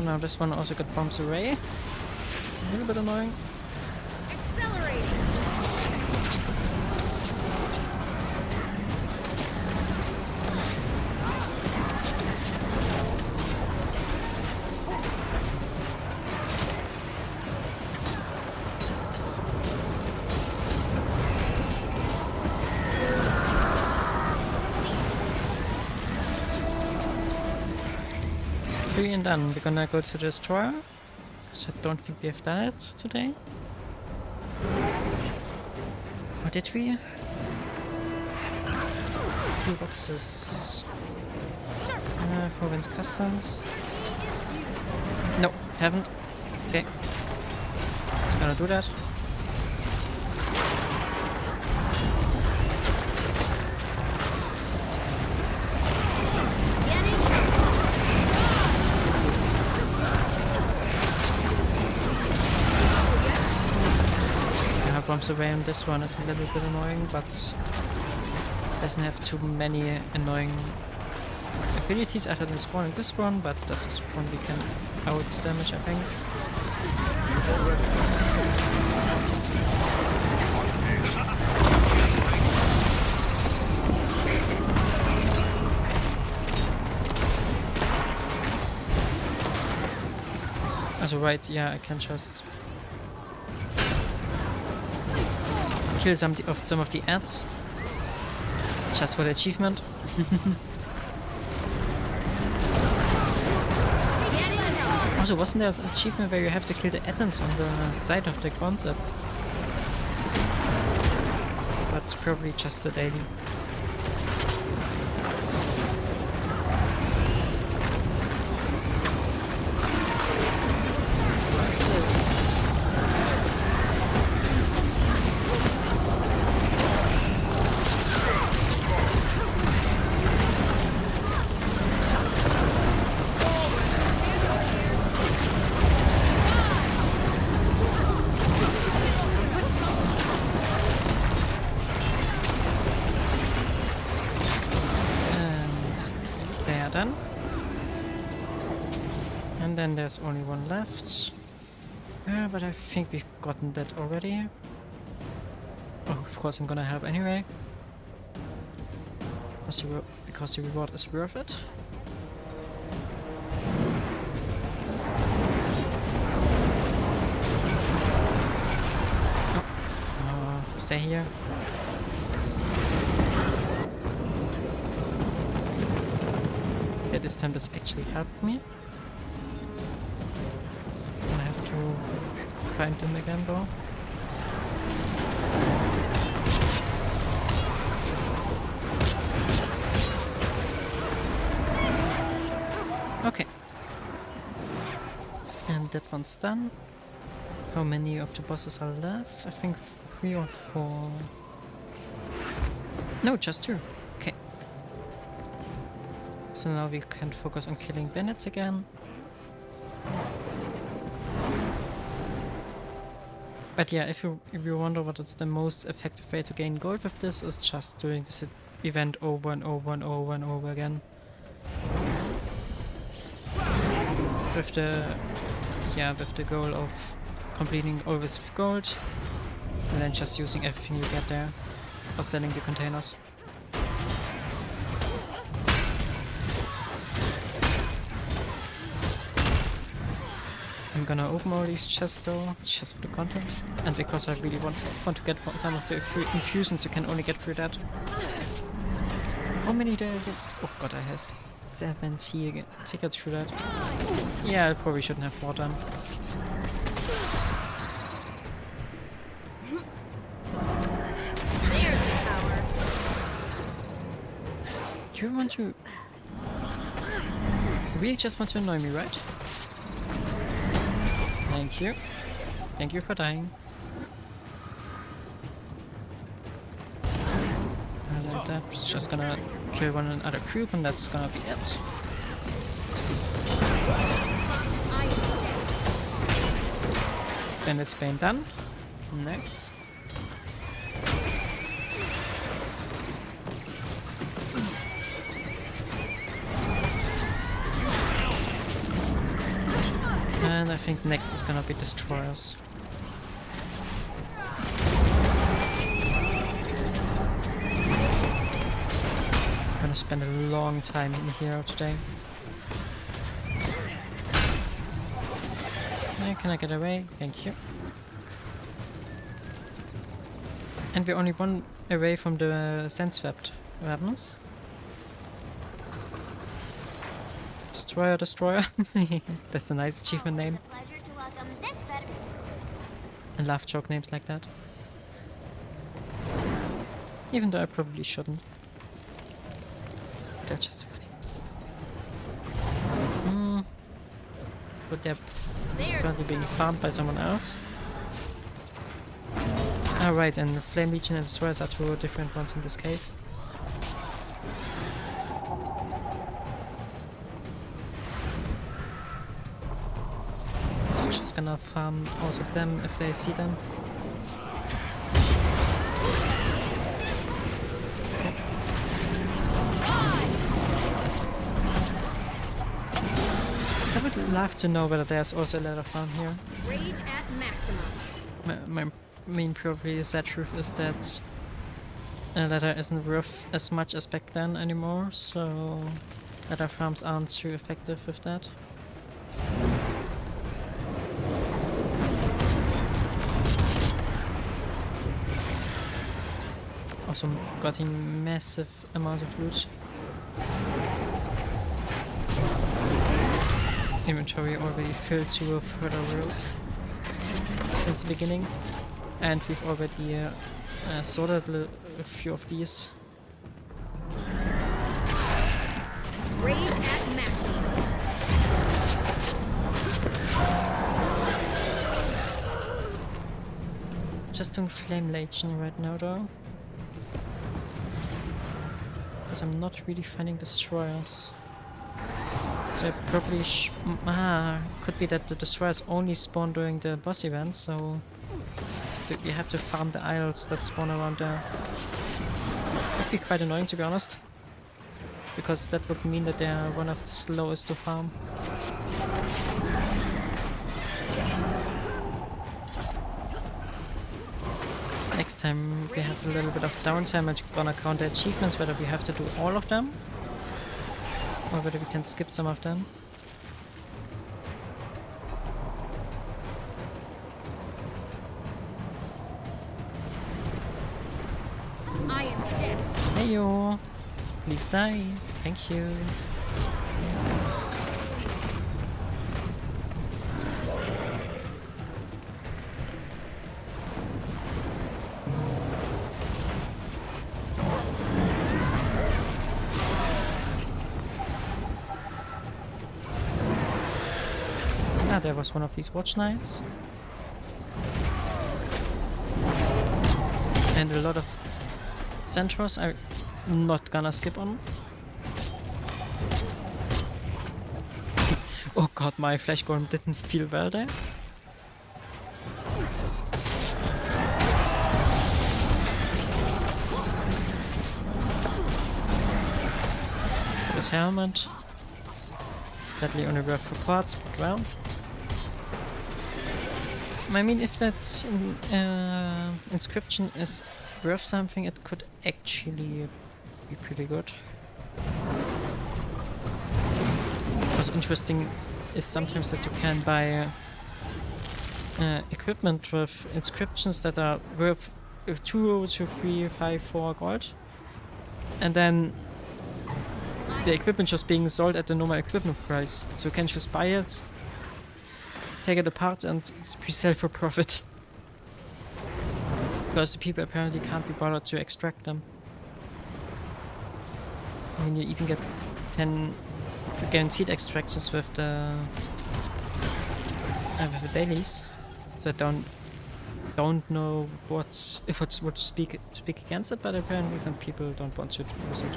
Now this one also got bombs array. A little bit annoying. Accelerating. And done. We're gonna go to the destroyer, because I don't think we have done it today. Or did we? 2 boxes. 4 wins customs. No, haven't. Okay. Just gonna do that. Bombs away on this one is a little bit annoying, but doesn't have too many annoying abilities other than spawning this one, but this is one we can out damage, I think. Also right, yeah, I can just kill some of the ads just for the achievement. Also, wasn't there an achievement where you have to kill the add-ons on the side of the gauntlet? That's probably just a daily. then there's only one left. But I think we've gotten that already. Oh, of course I'm gonna help anyway. Because the reward is worth it. Oh, stay here. Yeah, this time this actually helped me. I have to find him again though. Okay. And that one's done. How many of the bosses are left? I think 3 or 4. No, just 2. Okay. So now we can focus on killing bandits again. But yeah, if you wonder what is the most effective way to gain gold with this, is just doing this event over and over and over and over again. With the goal of completing always with gold, and then just using everything you get there, or selling the containers. I'm gonna open all these chests though, just for the content, and because I really want to get some of the infusions you can only get through that. How many do I get? Oh god, I have 70 tickets through that. Yeah, I probably shouldn't have more done. There's the power. Do you want to... You really just want to annoy me, right? Thank you. Thank you for dying. And then that's just gonna kill one another group, and that's gonna be it. Then it's been done. Nice. And I think next is gonna be destroyers. I'm gonna spend a long time in here today. Can I get away? Thank you. And we're only one away from the sense-swept weapons. Destroyer. That's a nice achievement name. I love joke names like that. Even though I probably shouldn't. They're just funny. But they're currently being farmed by someone else. Ah, right, and Flame Legion and Destroyers are 2 different ones in this case. So I'm just gonna farm also them if they see them. I would love to know whether there's also a ladder farm here. Rage at maximum. My main probably is that truth is that ladder isn't worth as much as back then anymore, so ladder farms aren't too effective with that. Also getting massive amounts of loot. Inventory already filled to further rows since the beginning, and we've already sorted a few of these. Rage at maximum. Just doing Flame Legion right now though, because I'm not really finding destroyers. So I probably could be that the destroyers only spawn during the boss event, so you have to farm the isles that spawn around there. Would be quite annoying, to be honest, because that would mean that they are one of the slowest to farm. next time we have a little bit of downtime and gonna count the achievements, whether we have to do all of them or whether we can skip some of them. I am dead. Heyo! Please die. Thank you. Ah, there was one of these watch nights. And a lot of Centros I'm not gonna skip on. Oh god, my flash golem didn't feel well there. His helmet. Sadly only worth for parts, but well. I mean, if that inscription is worth something, it could actually be pretty good. What's interesting is sometimes that you can buy equipment with inscriptions that are worth 2, 3, 5, 4 gold, and then the equipment just being sold at the normal equipment price. So you can just buy it, take it apart, and resell for profit. Because the people apparently can't be bothered to extract them. I mean, you even get 10 guaranteed extractions with the dailies. So I don't know what to speak against it, but apparently some people don't want to use it.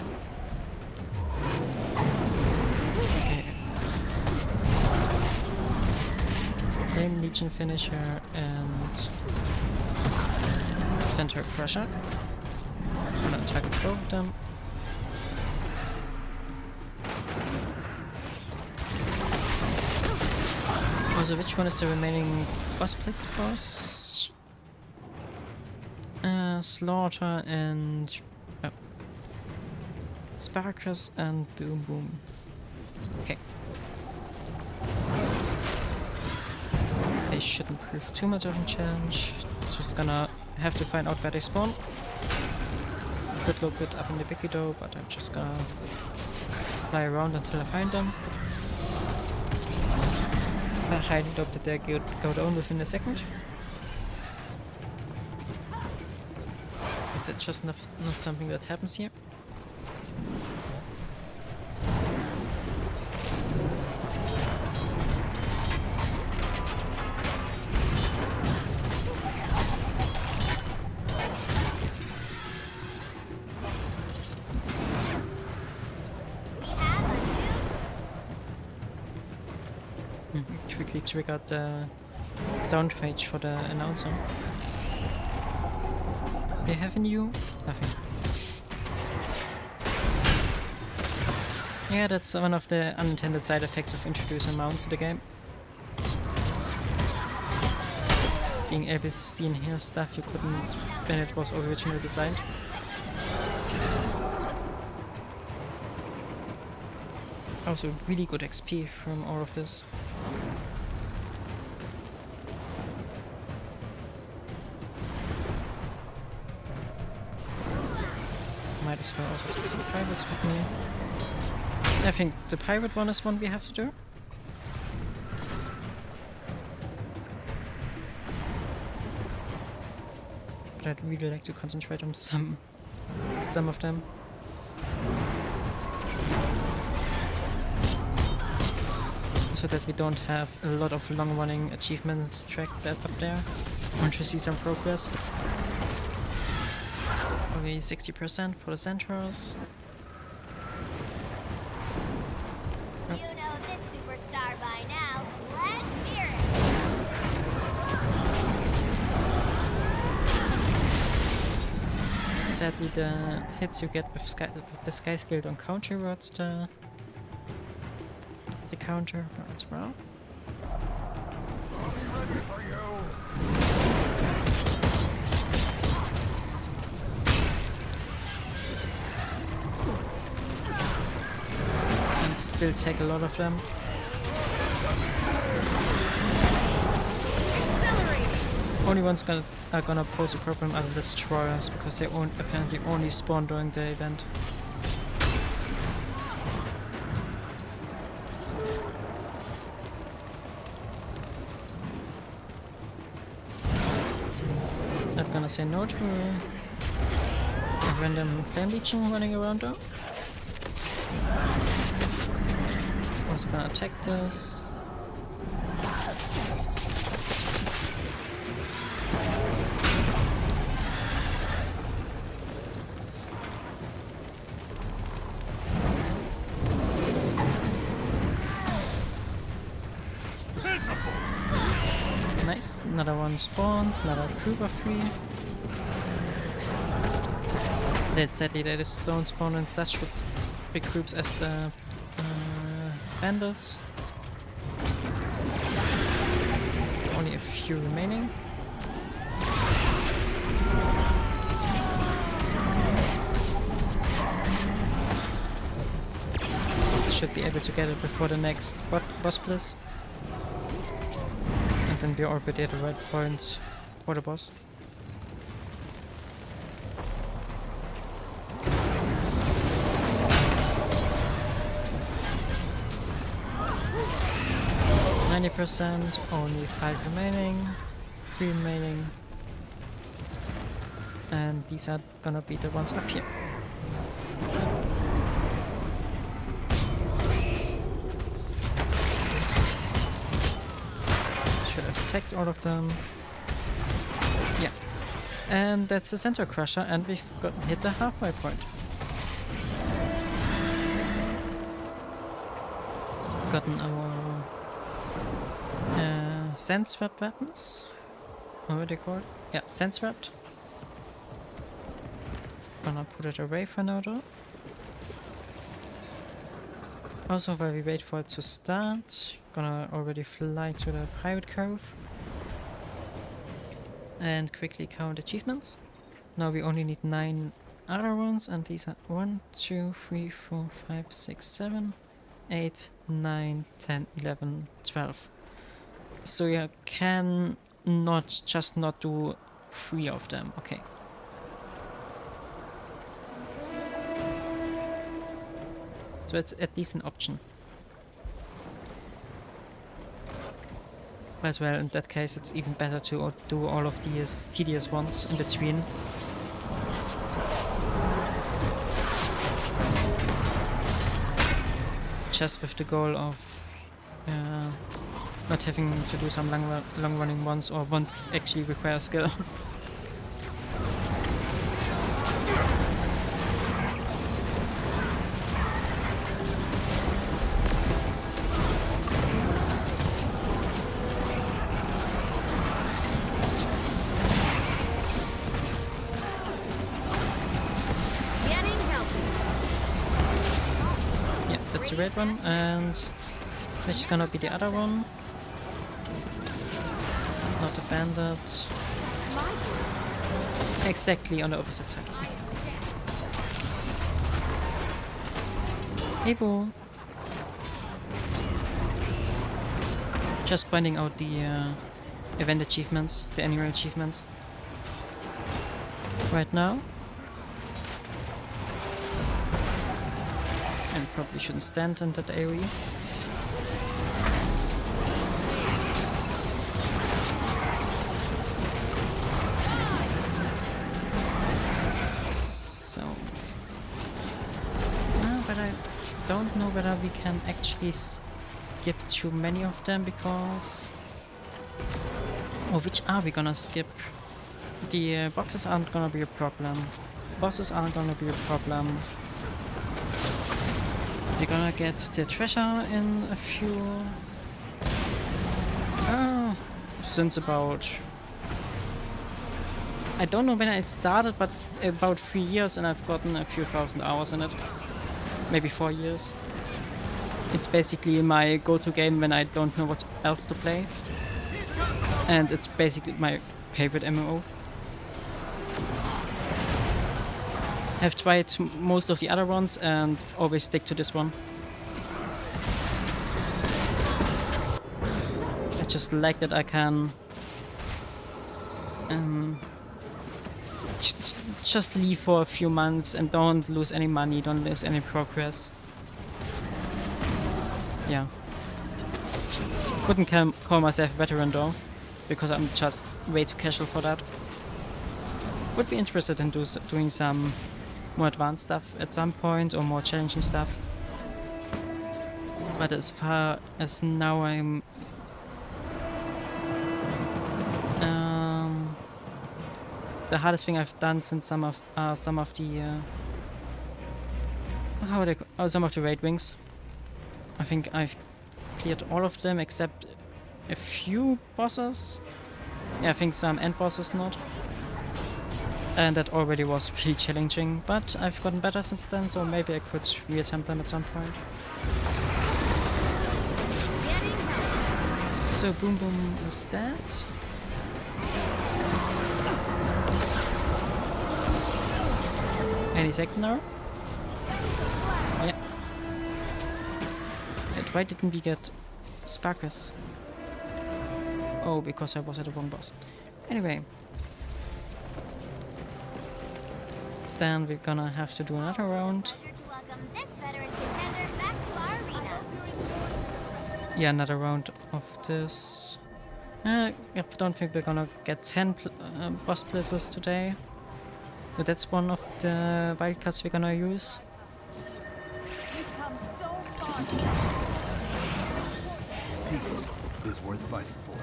Okay. Flame Legion finisher and Center Crusher. I'm gonna attack both of them. Also, which one is the remaining boss blitz boss? Slaughter and Sparkus and Boom Boom. Okay. They shouldn't prove too much of a challenge. Just gonna have to find out where they spawn. Could look it up in the wiki though, but I'm just gonna fly around until I find them. I highly doubt that they go down within a second. Is that just not something that happens here? Quickly triggered the sound page for the announcer. They have a new? Nothing. Yeah, that's one of the unintended side effects of introducing mounts to the game. Being able to see and hear stuff you couldn't when it was originally designed. Also really good XP from all of this. Might as well also take some pirates with me. I think the pirate one is one we have to do. But I'd really like to concentrate on some of them. So that we don't have a lot of long-running achievements tracked up there. I want to see some progress. Okay, 60% for the Centros. You know this superstar by now. Let's hear it. Sadly, the hits you get with the Sky Skill don't count towards the counter as well. will take a lot of them. Only ones are gonna pose a problem are the destroyers, because they apparently only spawn during the event. Not gonna say no to a random flame legion running around though. Also gonna attack this. Nice, another one spawned, another group of 3. That's sadly they just don't spawn in such big groups as the vandals. Only a few remaining. Should be able to get it before the next boss bliss. And then we're already at the right point for the boss. %, only 5 remaining, 3 remaining, and these are gonna be the ones up here. Should have attacked all of them. Yeah. And that's the center crusher, and we've hit the halfway point. Gotten our sense wrapped weapons. What are they called? Yeah, sense wrapped. Gonna put it away for now though. Also, while we wait for it to start, gonna already fly to the pirate cove and quickly count achievements. Now we only need 9 other ones, and these are 1, 2, 3, 4, 5, 6, 7, 8, 9, 10, 11, 12. So you can not do 3 of them. Okay. So it's at least an option. As well, in that case, it's even better to do all of these tedious ones in between. Just with the goal of not having to do some long running ones or won't actually require skill. Yeah, that's the red one, and which is gonna be the other one. Not a bandit. Exactly on the opposite side. Evo. Just pointing out the event achievements, the annual achievements. Right now. And probably shouldn't stand in that area. Don't know whether we can actually skip too many of them, because... Or which are we gonna skip? The boxes aren't gonna be a problem. Bosses aren't gonna be a problem. We're gonna get the treasure in a few... since about... I don't know when I started, but about 3 years, and I've gotten a few thousand hours in it. Maybe 4 years. It's basically my go-to game when I don't know what else to play. And it's basically my favorite MMO. I've tried most of the other ones and always stick to this one. just like that I can just leave for a few months and don't lose any money, don't lose any progress. Yeah. Couldn't call myself a veteran though, because I'm just way too casual for that. Would be interested in doing some more advanced stuff at some point, or more challenging stuff. But as far as now, I'm the hardest thing I've done since some of the some of the raid wings. I think I've cleared all of them except a few bosses. Yeah, I think some end bosses not. And that already was really challenging, but I've gotten better since then, so maybe I could reattempt them at some point. So Boom Boom is dead. Any second now? Yeah. Wait, why didn't we get Sparkus? Oh, because I was at the wrong boss. Anyway. Then we're gonna have to do another round. Yeah, another round of this. I don't think we're gonna get 10 boss places today. But that's one of the wildcards we're gonna use. Peace is worth fighting for.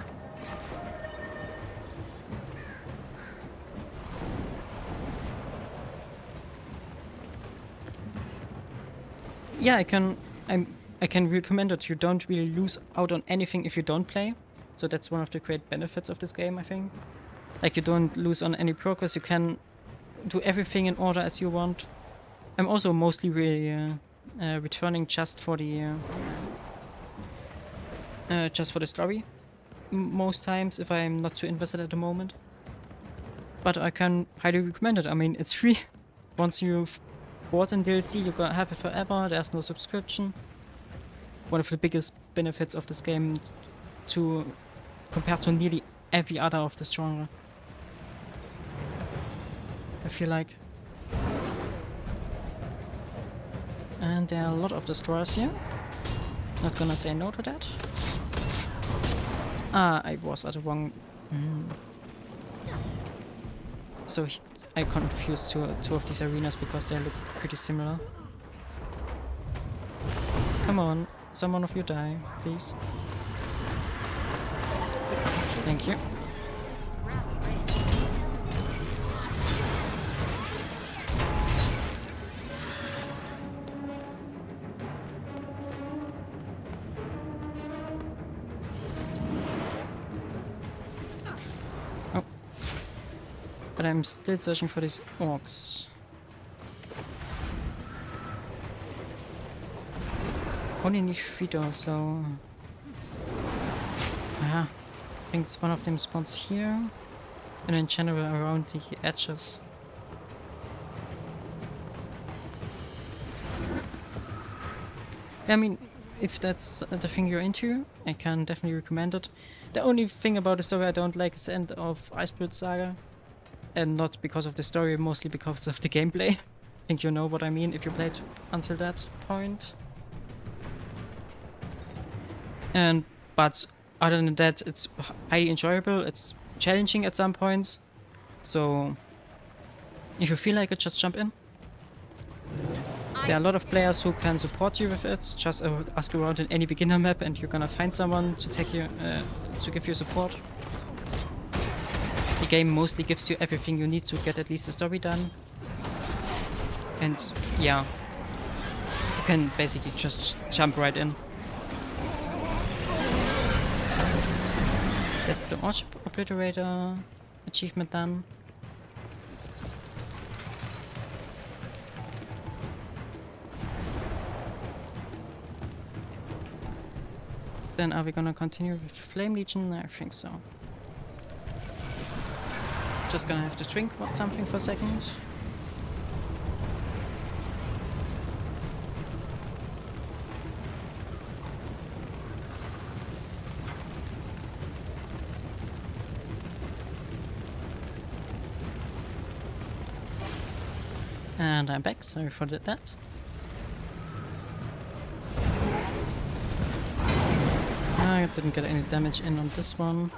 Yeah, I can recommend that you don't really lose out on anything if you don't play. So that's one of the great benefits of this game, I think. Like, you don't lose on any progress, you can do everything in order as you want. I'm also mostly really returning just for the story most times if I'm not too invested at the moment. But I can highly recommend it. I mean, it's free. Once you've bought in DLC, you gotta have it forever. There's no subscription. One of the biggest benefits of this game compared to nearly every other of this genre, I feel like. And there are a lot of destroyers here. Not gonna say no to that. Ah, I was at the wrong... So I confused two of these arenas because they look pretty similar. Come on, someone of you die, please. Thank you. Oh. But I'm still searching for these orcs. Only need 3 though, so... Yeah, I think one of them spawns here, and in general around the edges. I mean, if that's the thing you're into, I can definitely recommend it. The only thing about the story I don't like is the end of Iceberg Saga. And not because of the story, mostly because of the gameplay. I think you know what I mean if you played until that point. But other than that, it's highly enjoyable, it's challenging at some points. So if you feel like it, just jump in. There are a lot of players who can support you with it. Just ask around in any beginner map and you're gonna find someone to take you to give you support. The game mostly gives you everything you need to get at least the story done. And yeah, you can basically just jump right in. That's the Orchard Obliterator achievement done. Then are we gonna continue with Flame Legion? I think so. Just gonna have to drink something for a second. And I'm back, sorry for that. I didn't get any damage in on this one.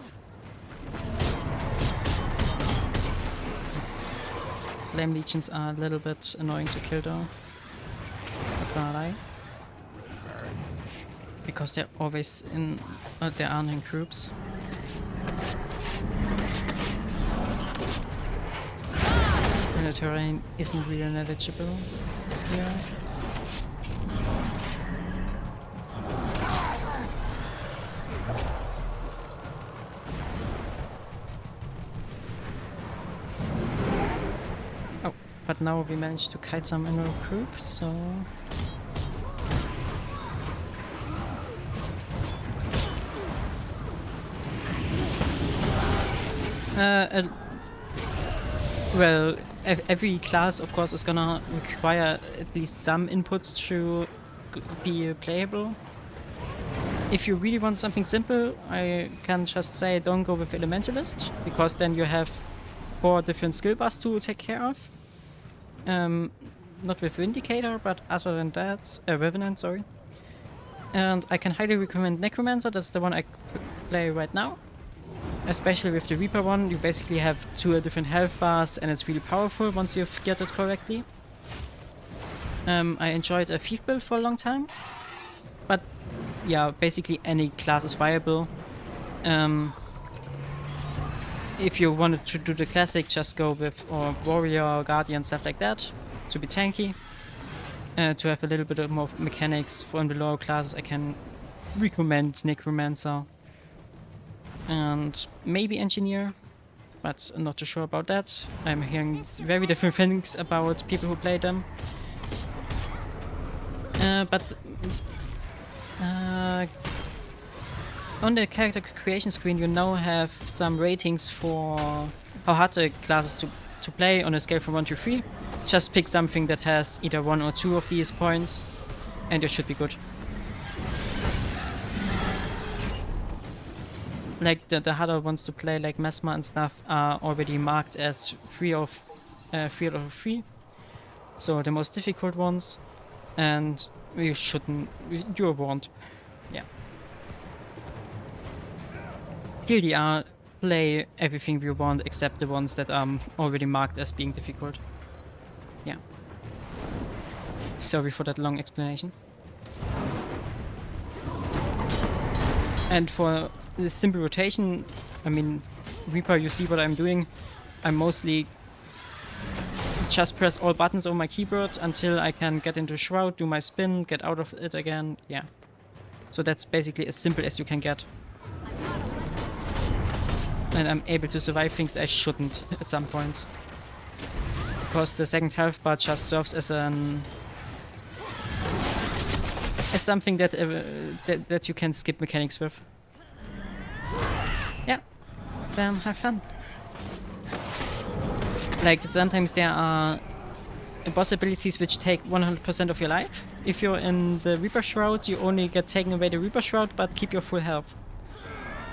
Flame legions are a little bit annoying to kill though. Not gonna lie. Because they're always in, they aren't in groups. And the terrain isn't really negligible here. Oh, but now we managed to kite some in our group, so... well, every class, of course, is gonna require at least some inputs to be playable. If you really want something simple, I can just say don't go with Elementalist, because then you have 4 different skill bars to take care of. Not with Vindicator, but other than that, Revenant, sorry. And I can highly recommend Necromancer, that's the one I play right now. Especially with the Reaper one, you basically have 2 different health bars and it's really powerful once you get it correctly. I enjoyed a Thief build for a long time, but yeah, basically any class is viable. If you wanted to do the classic, just go with Warrior, Guardian, stuff like that, to be tanky. To have a little bit more mechanics from the lower classes, I can recommend Necromancer. And maybe Engineer, but I'm not too sure about that. I'm hearing very different things about people who play them. On the character creation screen you now have some ratings for how hard the classes to play on a scale from 1 to 3. Just pick something that has either 1 or 2 of these points and you should be good. Like the harder ones to play, like Mesmer and stuff, are already marked as 3 out of 3. So the most difficult ones, and you're warned. Yeah. TLDR, play everything you want except the ones that are already marked as being difficult. Yeah. Sorry for that long explanation. And for the simple rotation, I mean, Reaper, you see what I'm doing. I mostly just press all buttons on my keyboard until I can get into Shroud, do my spin, get out of it again, yeah. So that's basically as simple as you can get. And I'm able to survive things I shouldn't at some points. Because the second health bar just serves as something that that you can skip mechanics with. Yeah, then have fun. Like sometimes there are boss abilities which take 100% of your life. If you're in the Reaper Shroud, you only get taken away the Reaper Shroud, but keep your full health.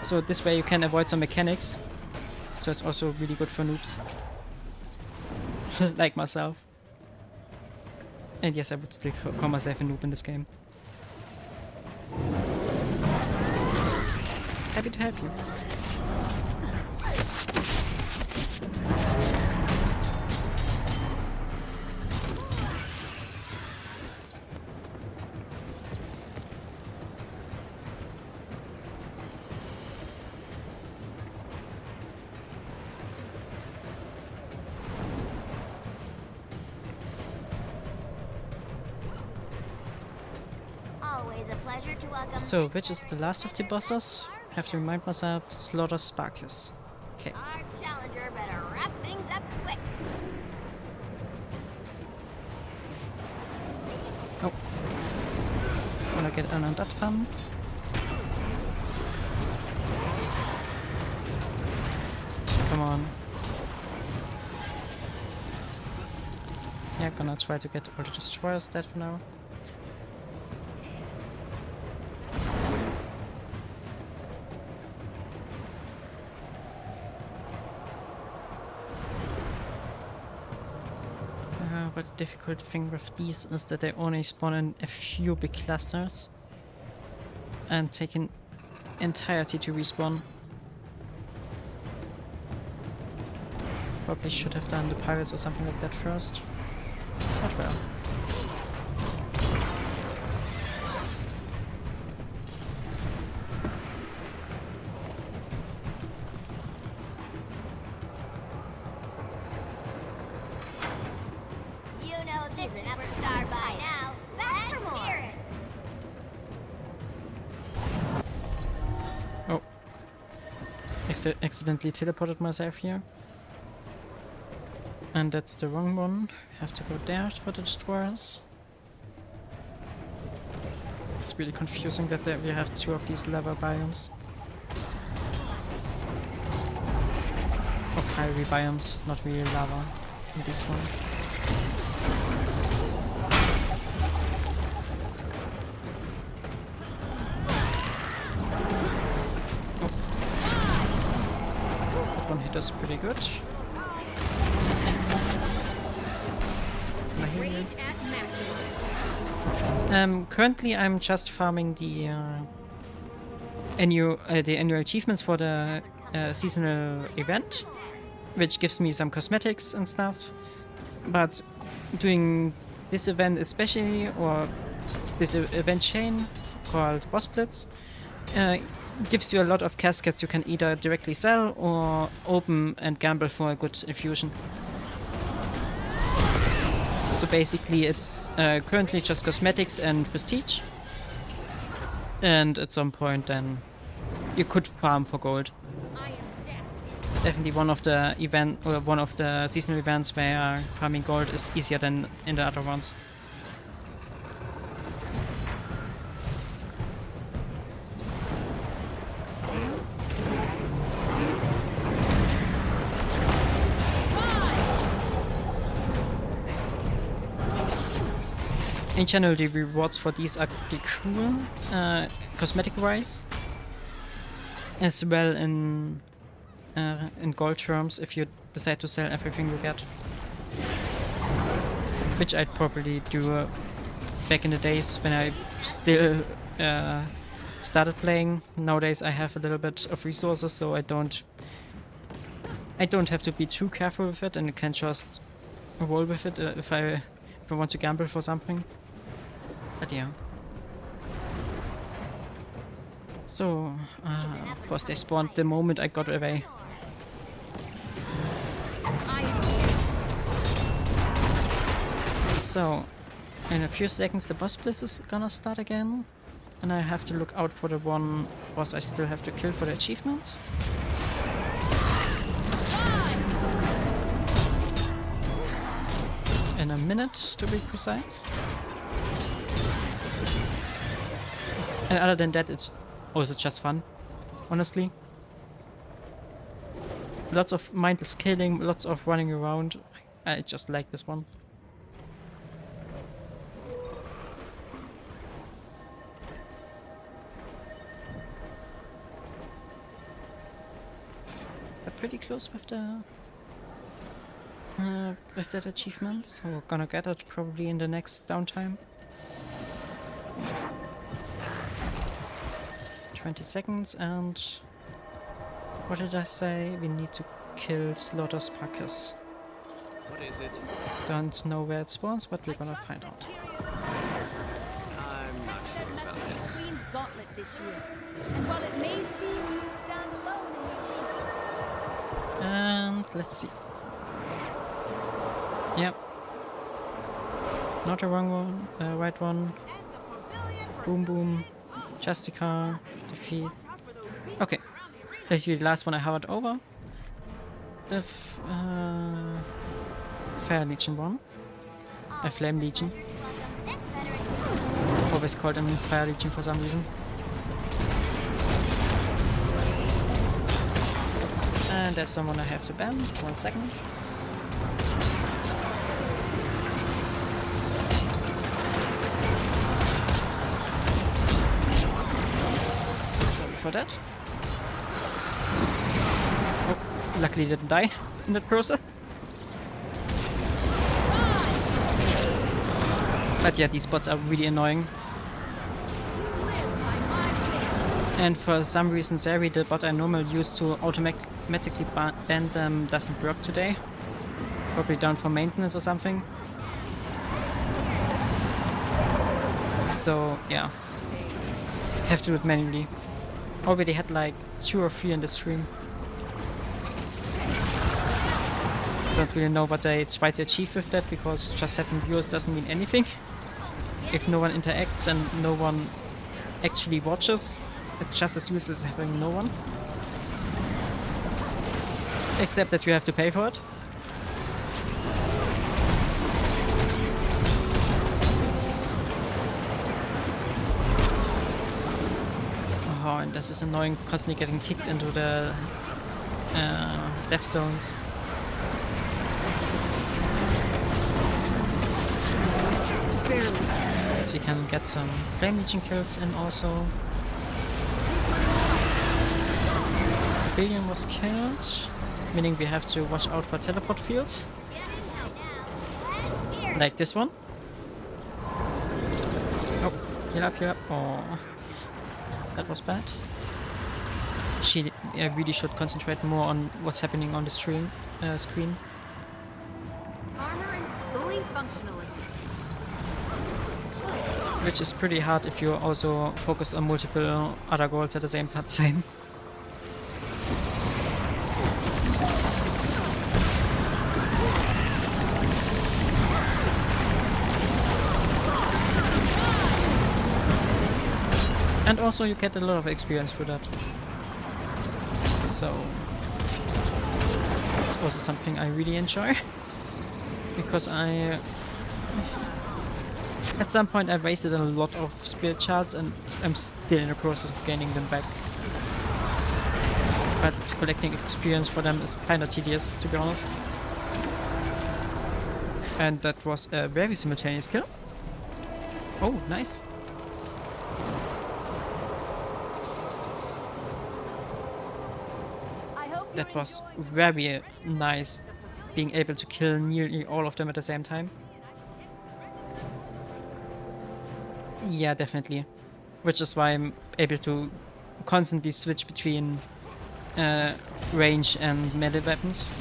So this way you can avoid some mechanics. So it's also really good for noobs. Like myself. And yes, I would still call myself a noob in this game. Happy to help you. Always a pleasure to welcome. So, which is the last of the bosses? Have to remind myself, Slaughter Sparkus. Okay. Our challenger better wrap things up quick. Oh. Wanna get in on that fun? Come on. Yeah, gonna try to get all the destroyers dead for now. But the difficult thing with these is that they only spawn in a few big clusters and take an entirety to respawn. Probably should have done the pirates or something like that first. But well. You know this superstar by now. Let's hear it. Oh. Accidentally teleported myself here. And that's the wrong one. Have to go there for the destroyers. It's really confusing that we have two of these lava biomes. Or fiery biomes, not really lava in this one. Oh. That one hit us pretty good. Currently I'm just farming the annual achievements for the seasonal event, which gives me some cosmetics and stuff. But doing this event especially, or this event chain called Boss Blitz, gives you a lot of caskets you can either directly sell or open and gamble for a good infusion. So basically it's currently just cosmetics and prestige. And at some point then you could farm for gold. Definitely one of the seasonal events where farming gold is easier than in the other ones. In general, the rewards for these are pretty cool, cosmetic-wise, as well in gold terms if you decide to sell everything you get, which I'd probably do back in the days when I still started playing. Nowadays I have a little bit of resources, so I don't have to be too careful with it, and I can just roll with it if I want to gamble for something. But yeah. So, of course they spawned the moment I got away. So, in a few seconds the boss blitz is gonna start again. And I have to look out for the one boss I still have to kill for the achievement. In a minute, to be precise. And other than that, it's also just fun, honestly. Lots of mindless killing, lots of running around. I just like this one. But pretty close with the with that achievement, so we're gonna get it probably in the next downtime. 20 seconds, and what did I say? We need to kill Slaughter's Packers. What is it? Don't know where it spawns, but we're gonna find out. I'm not sure about this. Queen's Gauntlet this year. And while it may seem you stand alone in And let's see. Yep. Not a wrong one, right one. Boom boom. Justica, defeat. Okay. Actually, the last one I hovered over. The Fire Legion one. A Flame Legion. Always called him Fire Legion for some reason. And there's someone I have to ban. 1 second. For that. Oh, luckily didn't die in that process. But yeah, these bots are really annoying. And for some reason, Zeri, the bot I normally use to automatically ban them, doesn't work today. Probably down for maintenance or something. So yeah, have to do it manually. Already had like 2 or 3 in the stream. Don't really know what I try to achieve with that, because just having viewers doesn't mean anything. If no one interacts and no one actually watches, it's just as useless as having no one. Except that you have to pay for it. Oh, and this is annoying, constantly getting kicked into the death zones. So we can get some Flame Legion kills in also. Billion was killed, meaning we have to watch out for teleport fields. Like this one. Oh, heal up, heal up. Oh, that was bad. I really should concentrate more on what's happening on the screen. Armor and fully functional. Which is pretty hard if you're also focused on multiple other goals at the same time. And also you get a lot of experience for that. So it's also something I really enjoy. Because at some point I wasted a lot of spirit shards and I'm still in the process of gaining them back. But collecting experience for them is kinda tedious, to be honest. And that was a very simultaneous kill. Oh, nice. That was very nice, being able to kill nearly all of them at the same time. Yeah, definitely. Which is why I'm able to constantly switch between range and melee weapons.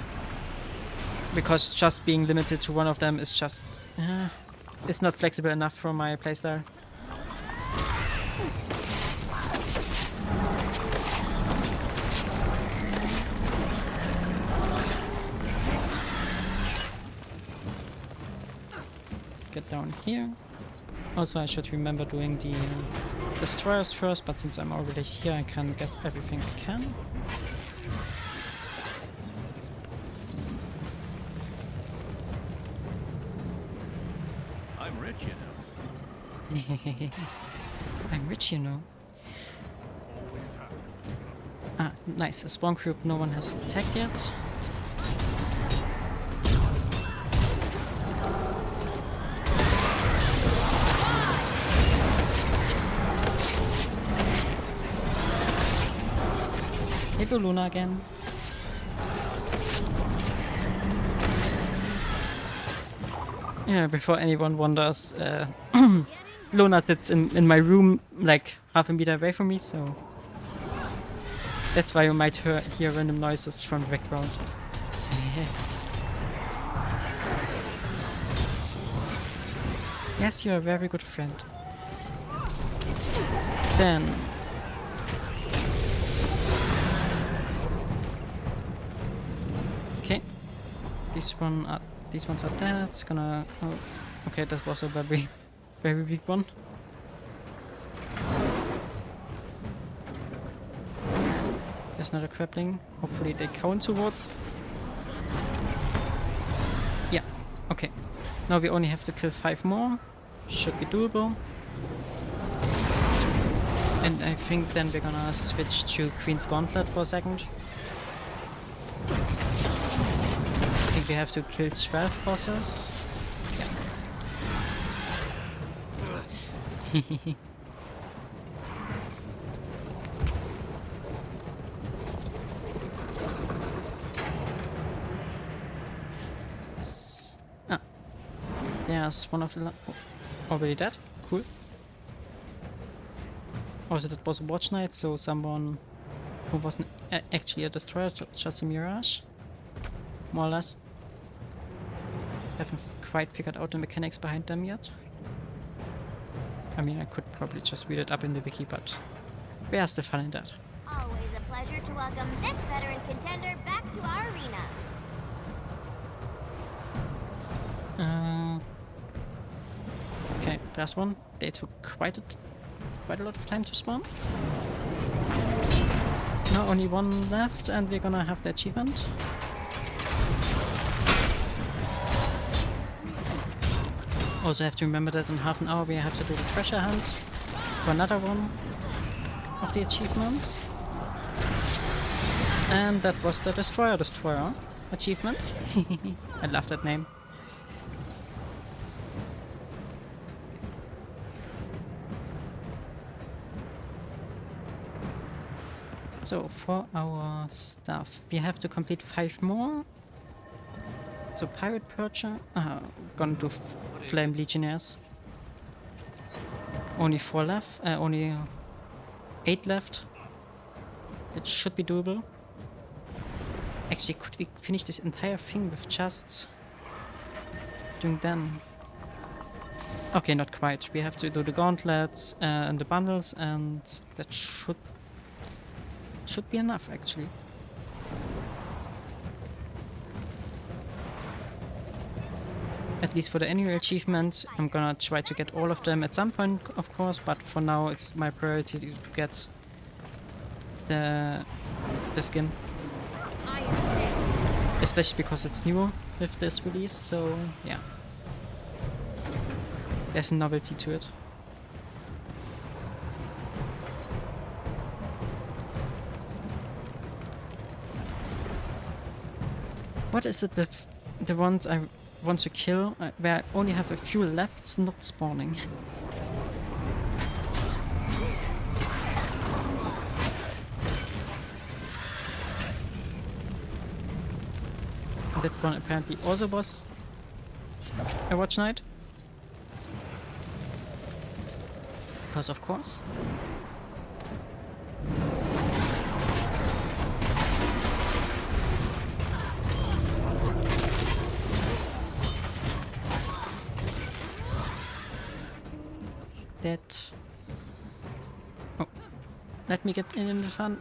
Because just being limited to one of them is just... it's not flexible enough for my playstyle. Get down here. Also, I should remember doing the destroyers first, but since I'm already here, I can get everything I can. I'm rich, you know. I'm rich, you know. Ah, nice. A spawn group no one has tagged yet. Hey, Luna again. Yeah, before anyone wonders, Luna sits in my room like half a meter away from me, so that's why you might hear random noises from the background. Yes, you're a very good friend. Then okay, these ones are dead. It's gonna... oh, okay, that was a very, very weak one. There's another grappling. Hopefully they count towards. Yeah, okay. Now we only have to kill 5 more. Should be doable. And I think then we're gonna switch to Queen's Gauntlet for a second. I think we have to kill 12 bosses. Yeah. There's one of the... oh, Already dead? Cool. Also, that was a watch night, so someone who wasn't actually a destroyer, just a mirage. More or less. Haven't quite figured out the mechanics behind them yet. I mean, I could probably just read it up in the wiki, but we are still fun in that. Always a pleasure to welcome this veteran contender back to our arena. Okay, there's one. They took quite a lot of time to spawn. Now only one left, and we're gonna have the achievement. Also have to remember that in half an hour we have to do the treasure hunt for another one of the achievements. And that was the Destroyer achievement. I love that name. So for our stuff, we have to complete 5 more. So Pirate Purger, gonna do Flame Legionnaires. Only 4 left, only 8 left. It should be doable. Actually, could we finish this entire thing with just doing them? Okay, not quite. We have to do the gauntlets and the bundles, and that should be enough, actually. At least for the annual achievement, I'm gonna try to get all of them at some point, of course, but for now it's my priority to get the skin. Especially because it's new with this release, so yeah. There's a novelty to it. What is it with the ones I want to kill, where I only have a few left not spawning? That one apparently also was a watch night. Because of course. That... Oh, let me get in the fun.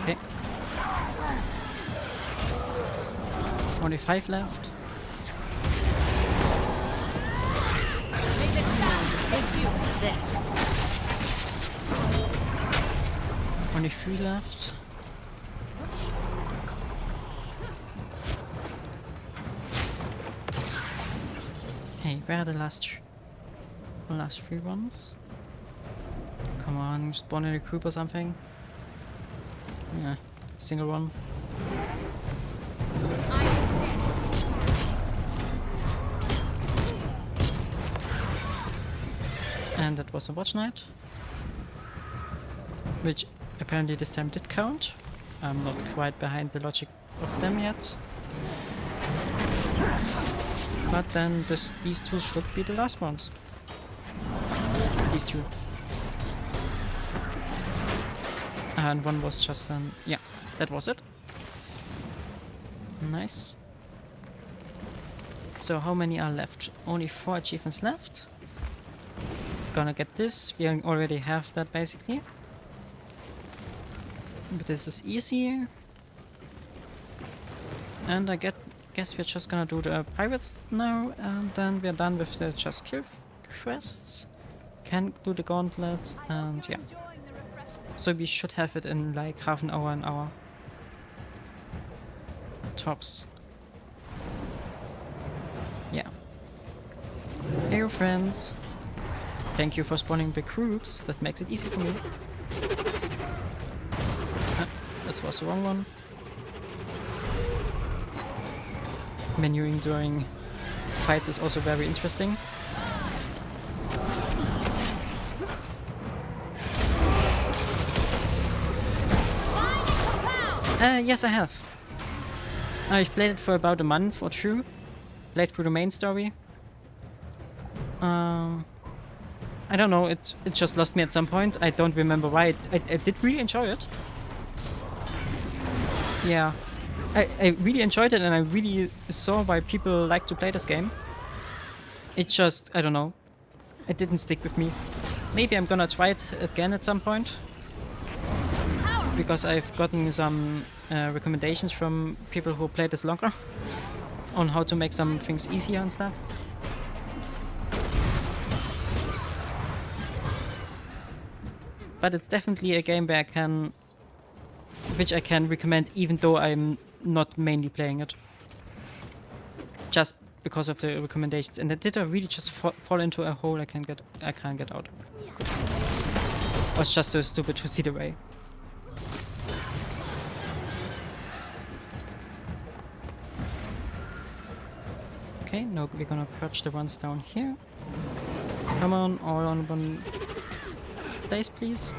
Okay. Only 5 left. Make use of this. Only 3 left. Hey, where are the last 3 ones? Come on, spawn in a group or something. Yeah, single one. And that was a watch night, which apparently this time did count. I'm not quite behind the logic of them yet. But then these 2 should be the last ones. These 2. And one was just an... yeah, that was it. Nice. So how many are left? Only 4 achievements left. Gonna get this. We already have that basically. But this is easy. And I guess we're just gonna do the pirates now, and then we're done with the just kill quests. Can do the gauntlets, and yeah. So we should have it in like half an hour. Tops. Yeah. Hey friends. Thank you for spawning big groups. That makes it easy for me. That was the wrong one. Menuing during fights is also very interesting. Yes, I have. I've played it for about a month or two. Played through the main story. I don't know, it just lost me at some point. I don't remember why. I did really enjoy it. Yeah. I really enjoyed it and I really saw why people like to play this game. It just, I don't know. It didn't stick with me. Maybe I'm gonna try it again at some point. Because I've gotten some recommendations from people who played this longer. On how to make some things easier and stuff. But it's definitely a game where which I can recommend even though I'm not mainly playing it. Just because of the recommendations. And did I really just fall into a hole I can't get out? I was just so stupid to see the way. Okay, now we're gonna purge the ones down here. Come on, all on one place, please.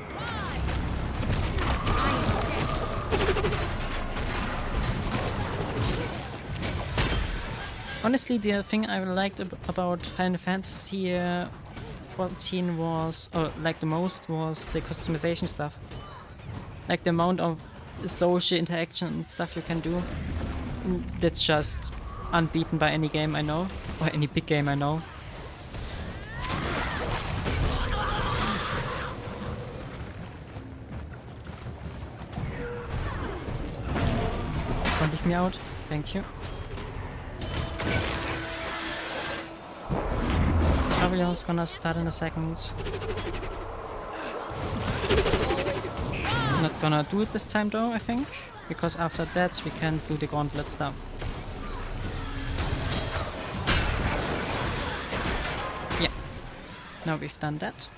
Honestly, the thing I liked about Final Fantasy 14 was, or like the most, was the customization stuff. Like the amount of social interaction and stuff you can do. That's just unbeaten by any game I know, or any big game I know. Don't leave me out. Thank you. Avion's gonna start in a second. Not gonna do it this time though, I think. Because after that we can do the gauntlet stuff. Yeah. Now we've done that.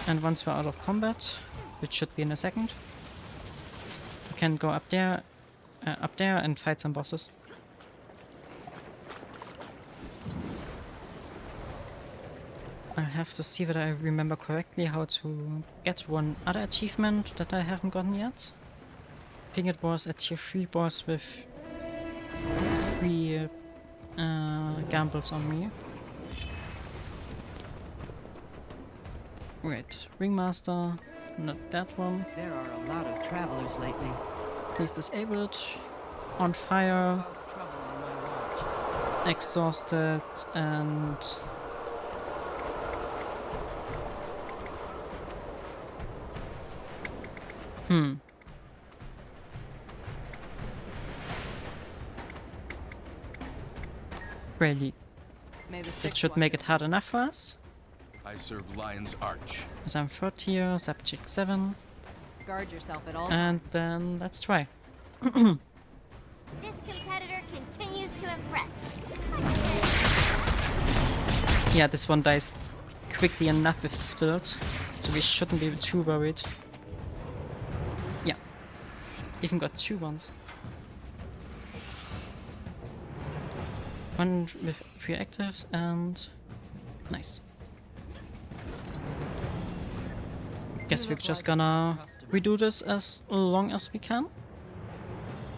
And once we're out of combat, which should be in a second, we can go up there and fight some bosses. I have to see whether I remember correctly how to get one other achievement that I haven't gotten yet. I think it was a tier 3 boss with 3 gambles on me. Wait, Ringmaster, not that one. There are a lot of travelers lately. Please disable it. On fire. Cause trouble on my watch. Exhausted and... Really? That should make it hard enough for us. I serve Lion's Arch. As I'm 3rd tier, subject 7. Guard yourself at all And times. then let's try. This competitor continues to impress. Yeah, this one dies quickly enough with this build, so we shouldn't be too worried. Yeah. Even got 2 ones. One with 3 actives and... Nice. Guess we're just gonna redo this as long as we can.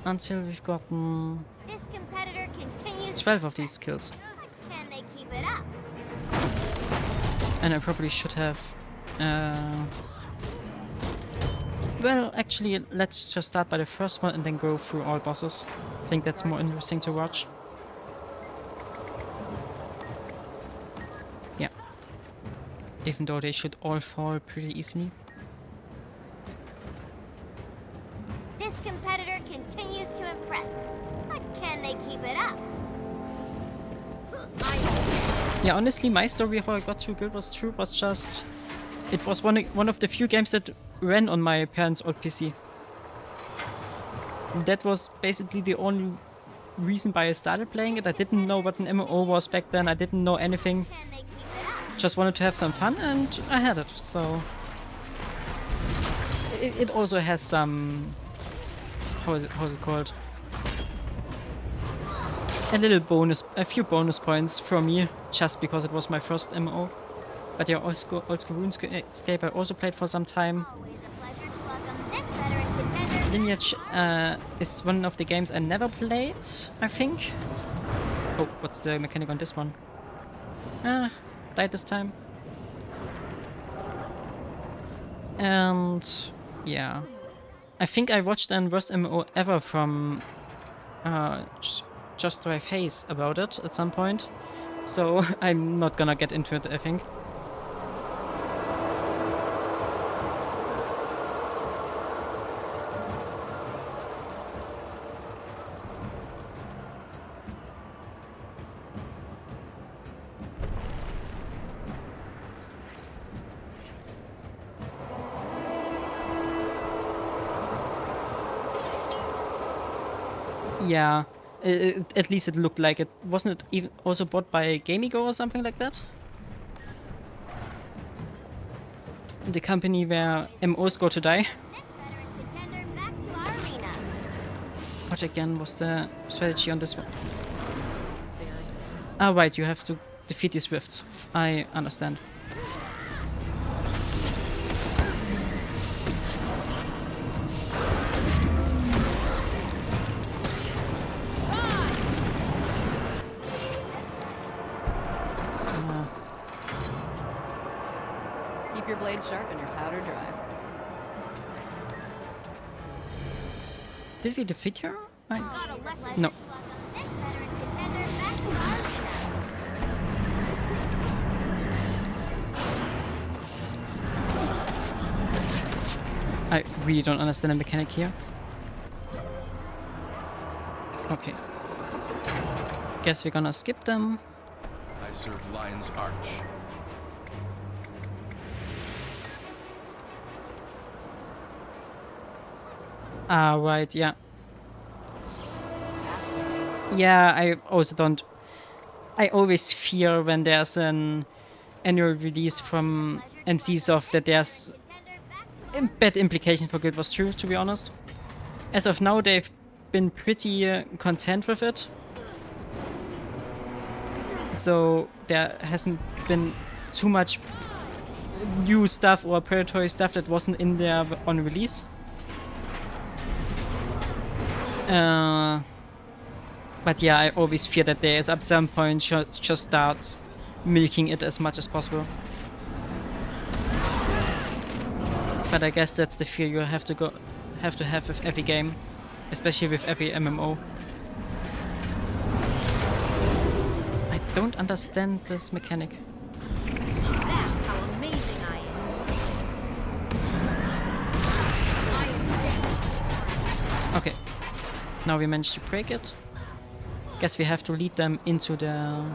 Until we've gotten This competitor continues 12 of these kills. Can they keep it up? And I probably should have... Well, actually, let's just start by the first one and then go through all bosses. I think that's more interesting to watch. Yeah. Even though they should all fall pretty easily. This competitor continues to impress. But can they keep it up? Yeah, honestly, my story how I got to Guild Wars 2 was just... It was one of the few games that ran on my parents' old PC. That was basically the only reason why I started playing it. I didn't know what an MMO was back then. I didn't know anything. Can they keep it up? Just wanted to have some fun and I had it, so... It also has some... How's it called? A few bonus points from me, just because it was my first MMO. But yeah, Old School RuneScape I also played for some time. Always a pleasure to welcome this veteran contender Lineage is one of the games I never played, I think. Oh, what's the mechanic on this one? Died this time. And yeah, I think I watched an worst MMO ever from Just Drive Haze about it at some point, so I'm not gonna get into it, I think. Yeah, at least it looked like it. Wasn't it even also bought by Gamigo or something like that? The company where MOs go to die. This veteran contender back to our arena. What again was the strategy on this one? Ah, right, you have to defeat these Swifts. I understand. Keep your blade sharp and your powder dry. Did we defeat her? Right. Got a lesson No. to welcome this veteran contender back to our arena. I really don't understand the mechanic here. Okay. Guess we're gonna skip them. I serve Lion's Arch. Ah, right, yeah. Yeah, I also don't... I always fear when there's an annual release from NCSoft that there's a bad implication for Guild Wars 2, to be honest. As of now, they've been pretty content with it. So there hasn't been too much new stuff or predatory stuff that wasn't in there on release. But yeah, I always fear that there is at some point just starts milking it as much as possible. But I guess that's the fear you have to have with every game, especially with every MMO. I don't understand this mechanic. That's how amazing I am. I am dead. Okay, now we managed to break it. Guess we have to lead them into the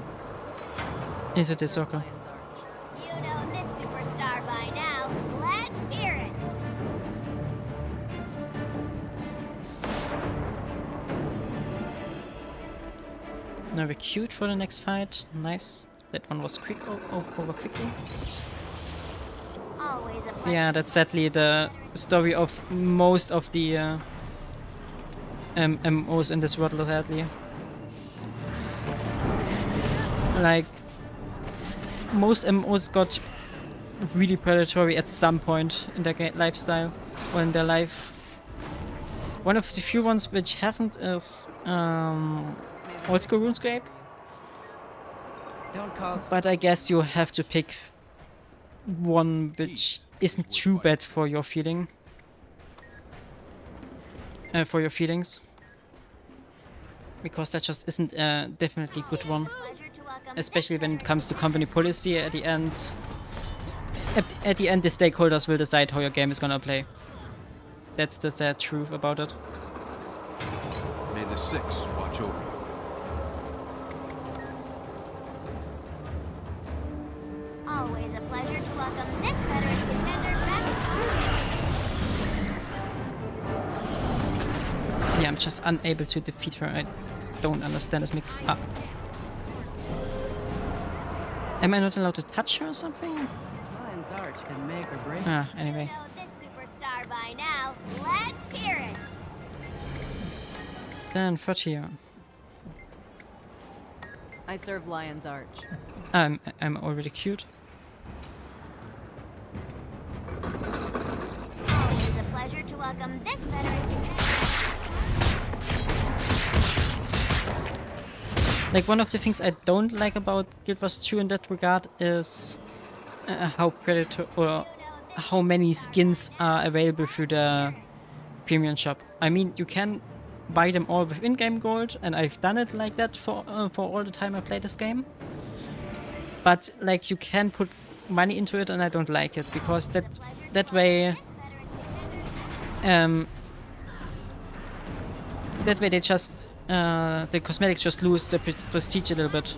circle. Lion's Arch. You know this superstar by now. Let's hear it. Now we're queued for the next fight. Nice. That one was quick over quickly. Always a pleasure. Yeah, that's sadly the story of most of the MMOs in this world, sadly. Like, most MMOs got really predatory at some point in their lifestyle or in their life. One of the few ones which haven't is Old School RuneScape. Don't cost. But I guess you have to pick one which isn't too bad for your feeling. For your feelings. Because that just isn't a definitely good one. Pleasure to welcome Especially this when it veteran comes to company policy at the end. At the end, the stakeholders will decide how your game is gonna play. That's the sad truth about it. May the Six watch over you. Always a pleasure to welcome this veteran contender back to our arena. Yeah, I'm just unable to defeat her. I don't understand this mechanic. Ah. Am I not allowed to touch her or something? Lion's Arch can make or break. Ah, You anyway. know this superstar by now. Let's hear it. Then Frontier. I serve Lion's Arch. I'm already queued. Always a pleasure to welcome welcome this veteran. Like, one of the things I don't like about Guild Wars 2 in that regard is how predator or how many skins are available through the premium shop. I mean, you can buy them all with in-game gold, and I've done it like that for all the time I played this game. But like, you can put money into it, and I don't like it because that way they just the cosmetics just lose the prestige a little bit.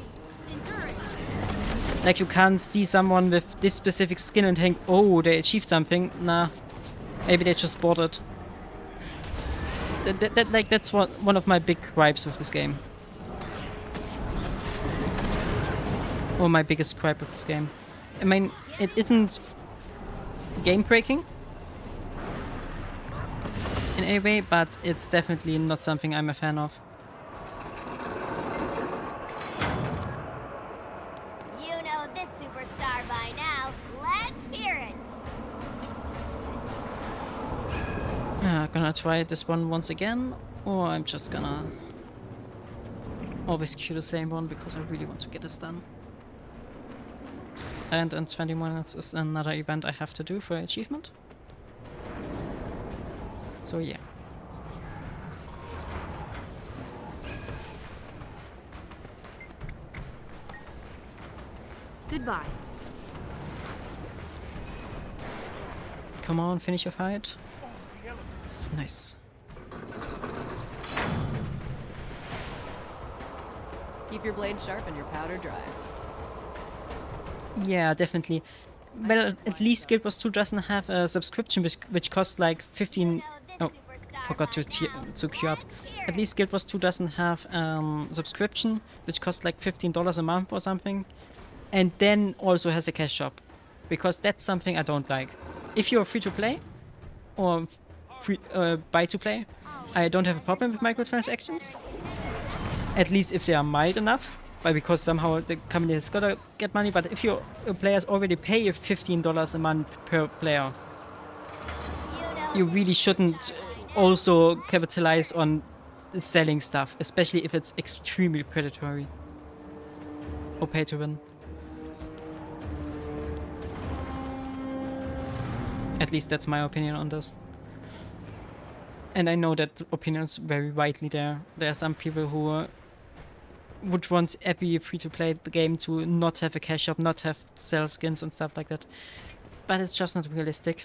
Like, you can't see someone with this specific skin and think, oh, they achieved something. Nah, maybe they just bought it. That's one of my big gripes with this game. Or my biggest gripe with this game. I mean, it isn't game breaking in any way, but it's definitely not something I'm a fan of. You know this superstar by now. Let's hear it. Gonna try this one once again, or I'm just gonna always queue the same one because I really want to get this done. And in 20 minutes is another event I have to do for achievement. So yeah. Goodbye. Come on, finish your fight. Nice. Keep your blade sharp and your powder dry. Yeah, definitely. Well, at least Guild Wars 2 doesn't have a subscription which costs like 15... Oh, forgot to queue up. At least Guild Wars 2 doesn't have subscription which costs like $15 a month or something. And then also has a cash shop. Because that's something I don't like. If you're free to play or buy to play, I don't have a problem with microtransactions. At least if they are mild enough. But because somehow the company has gotta get money. But if your players already pay you $15 a month per player, you really shouldn't also capitalize on selling stuff, especially if it's extremely predatory or pay to win. At least that's my opinion on this. And I know that opinions vary widely there. There are some people who would want every free-to-play game to not have a cash shop, not have sell skins and stuff like that. But it's just not realistic.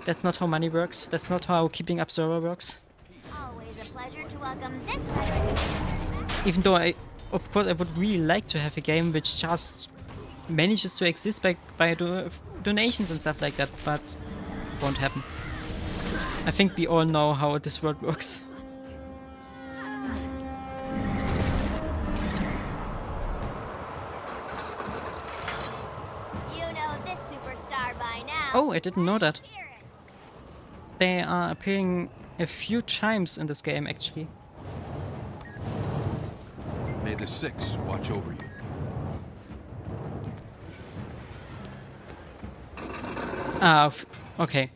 That's not how money works. That's not how keeping up server works. Always a pleasure to welcome this veteran. Even though of course I would really like to have a game which just manages to exist by donations and stuff like that, but won't happen. I think we all know how this world works. Oh, I didn't know that. They are appearing a few times in this game, actually. May the Six watch over you. Okay.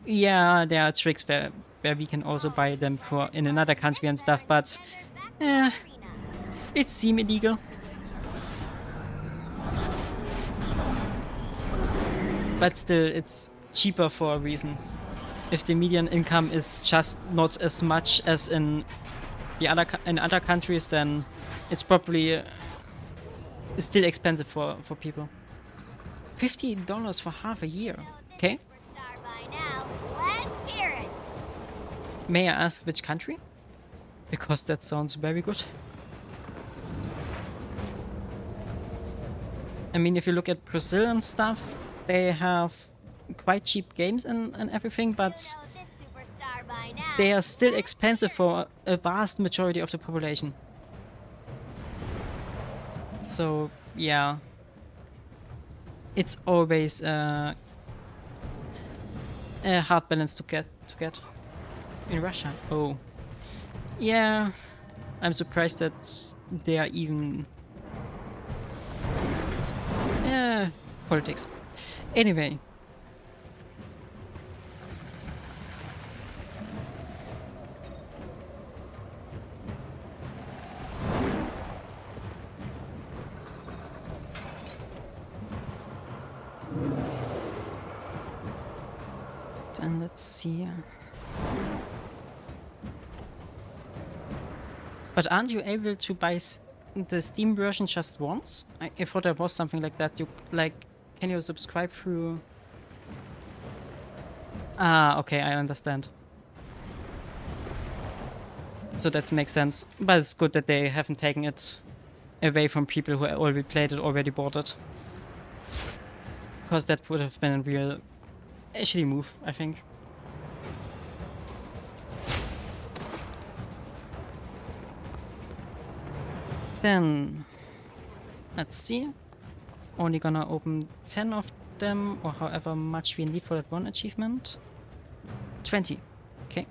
Yeah, there are tricks where we can also buy them for in another country and stuff, but it seems illegal. But still, it's cheaper for a reason. If the median income is just not as much as in other countries, then it's probably still expensive for people. $50 for half a year. Okay. May I ask which country? Because that sounds very good. I mean, if you look at Brazil and stuff, they have quite cheap games and everything, but they are still expensive for a vast majority of the population. So, yeah. It's always a hard balance to get. In Russia. Oh. Yeah. I'm surprised that they are even... politics. Anyway. Then let's see. But aren't you able to buy the Steam version just once? I thought there was something like that. You can you subscribe through? Ah, okay, I understand. So that makes sense. But it's good that they haven't taken it away from people who already played it, already bought it. Because that would have been a real shitty move, I think. Then, let's see. Only gonna open 10 of them, or however much we need for that one achievement. 20. Okay.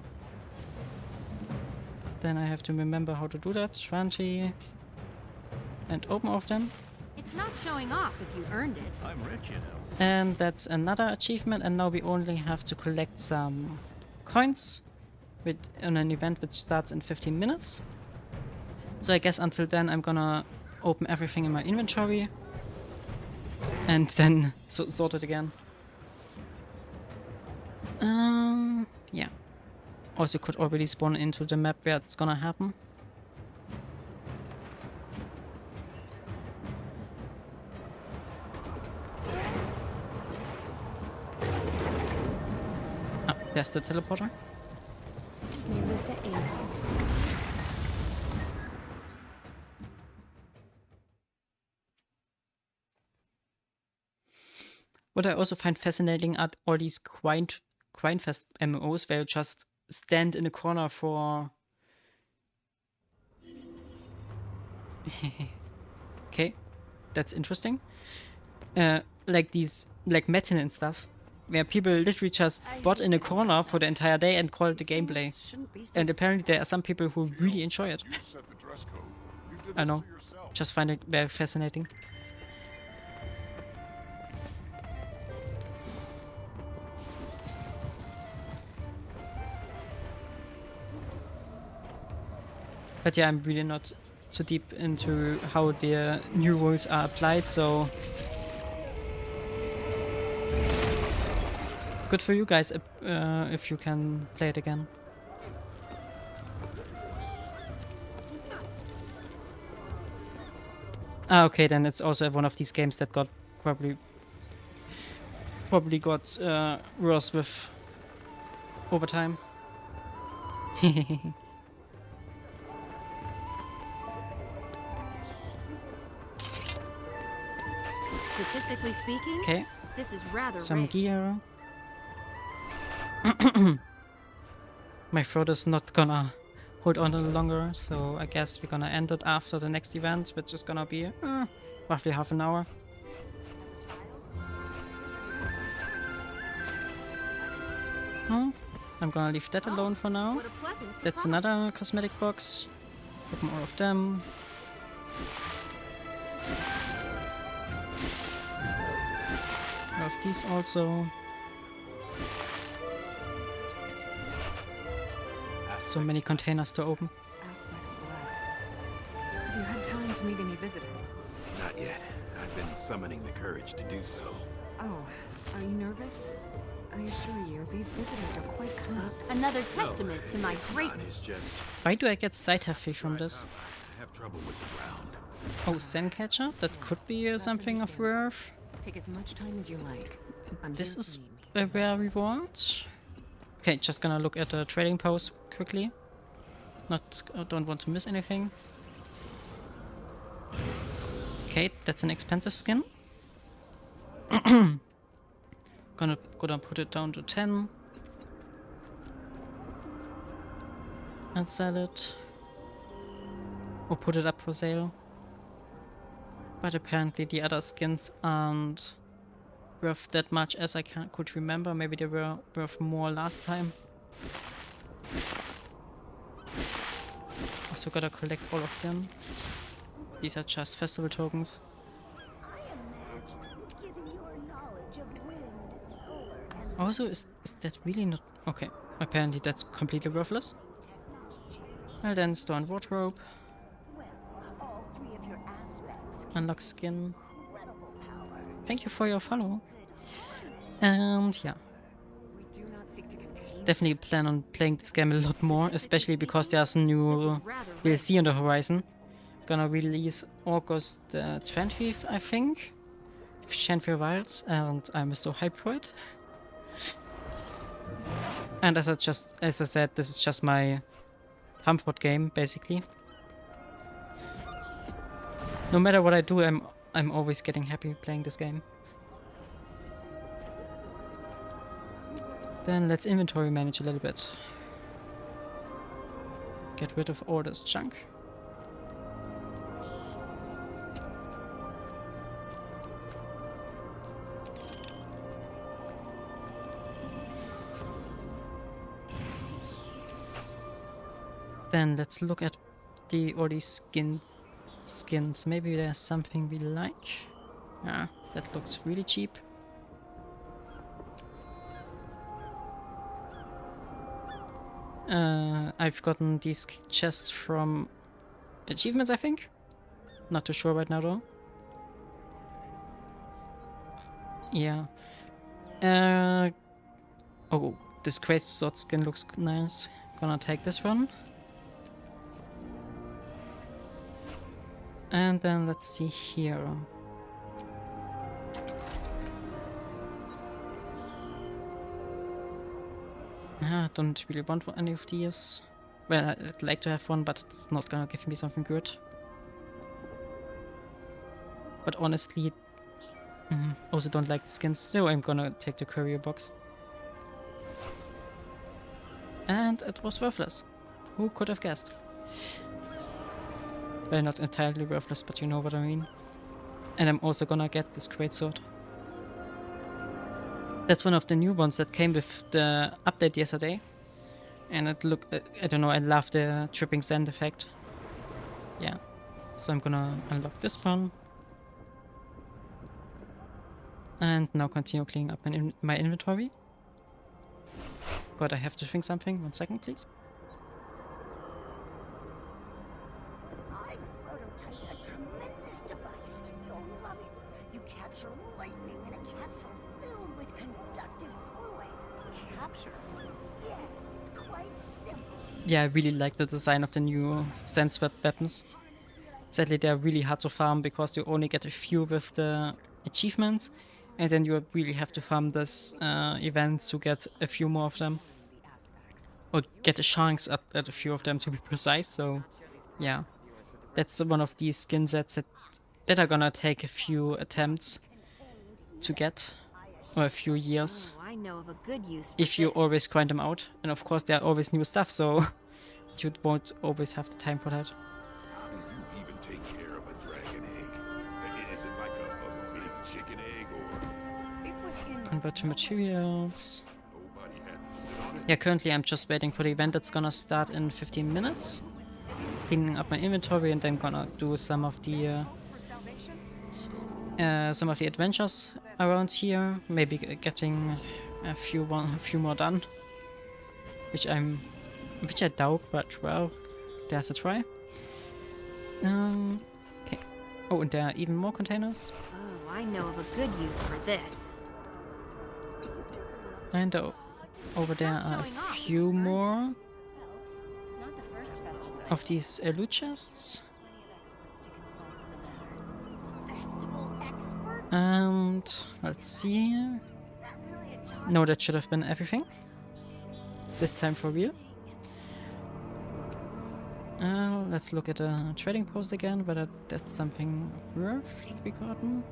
Then I have to remember how to do that. 20. And open all of them. It's not showing off if you earned it. I'm rich, you know. And that's another achievement, and now we only have to collect some coins on an event which starts in 15 minutes. So I guess until then I'm gonna open everything in my inventory and then sort it again. Yeah. Also could already spawn into the map where it's gonna happen. Ah, there's the teleporter. Melissa A. What I also find fascinating are all these Grindfest MMOs where you just stand in a corner for... Okay, that's interesting. Like these, like Metin and stuff, where people literally just bot in a corner for the entire day and call it the gameplay. And apparently there are some people who really enjoy it. You set the dress code. You did I this know, to yourself. just find it very fascinating. But yeah, I'm really not too deep into how the new rules are applied, so... Good for you guys if you can play it again. Ah, okay, then it's also one of these games that got probably got worse with overtime. Statistically speaking, Okay, this is rather some rare. gear. My throat is not gonna hold on any longer, so I guess we're gonna end it after the next event, which is gonna be roughly half an hour. I'm gonna leave that alone for now. What a pleasant That's surprise. another cosmetic box. Open all of them. All of these also. So many containers to open. Aspects bless. Have you had time to meet any visitors? Not yet. I've been summoning the courage to do so. Oh, are you nervous? I assure you, these visitors are quite kind. Another testament to my It's greatness. just Why do I get sight heavy from this? I have trouble with the ground. Oh, Zen Catcher? That could be something of worth. Take as much time as you like. I'm This here is if you need me. a rare reward. Okay, just gonna look at the trading post quickly. Don't want to miss anything. Okay, that's an expensive skin. Gonna put it down to 10. And sell it. Or put it up for sale. But apparently the other skins aren't worth that much as I could remember. Maybe they were worth more last time. Also gotta collect all of them. These are just festival tokens. I imagine, given your knowledge of wind, solar, and Also, is that really not... Okay, apparently that's completely worthless. technology, Well then, store and wardrobe. well, all three of your aspects can Unlock skin. incredible power. Thank you for your follow. Could harness And yeah. We do not seek definitely plan on playing this game a lot more, especially because there's a new DLC on the horizon. Gonna release August 20th, I think. Shenfield Wilds, and I'm so hyped for it. And as I said, this is just my comfort game, basically. No matter what I do, I'm always getting happy playing this game. Then let's inventory manage a little bit. Get rid of all this junk. Then let's look at all these skins. Maybe there's something we like. Yeah, that looks really cheap. I've gotten these chests from achievements, I think. Not too sure right now though. Yeah. Oh, this great sword skin looks nice. Gonna take this one. And then let's see here. I don't really want any of these. Well, I'd like to have one, but it's not gonna give me something good. But honestly, also don't like the skins, so I'm gonna take the courier box. And it was worthless. Who could have guessed? Well, not entirely worthless, but you know what I mean. And I'm also gonna get this great sword. That's one of the new ones that came with the update yesterday. And it looked, I don't know, I love the tripping sand effect. Yeah. So I'm gonna unlock this one. And now continue cleaning up my inventory. God, I have to think something. 1 second, please. I prototyped a tremendous device. You'll love it. You capture lightning in a capsule filled with conductive fluid. Capture? Yes, it's quite simple. Yeah, I really like the design of the new sense weapons. Sadly, they're really hard to farm because you only get a few with the achievements, and then you really have to farm this events to get a few more of them. Or get a chance at a few of them, to be precise. So yeah, that's one of these skin sets that are gonna take a few attempts to get, or a few years, Oh, I know of a good use for if you this. always grind them out. And of course there are always new stuff, so you won't always have the time for that. How do you even take care of a dragon egg? Is it like a big chicken egg or... It was in Convert to materials. Nobody had to sit on it? Yeah, currently I'm just waiting for the event that's gonna start in 15 minutes. Cleaning up my inventory, and then gonna do some of the adventures around here. Maybe getting a few more done, which I doubt, but well, there's a try. Okay. Oh, and there are even more containers. Oh, I know of a good use for this. And over there are a few more It's not the first festival of these loot chests. Festival experts? And let's see. Is that really a job? No, that should have been everything. This time for real. Let's look at a trading post again, whether that's something worth that we gotten.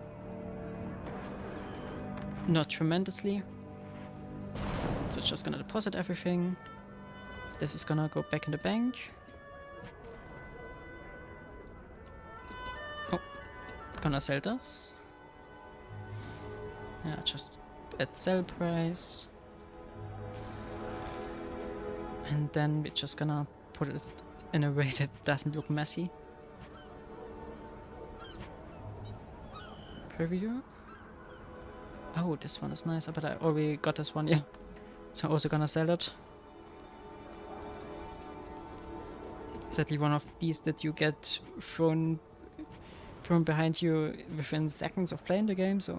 Not tremendously. So it's just gonna deposit everything. This is gonna go back in the bank. Oh, gonna sell this. Yeah, just at sell price. And then we're just gonna put it in a way that doesn't look messy. Preview. Oh, this one is nice, but I already got this one, yeah. So I'm also gonna sell it. Sadly, one of these that you get thrown behind you within seconds of playing the game, so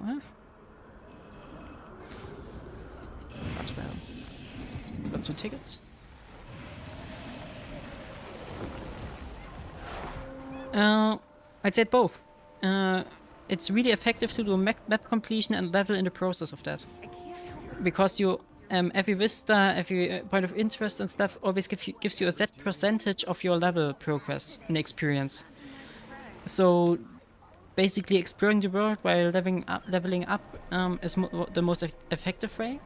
but well. But 2 tickets. I'd say both. It's really effective to do map completion and level in the process of that. Because you, every vista, every point of interest and stuff always gives you a set percentage of your level progress and experience. So basically exploring the world while leveling up is the most effective way.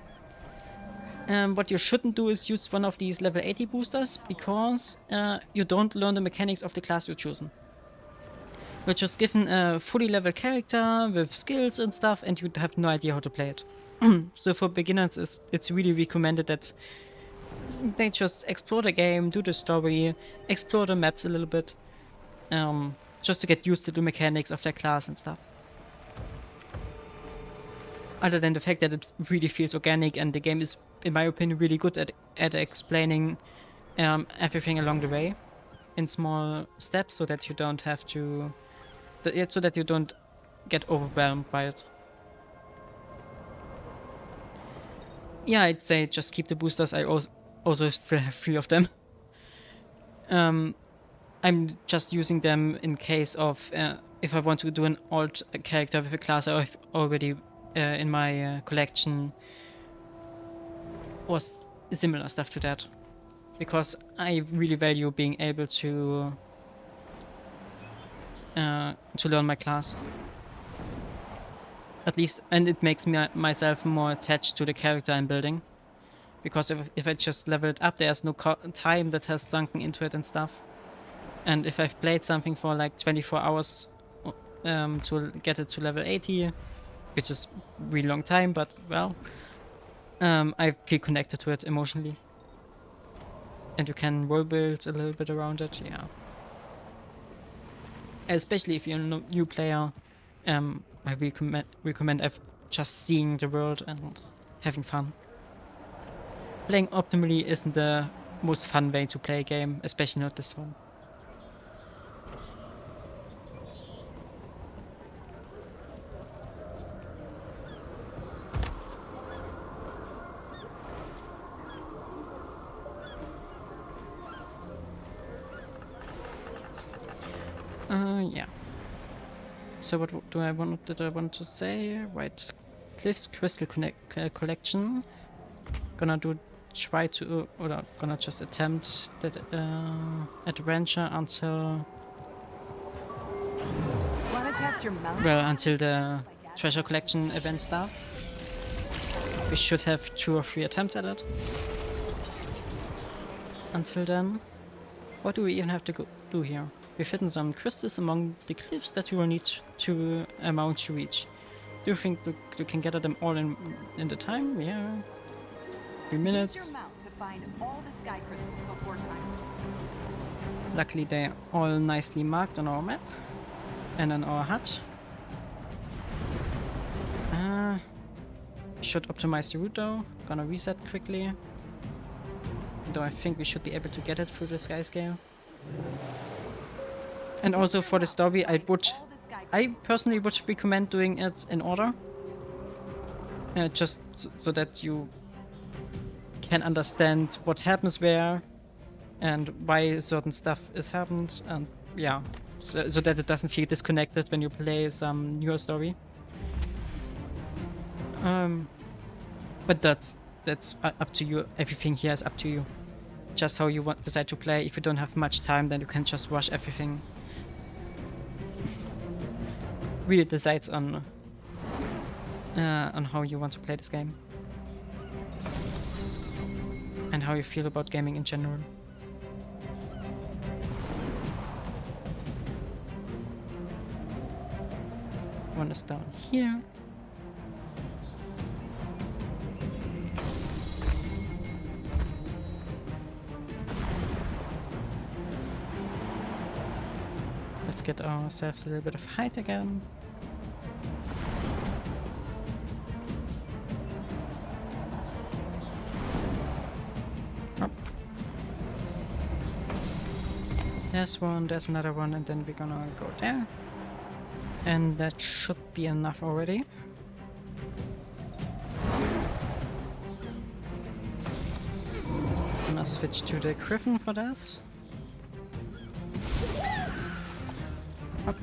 What you shouldn't do is use one of these level 80 boosters, because you don't learn the mechanics of the class you're choosing. You're just given a fully leveled character with skills and stuff, and you have no idea how to play it. So for beginners, it's really recommended that they just explore the game, do the story, explore the maps a little bit, just to get used to the mechanics of their class and stuff. Other than the fact that it really feels organic, and the game is, in my opinion, really good at explaining everything along the way in small steps, so that you don't have to, so that you don't get overwhelmed by it. Yeah, I'd say just keep the boosters. I also still have 3 of them. I'm just using them in case of if I want to do an alt character with a class I've already in my collection, or similar stuff to that, because I really value being able to learn my class, at least, and it makes myself more attached to the character I'm building, because if I just level it up, there's no time that has sunken into it and stuff. And if I've played something for like 24 hours to get it to level 80, which is a really long time, but well, I feel connected to it emotionally. And you can role build a little bit around it, yeah. Especially if you're a new player, I recommend just seeing the world and having fun. Playing optimally isn't the most fun way to play a game, especially not this one. Yeah. So what did I want to say? Right. Cliff's Crystal Collection. Gonna just attempt that adventure until... until the treasure collection event starts. We should have 2 or 3 attempts at it. Until then, what do we even have to do here? We've hidden some crystals among the cliffs that you will need to amount to reach. Do you think you can gather them all in the time? Yeah. 3 minutes. Luckily they're all nicely marked on our map and on our hut. Should optimize the route though. Gonna reset quickly. Though I think we should be able to get it through the sky scale. And also for the story, I personally would recommend doing it in order. Just so that you can understand what happens where and why certain stuff is happened, and yeah, so that it doesn't feel disconnected when you play some newer story. But that's up to you. Everything here is up to you. Just how you decide to play. If you don't have much time, then you can just rush everything. Really decides on how you want to play this game and how you feel about gaming in general. One is down here. Let's get ourselves a little bit of height again. Oh. There's one, there's another one, and then we're gonna go there. And that should be enough already. switch to the Griffin for this. Up.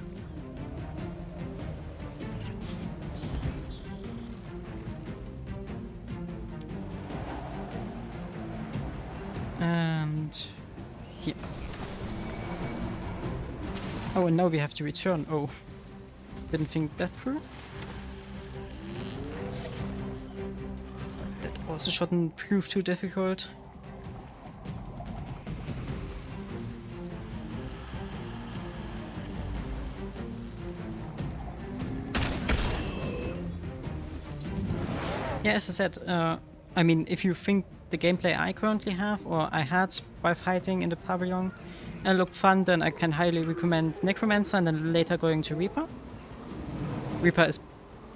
And here. Oh, and now we have to return. Oh, didn't think that through. That also shouldn't prove too difficult. Yeah, as I said, I mean, if you think the gameplay I currently have, or I had while fighting in the pavilion, looked fun, then I can highly recommend Necromancer and then later going to Reaper. Reaper is,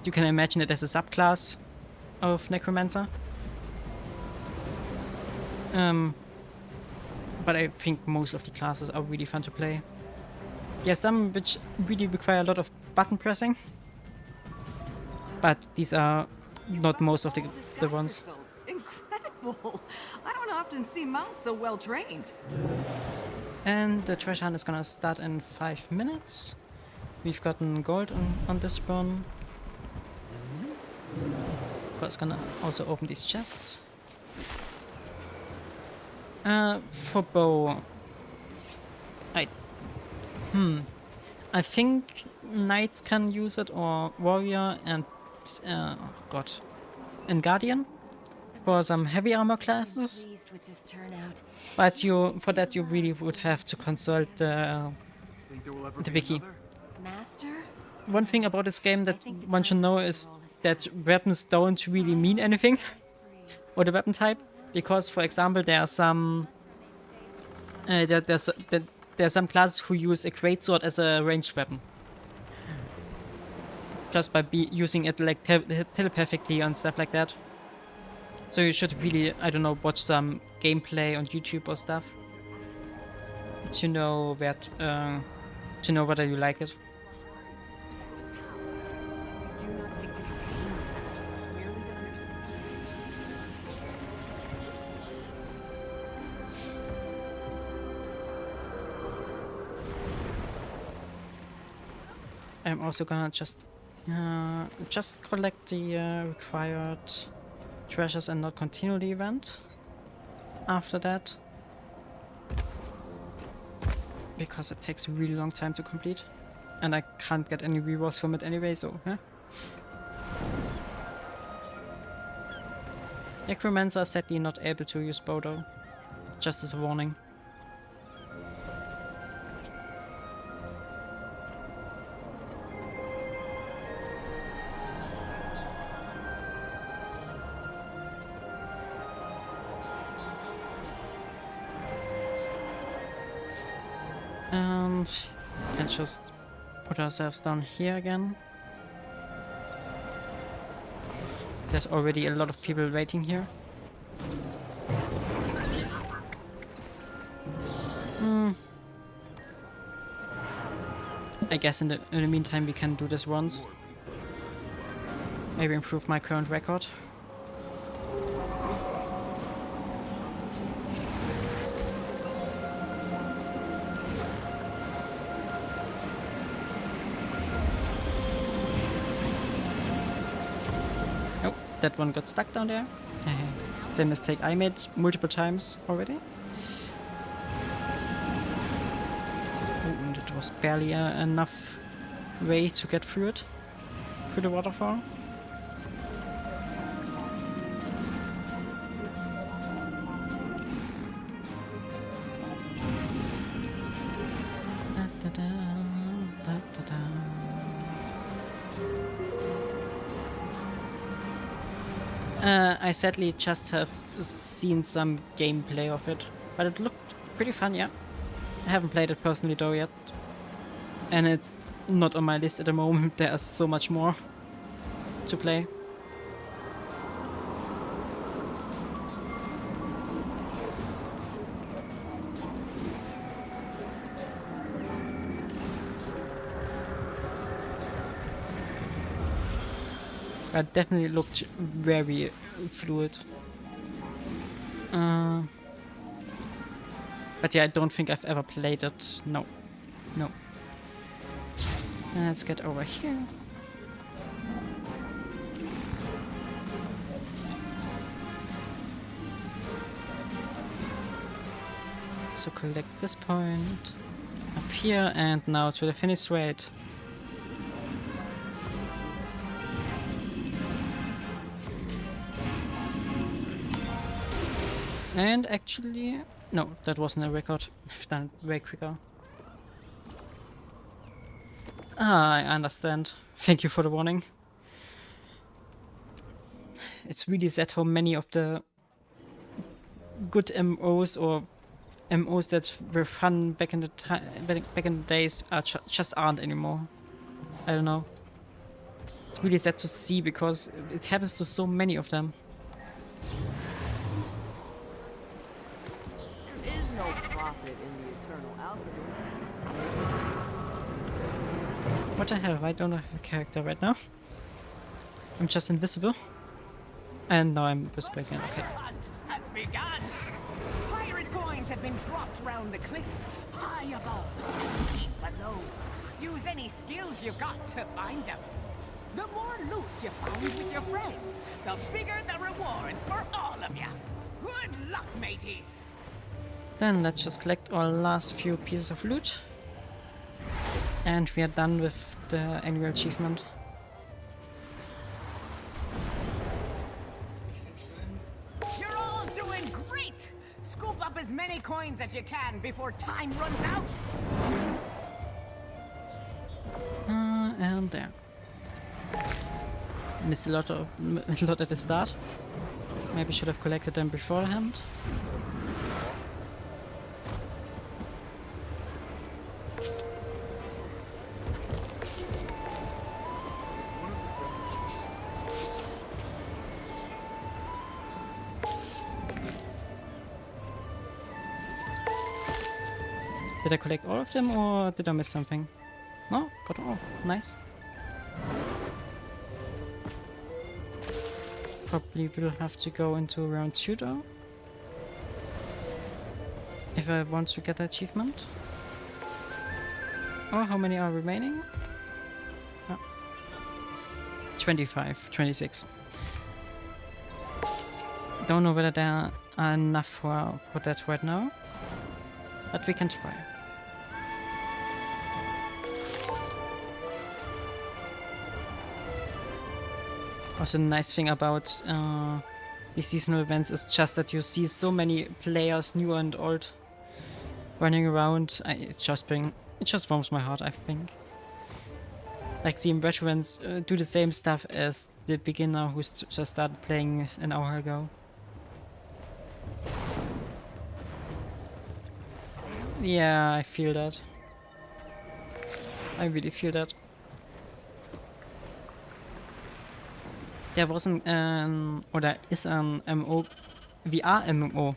you can imagine it as a subclass of Necromancer. But I think most of the classes are really fun to play. Yeah, some which really require a lot of button pressing, but these are not most of the ones. Incredible! I don't often see mounts so well trained. And the treasure hunt is gonna start in 5 minutes. We've gotten gold on this run. God's gonna also open these chests. For bow, I think knights can use it, or warrior and and guardian for some heavy armor classes. But for that you really would have to consult the wiki. One thing about this game that one should know is that weapons don't really mean anything, or the weapon type, because, for example, there are some there are some classes who use a greatsword as a ranged weapon, just by using it like telepathically and stuff like that. So you should really, I don't know, watch some gameplay on YouTube or stuff to know whether you like it. I'm also gonna just collect the required treasures and not continue the event after that, because it takes a really long time to complete and I can't get any rewards from it anyway, so Necromancer is sadly not able to use bow though, just as a warning. And we can just put ourselves down here again. There's already a lot of people waiting here. I guess in the meantime we can do this once. Maybe improve my current record. That one got stuck down there. Same mistake I made multiple times already. And it was barely enough way to get through it, through the waterfall. I sadly just have seen some gameplay of it, but it looked pretty fun, yeah. I haven't played it personally though yet, and it's not on my list at the moment. There's so much more to play. That definitely looked very fluid. But yeah, I don't think I've ever played it. No. No. Then let's get over here. So collect this point up here and now to the finish raid. And actually, no, that wasn't a record. I've done it way quicker. Ah, I understand. Thank you for the warning. It's really sad how many of the good MOs or MOs that were fun back in the back in the days are just aren't anymore. I don't know. It's really sad to see because it happens to so many of them. There is no profit in the eternal alchemy. What the hell? I don't have a character right now. I'm just invisible. And now I'm visible again. Okay. Hunt has begun. Pirate coins have been dropped round the cliffs, high above, deep below. Use any skills you've got to find them. The more loot you find with your friends, the bigger the rewards for all of you. Good luck, mateys. Then let's just collect our last few pieces of loot. And we are done with the annual achievement. You're all doing great! Scoop up as many coins as you can before time runs out. And there. Missed a lot at the start. Maybe should have collected them beforehand. Did I collect all of them or did I miss something? No? Got all. Nice. Probably will have to go into round 2 though. If I want to get the achievement. Oh, how many are remaining? Oh. 25, 26. Don't know whether there are enough for that right now. But we can try. Also, the nice thing about these seasonal events is just that you see so many players, new and old, running around. It just warms my heart, I think. Like seeing veterans do the same stuff as the beginner who just started playing an hour ago. Yeah, I feel that. I really feel that. There wasn't or there is an MMO, VR MMO.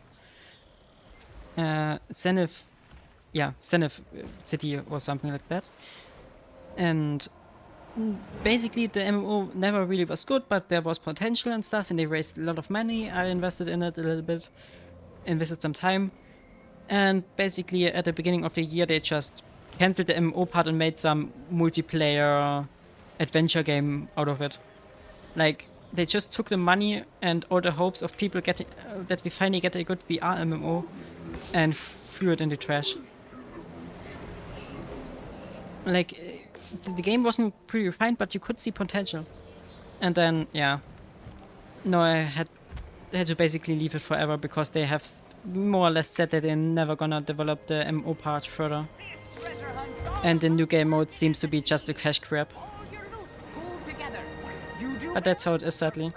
Zenith, yeah, Zenith City or something like that. And basically the MMO never really was good, but there was potential and stuff, and they raised a lot of money. I invested in it a little bit, invested some time. And basically at the beginning of the year they just cancelled the MMO part and made some multiplayer adventure game out of it. Like, they just took the money and all the hopes of people getting that we finally get a good VR MMO and threw it in the trash. Like, the game wasn't pretty refined, but you could see potential. And then, yeah. No, I had to basically leave it forever because they have more or less said that they're never gonna develop the MMO part further. And the new game mode seems to be just a cash grab. But that's how it is, sadly.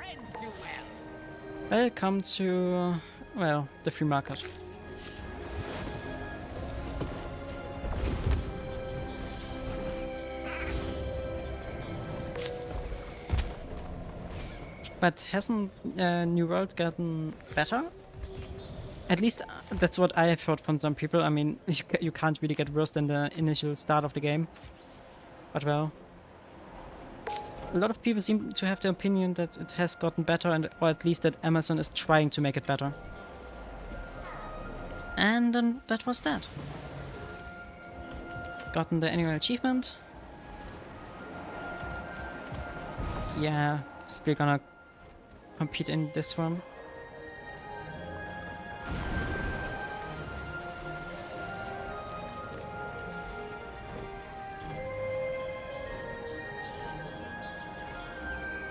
Welcome to, well, the free market. But hasn't New World gotten better? At least that's what I have heard from some people. I mean, you can't really get worse than the initial start of the game. But well, a lot of people seem to have the opinion that it has gotten better, or at least that Amazon is trying to make it better. And then that was that. Gotten the annual achievement. Yeah, still gonna compete in this one.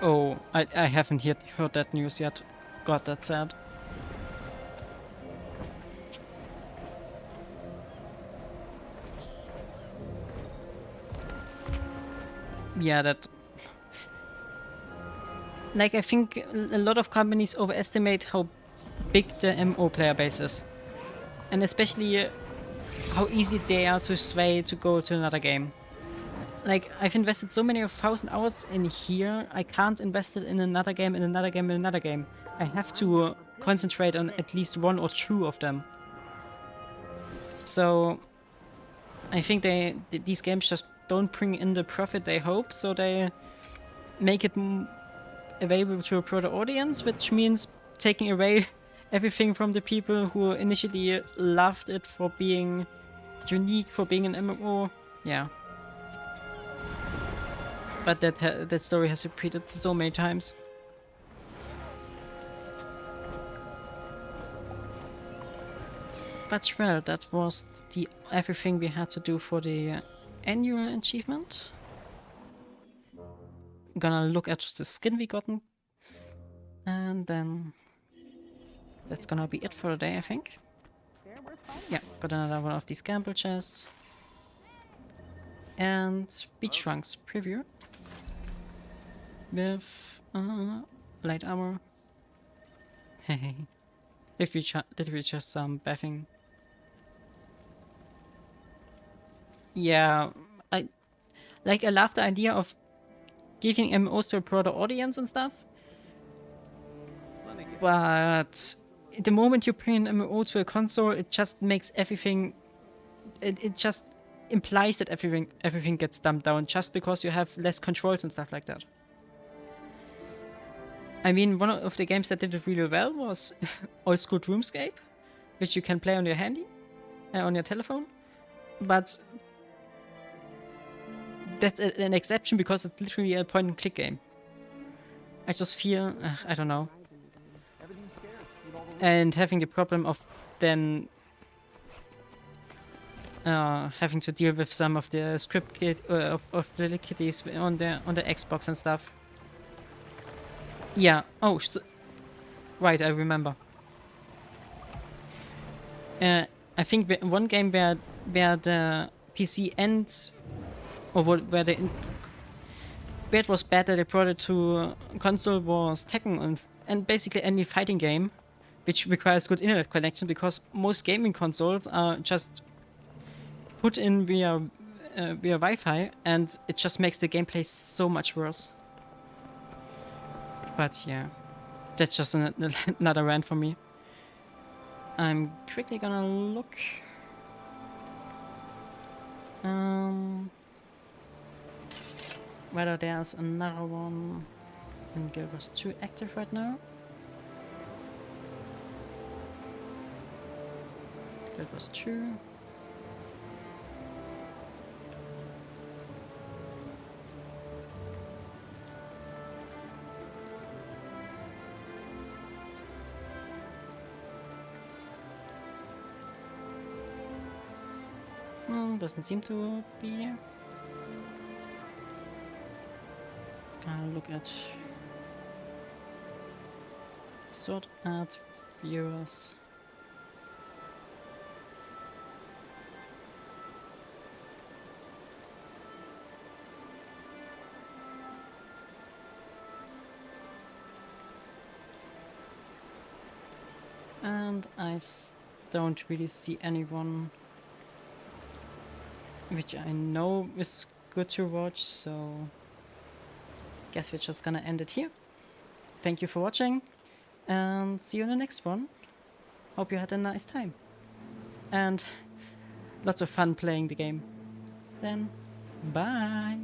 Oh, I haven't yet heard that news yet. God, that's sad. Yeah, that... Like, I think a lot of companies overestimate how big the MMO player base is. And especially how easy they are to sway to go to another game. Like, I've invested so many 1,000 hours in here, I can't invest it in another game, in another game, in another game. I have to concentrate on at least one or two of them. So, I think these games just don't bring in the profit they hope, so they make it available to a broader audience, which means taking away everything from the people who initially loved it for being unique, for being an MMO. Yeah. But that story has repeated so many times. But well, that was everything we had to do for the annual achievement. Gonna look at the skin we gotten. And then that's gonna be it for the day, I think. Yeah, got another one of these gamble chests. And beach trunks preview. With light armor. Hey, did we just some bathing? Yeah, I love the idea of giving MMOs to a broader audience and stuff. But the moment you bring an MMO to a console, it just makes everything. It just implies that everything gets dumbed down just because you have less controls and stuff like that. I mean, one of the games that did it really well was Old School RuneScape, which you can play on your handy, on your telephone. But that's an exception because it's literally a point-and-click game. I just feel, I don't know. And having the problem of then having to deal with some of the script of the kitties on the Xbox and stuff. Yeah. Oh, right. I remember. I think one game where the PC ends, or where it was better, they brought it to console was Tekken, and basically any fighting game, which requires good internet connection because most gaming consoles are just put in via Wi-Fi, and it just makes the gameplay so much worse. But yeah, that's just another rant for me. I'm quickly gonna look. Whether there's another one in Guild Wars 2 active right now. Guild Wars 2. Doesn't seem to be. Gonna look at Sword Art viewers. And I don't really see anyone which I know is good to watch, so guess we're just gonna end it here. Thank you for watching, and see you in the next one. Hope you had a nice time, and lots of fun playing the game. Then, bye!